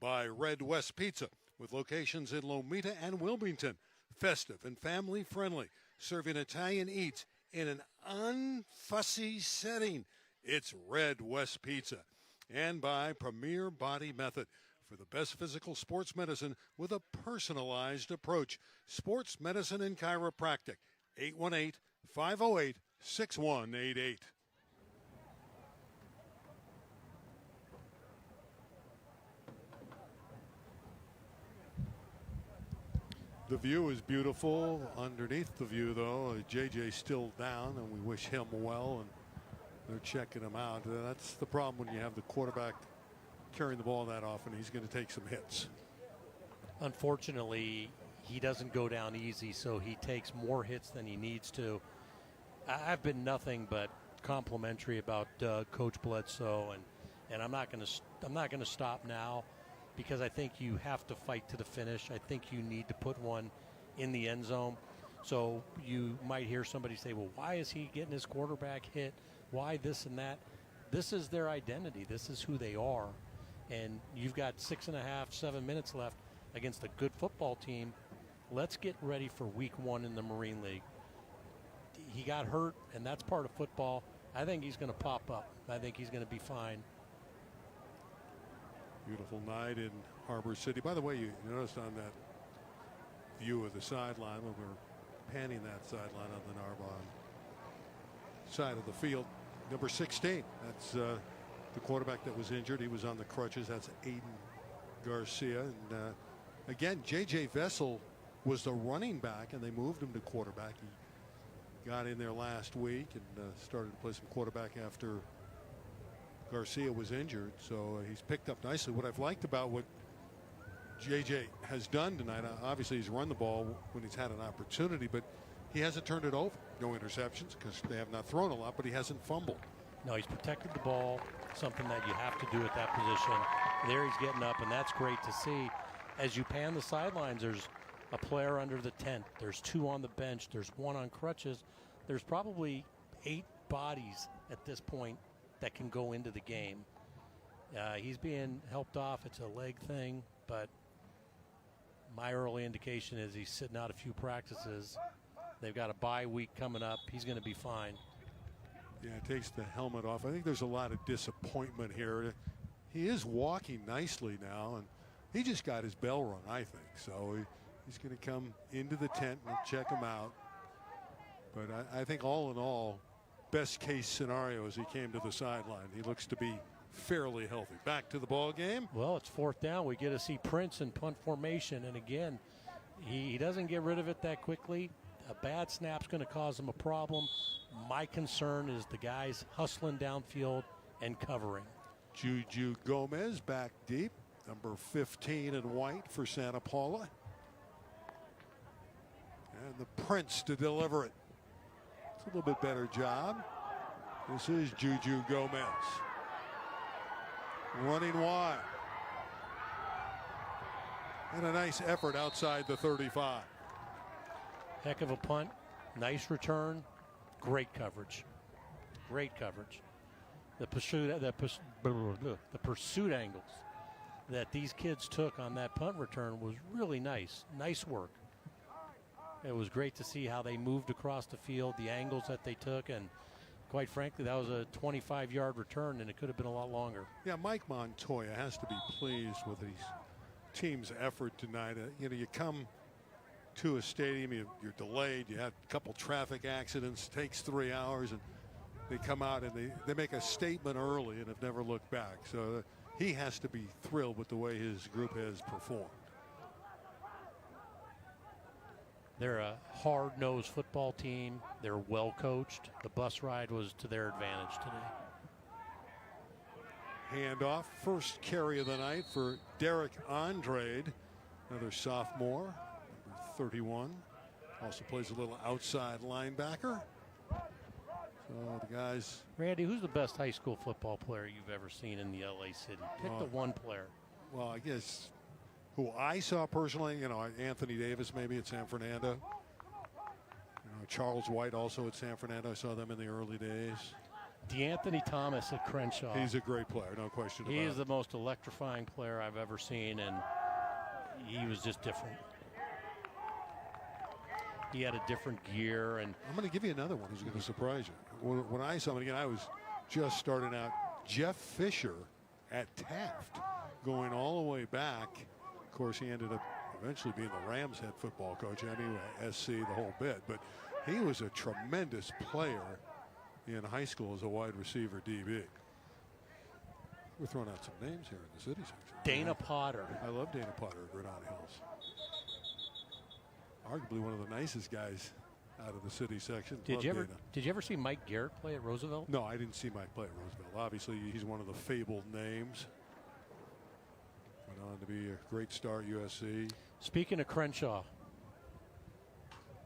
By Red West Pizza, with locations in Lomita and Wilmington. Festive and family friendly, serving Italian eats in an unfussy setting. It's Red West Pizza. And by Premier Body Method, for the best physical sports medicine with a personalized approach. Sports Medicine and Chiropractic. 818-508-6188. The view is beautiful. Underneath the view, though, JJ's still down, and we wish him well, and they're checking him out. That's the problem when you have the quarterback carrying the ball that often. He's going to take some hits. Unfortunately, he doesn't go down easy, so he takes more hits than he needs to. I've been nothing but complimentary about Coach Bledsoe, and I'm not going to stop now, because I think you have to fight to the finish. I think you need to put one in the end zone. So you might hear somebody say, well, why is he getting his quarterback hit? Why this and that? This is their identity. This is who they are. And you've got 6.5, 7 minutes left against a good football team. Let's get ready for week 1 in the Marine League. He got hurt, and that's part of football. I think he's going to pop up. I think he's going to be fine. Beautiful night in Harbor City. By the way, you noticed on that view of the sideline, when we were panning that sideline on the Narbonne side of the field, number 16. That's the quarterback that was injured. He was on the crutches. That's Aiden Garcia. And again, J.J. Vessel was the running back, and they moved him to quarterback. He got in there last week and started to play some quarterback after Garcia was injured, so he's picked up nicely. What I've liked about what JJ has done tonight, obviously he's run the ball when he's had an opportunity, but he hasn't turned it over. No interceptions, because they have not thrown a lot, but he hasn't fumbled. No, he's protected the ball, something that you have to do at that position. There he's getting up, and that's great to see. As you pan the sidelines, there's a player under the tent. There's 2 on the bench. There's 1 on crutches. There's probably 8 bodies at this point that can go into the game. He's being helped off. It's a leg thing, but my early indication is he's sitting out a few practices. They've got a bye week coming up. He's going to be fine. Yeah, takes the helmet off. I think there's a lot of disappointment here. He is walking nicely now, and he just got his bell rung, I think. So he's going to come into the tent and check him out. But I think all in all, best case scenario is he came to the sideline. He looks to be fairly healthy. Back to the ball game. Well, it's 4th down. We get to see Prince in punt formation, and again, he doesn't get rid of it that quickly. A bad snap's going to cause him a problem. My concern is the guys hustling downfield and covering. Juju Gomez back deep, number 15 in white for Santa Paula. And the Prince to deliver it. It's a little bit better job. This is Juju Gomez. Running wide. And a nice effort outside the 35. Heck of a punt. Nice return. Great coverage. Great coverage. The pursuit angles that these kids took on that punt return was really nice. Nice work. It was great to see how they moved across the field, the angles that they took, and quite frankly, that was a 25-yard return, and it could have been a lot longer. Yeah, Mike Montoya has to be pleased with his team's effort tonight. You come to a stadium, you're delayed, you have a couple traffic accidents, takes 3 hours, and they come out and they make a statement early and have never looked back. So he has to be thrilled with the way his group has performed. They're a hard-nosed football team. They're well coached. The bus ride was to their advantage today. Handoff, first carry of the night for Derek Andrade, another sophomore, number 31. Also plays a little outside linebacker. So the guys. Randy, who's the best high school football player you've ever seen in the LA City? Pick the one player. Well, I guess who I saw personally, Anthony Davis maybe at San Fernando. Charles White also at San Fernando. I saw them in the early days. DeAnthony Thomas at Crenshaw. He's a great player, no question about it. He is the most electrifying player I've ever seen, and he was just different. He had a different gear, and I'm going to give you another one who's going to surprise you. When I saw him again, I was just starting out. Jeff Fisher at Taft, going all the way back. Of course, he ended up eventually being the Rams head football coach anyway, SC, the whole bit. But he was a tremendous player in high school as a wide receiver DB. We're throwing out some names here in the city section. Dana Potter. I love Dana Potter at Granada Hills. Arguably one of the nicest guys out of the city section. Did you ever see Mike Garrett play at Roosevelt? No, I didn't see Mike play at Roosevelt. Obviously, he's one of the fabled names. Went on to be a great star at USC. Speaking of Crenshaw,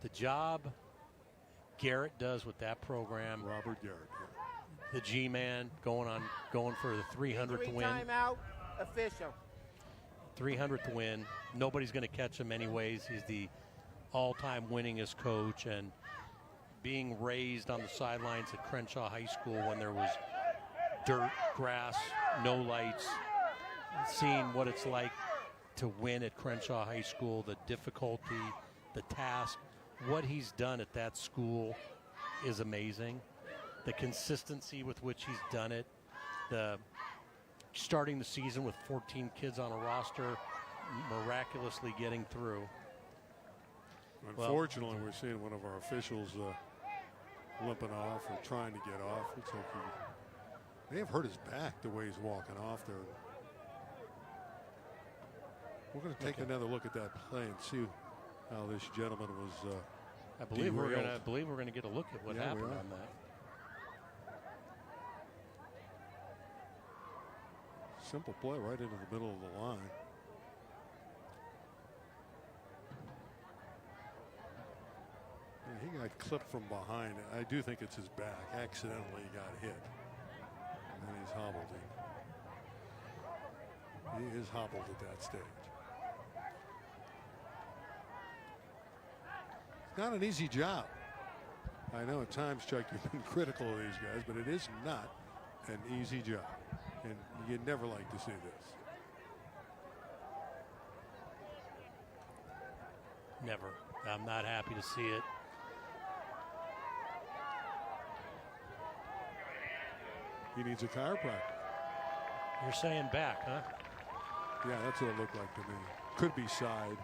the job Garrett does with that program. Robert Garrett. The G-man going for the 300th win. Timeout official. 300th win. Nobody's going to catch him anyways. He's the all-time winningest coach, and being raised on the sidelines at Crenshaw High School when there was dirt, grass, no lights, seeing what it's like to win at Crenshaw High School, the difficulty, the task, what he's done at that school is amazing. The consistency with which he's done it, the starting the season with 14 kids on a roster, miraculously getting through. Unfortunately, we're seeing one of our officials limping off or trying to get off. Looks like he may have hurt his back the way he's walking off there. We're going to take another look at that play and see how this gentleman was. I believe we're derailed. going to get a look at what happened on that. Simple play right into the middle of the line. He got clipped from behind. I do think it's his back. Accidentally got hit. And then he's hobbled. He is hobbled at that stage. It's not an easy job. I know at times, Chuck, you've been critical of these guys, but it is not an easy job. And you'd never like to see this. Never. I'm not happy to see it. He needs a chiropractor. You're saying back, huh? Yeah, that's what it looked like to me. Could be side.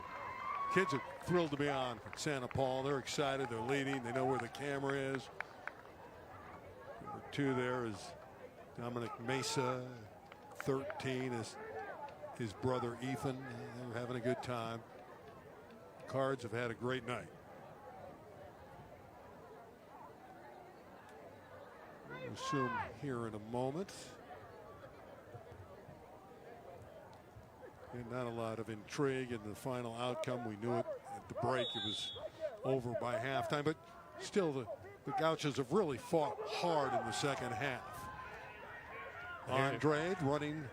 Kids are thrilled to be on Santa Paula. They're excited. They're leading. They know where the camera is. Number 2 there is Dominic Mesa. 13 is his brother Ethan. They're having a good time. Cards have had a great night. We'll assume here in a moment. And not a lot of intrigue in the final outcome. We knew it at the break. It was over by halftime. But still, the Gauchos have really fought hard in the second half. Andrade running,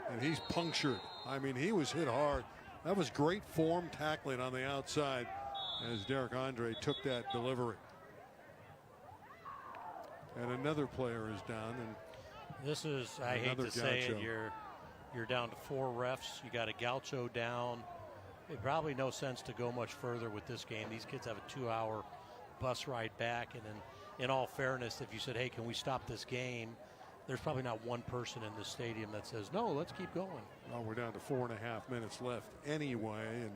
and he's punctured. I mean, he was hit hard. That was great form tackling on the outside as Derek Andrade took that delivery. And another player is down. And this is, I hate to say it, you're down to 4 refs. You got a Gaucho down. It probably no sense to go much further with this game. These kids have a 2-hour bus ride back. And in all fairness, if you said, hey, can we stop this game? There's probably not one person in the stadium that says, no, let's keep going. Well, we're down to 4.5 minutes left anyway, and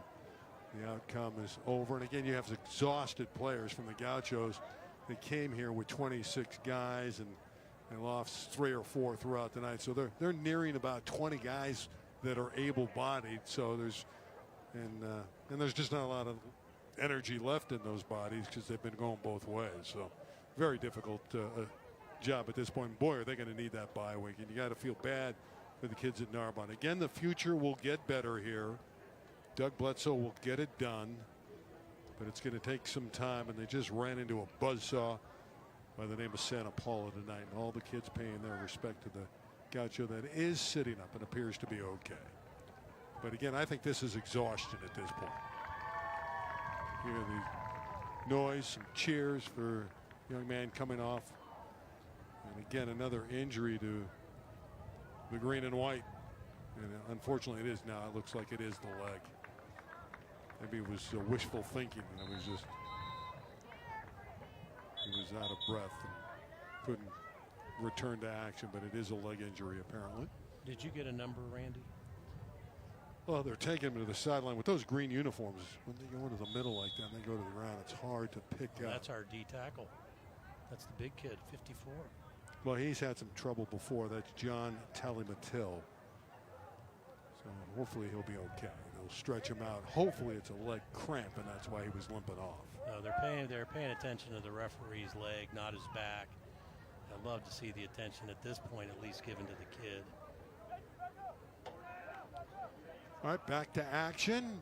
the outcome is over. And again, you have exhausted players from the Gauchos that came here with 26 guys and lost 3 or 4 throughout the night. So they're nearing about 20 guys that are able-bodied. So there's just not a lot of energy left in those bodies because they've been going both ways. So very difficult job at this point. Boy, are they going to need that bye week. And you got to feel bad for the kids at Narbonne. Again, the future will get better here. Doug Bledsoe will get it done. but it's going to take some time, and they just ran into a buzzsaw by the name of Santa Paula tonight, and all the kids paying their respect to the Gaucho that is sitting up and appears to be okay. But again, I think this is exhaustion at this point. Hear the noise, some cheers for a young man coming off. And again, another injury to the green and white. And unfortunately it is now. It looks like it is the leg. Maybe it was wishful thinking, and it was just, he was out of breath and couldn't return to action, but it is a leg injury apparently. Did you get a number, Randy? Well, they're taking him to the sideline with those green uniforms. When they go into the middle like that and they go to the ground, it's hard to pick up. That's our D tackle. That's the big kid, 54. Well, he's had some trouble before. That's John Talimatil. So hopefully he'll be okay. They'll stretch him out. Hopefully it's a leg cramp, and that's why he was limping off. No, they're paying attention to the referee's leg, not his back. I'd love to see the attention at this point at least given to the kid. All right, back to action.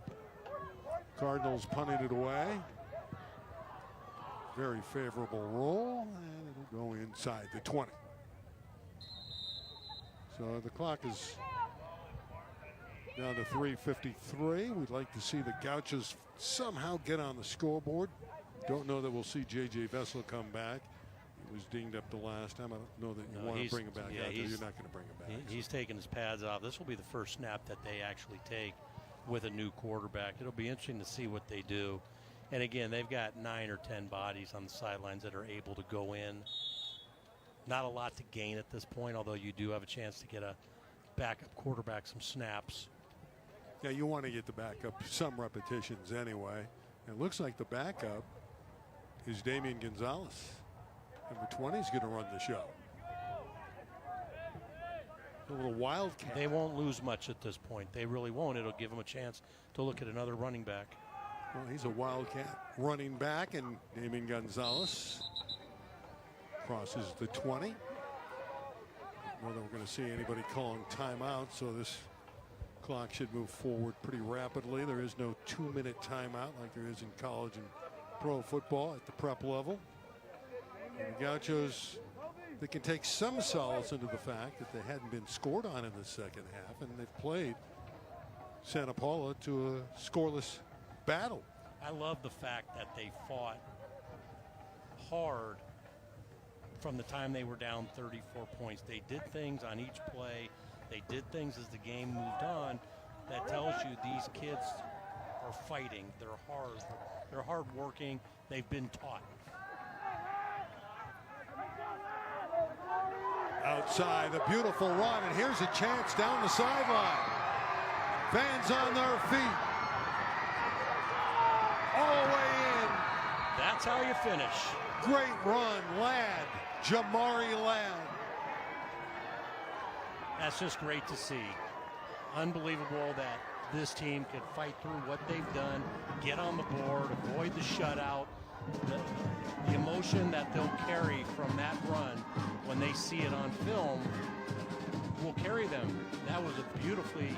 Cardinals punting it away. Very favorable roll, and it'll go inside the 20. So the clock is down to 3:53. We'd like to see the Gauchos somehow get on the scoreboard. Don't know that we'll see J.J. Vessel come back. He was dinged up the last time. I don't know that you want to bring him back out there. You're not going to bring him back. He's taking his pads off. This will be the first snap that they actually take with a new quarterback. It'll be interesting to see what they do. And again, they've got 9 or 10 bodies on the sidelines that are able to go in. Not a lot to gain at this point, although you do have a chance to get a backup quarterback some snaps. Yeah, you want to get the backup some repetitions anyway. It looks like the backup is Damian Gonzalez. Number 20 is going to run the show. A little wildcat. They won't lose much at this point. They really won't. It'll give them a chance to look at another running back. Well, he's a wildcat running back, and Damian Gonzalez crosses the 20. Don't know that we're going to see anybody calling timeout, so this clock should move forward pretty rapidly. There is no 2-minute timeout like there is in college and pro football at the prep level. And the Gauchos, they can take some solace into the fact that they hadn't been scored on in the second half, and they've played Santa Paula to a scoreless battle. I love the fact that they fought hard from the time they were down 34 points. They did things on each play. They did things as the game moved on. That tells you these kids are fighting. They're hard. They're hardworking. They've been taught. Outside, a beautiful run, and here's a chance down the sideline. Fans on their feet. All the way in. That's how you finish. Great run, Ladd. Jamari Ladd. That's just great to see. Unbelievable that this team could fight through what they've done, get on the board, avoid the shutout. The emotion that they'll carry from that run when they see it on film will carry them. That was a beautifully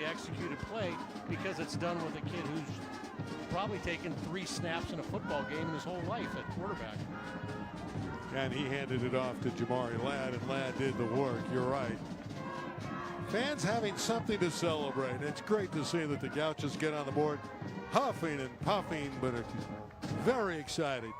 executed play because it's done with a kid who's probably taken 3 snaps in a football game in his whole life at quarterback. And he handed it off to Jamari Ladd, and Ladd did the work. You're right. Fans having something to celebrate. It's great to see that the Gauchos get on the board, huffing and puffing, but very excited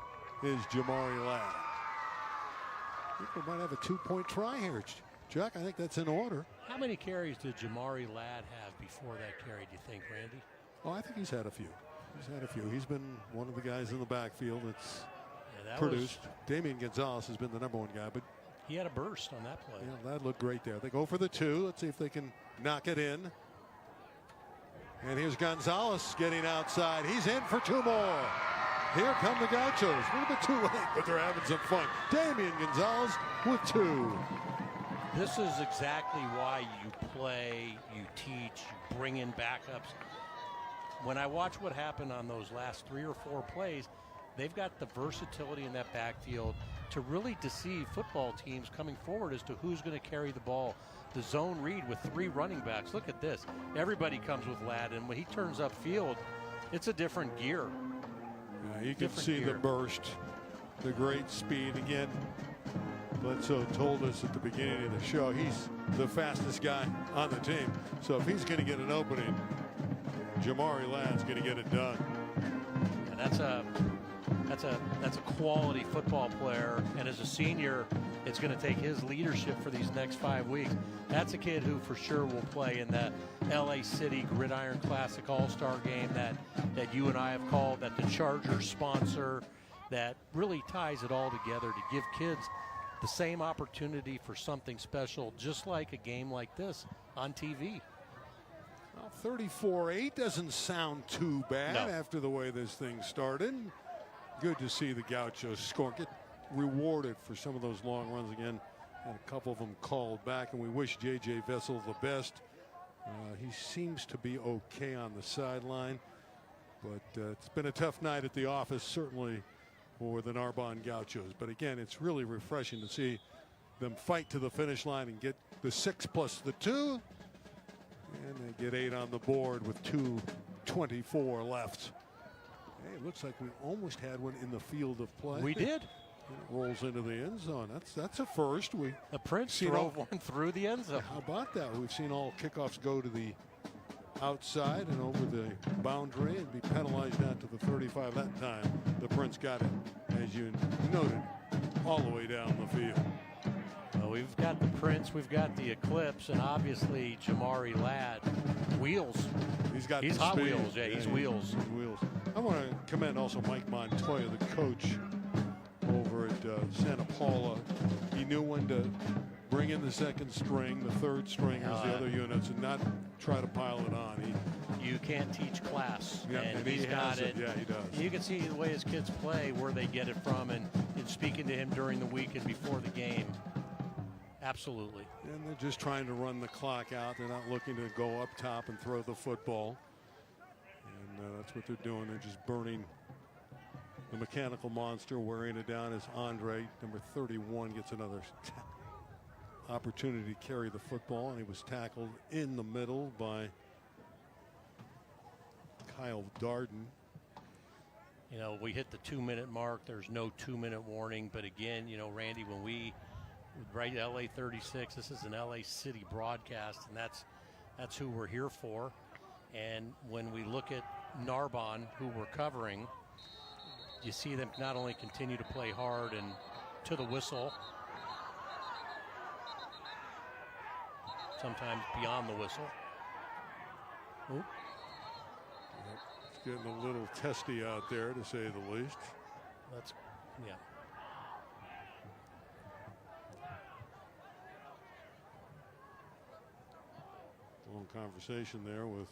is Jamari Ladd. I think we might have a 2-point try here, Chuck. I think that's in order. How many carries did Jamari Ladd have before that carry, do you think, Randy? Oh, I think he's had a few. He's been one of the guys in the backfield that's that produced. Damian Gonzalez has been the number 1 guy, but he had a burst on that play. Yeah, that looked great there. They go for the 2. Let's see if they can knock it in. And here's Gonzalez getting outside. He's in for 2 more. Here come the Gauchos. A little bit too late, but they're having some fun. Damian Gonzalez with 2. This is exactly why you play, you teach, you bring in backups. When I watch what happened on those last 3 or 4 plays, they've got the versatility in that backfield to really deceive football teams coming forward as to who's going to carry the ball. The zone read with 3 running backs. Look at this. Everybody comes with Ladd, and when he turns upfield, it's a different gear. You can Different see gear. the burst, the great speed. Again, Bledsoe told us at the beginning of the show he's the fastest guy on the team. So if he's going to get an opening, Jamari Ladd's going to get it done. And that's a quality football player. And as a senior, it's going to take his leadership for these next 5 weeks. That's a kid who for sure will play in the LA City Gridiron Classic All-Star game that you and I have called, that the Chargers sponsor, that really ties it all together to give kids the same opportunity for something special, just like a game like this on TV. Well, 34-8 doesn't sound too bad after the way this thing started. Good to see the Gauchos score, get rewarded for some of those long runs again, and a couple of them called back, and we wish J.J. Vessel the best. He seems to be okay on the sideline, but it's been a tough night at the office, certainly for the Narbonne Gauchos. But again, it's really refreshing to see them fight to the finish line and get the 6 plus the 2. And they get 8 on the board with 2:24 left. Hey, it looks like we almost had one in the field of play. We did. And it rolls into the end zone. That's a first. The Prince drove one through the end zone. How about that? We've seen all kickoffs go to the outside and over the boundary and be penalized down to the 35. That time, the Prince got it, as you noted, all the way down the field. Well, we've got the Prince, we've got the Eclipse, and obviously Jamari Ladd. Wheels. He's Hot speed. Wheels. Yeah, he's wheels. He's wheels. I want to commend also Mike Montoya, the coach over at Santa Paula. He knew when to bring in the second string, the third stringers, the other units, and not try to pile it on. You can't teach class, Yeah, and he he's got has it. Yeah, he does. You can see the way his kids play, where they get it from, and speaking to him during the week and before the game. Absolutely. And they're just trying to run the clock out. They're not looking to go up top and throw the football. And that's what they're doing. They're just burning the mechanical monster. Wearing it down as Andre, number 31, gets another opportunity to carry the football. And he was tackled in the middle by Kyle Darden. You know, we hit the 2-minute mark. There's no 2-minute warning. But again, you know, Randy, when we right LA36, this is an LA City broadcast, and that's who we're here for. And when we look at Narbonne, who we're covering, you see them not only continue to play hard and to the whistle, sometimes beyond the whistle. Oop. It's getting a little testy out there, to say the least. Yeah. Long conversation there with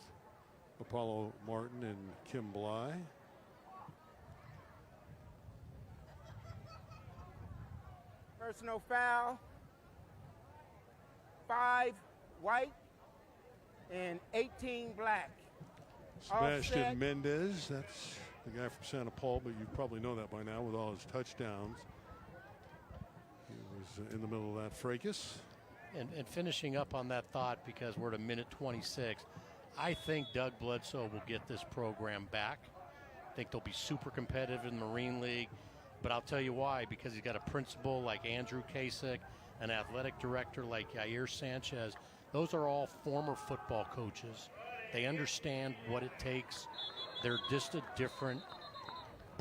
Apollo Martin and Kim Bly. Personal foul. 5 white and 18 black. Sebastian Offset. Mendez, that's the guy from Santa Paula, but you probably know that by now with all his touchdowns. He was in the middle of that fracas. And finishing up on that thought, because we're at a minute 26, I think Doug Bledsoe will get this program back. I think they'll be super competitive in the Marine League. But I'll tell you why, because he's got a principal like Andrew Kasich, an athletic director like Yair Sanchez. Those are all former football coaches. They understand what it takes. They're just a different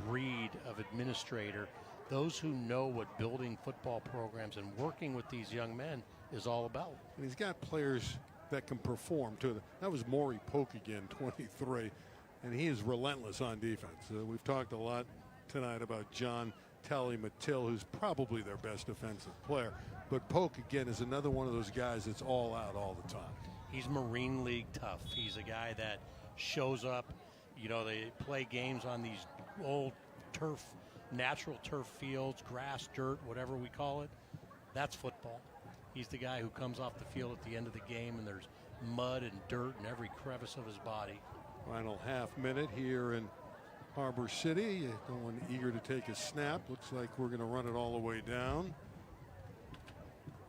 breed of administrator. Those who know what building football programs and working with these young men is all about. And he's got players that can perform too. That was Maury Polk again, 23, and he is relentless on defense. We've talked a lot tonight about John Talley-Mattil, who's probably their best defensive player. But Polk, again, is another one of those guys that's all out all the time. He's Marine League tough. He's a guy that shows up. You know, they play games on these old turf, natural turf fields, grass, dirt, whatever we call it. That's football. He's the guy who comes off the field at the end of the game and there's mud and dirt in every crevice of his body. Final half minute here in Harbor City. No one eager to take a snap. Looks like we're going to run it all the way down.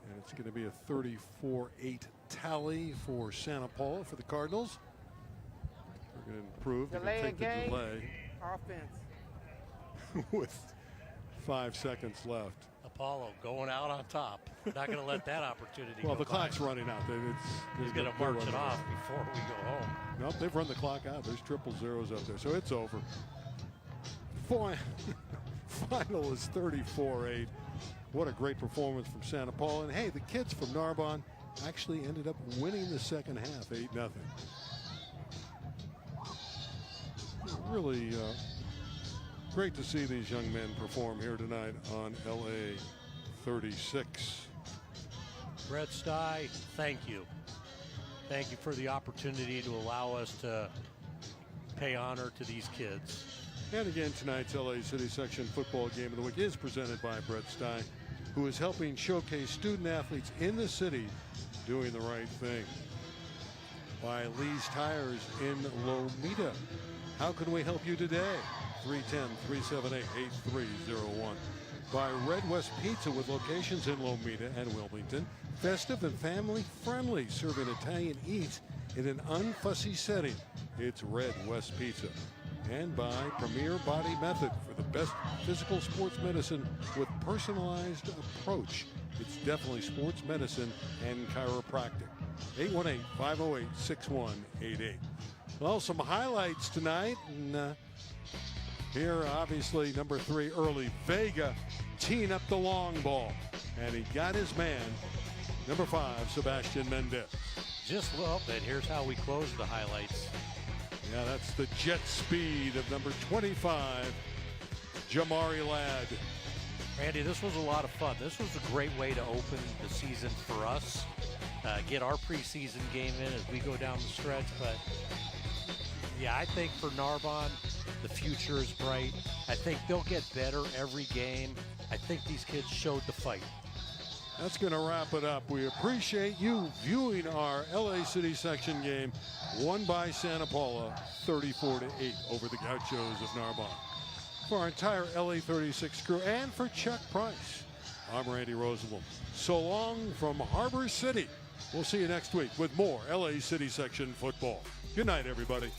And it's going to be a 34-8 tally for Santa Paula for the Cardinals. We're can improve. They Delay can a take the game. delay Offense. with 5 seconds left. Apollo going out on top. Not going to let that opportunity Well, go the by. clock's running out. He's going to march it off before we go home. Nope, they've run the clock out. There's triple zeros up there, so it's over. Final is 34-8. What a great performance from Santa Paula. And hey, the kids from Narbonne actually ended up winning the second half, 8-0. Really great to see these young men perform here tonight on LA36. Brett Stye, thank you. Thank you for the opportunity to allow us to pay honor to these kids. And again, tonight's LA City Section Football Game of the Week is presented by Brett Stye, who is helping showcase student athletes in the city doing the right thing. By Lee's Tires in Lomita. How can we help you today? 310-378-8301. By Red West Pizza with locations in Lomita and Wilmington. Festive and family friendly, serving Italian eats in an unfussy setting. It's Red West Pizza. And by Premier Body Method for the best physical sports medicine with personalized approach. It's definitely sports medicine and chiropractic. 818-508-6188. Well, some highlights tonight. And here, obviously, number 3, Early Vega, teeing up the long ball. And he got his man, number 5, Sebastian Mendez. Just well, and here's how we close the highlights. Yeah, that's the jet speed of number 25, Jamari Ladd. Randy, this was a lot of fun. This was a great way to open the season for us. Get our preseason game in as we go down the stretch. But, yeah, I think for Narbonne, the future is bright. I think they'll get better every game. I think these kids showed the fight. That's going to wrap it up. We appreciate you viewing our LA City Section game, won by Santa Paula, 34-8 over the Gauchos of Narbonne. For our entire LA36 crew and for Chuck Price, I'm Randy Rosenblum. So long from Harbor City. We'll see you next week with more LA City Section football. Good night, everybody.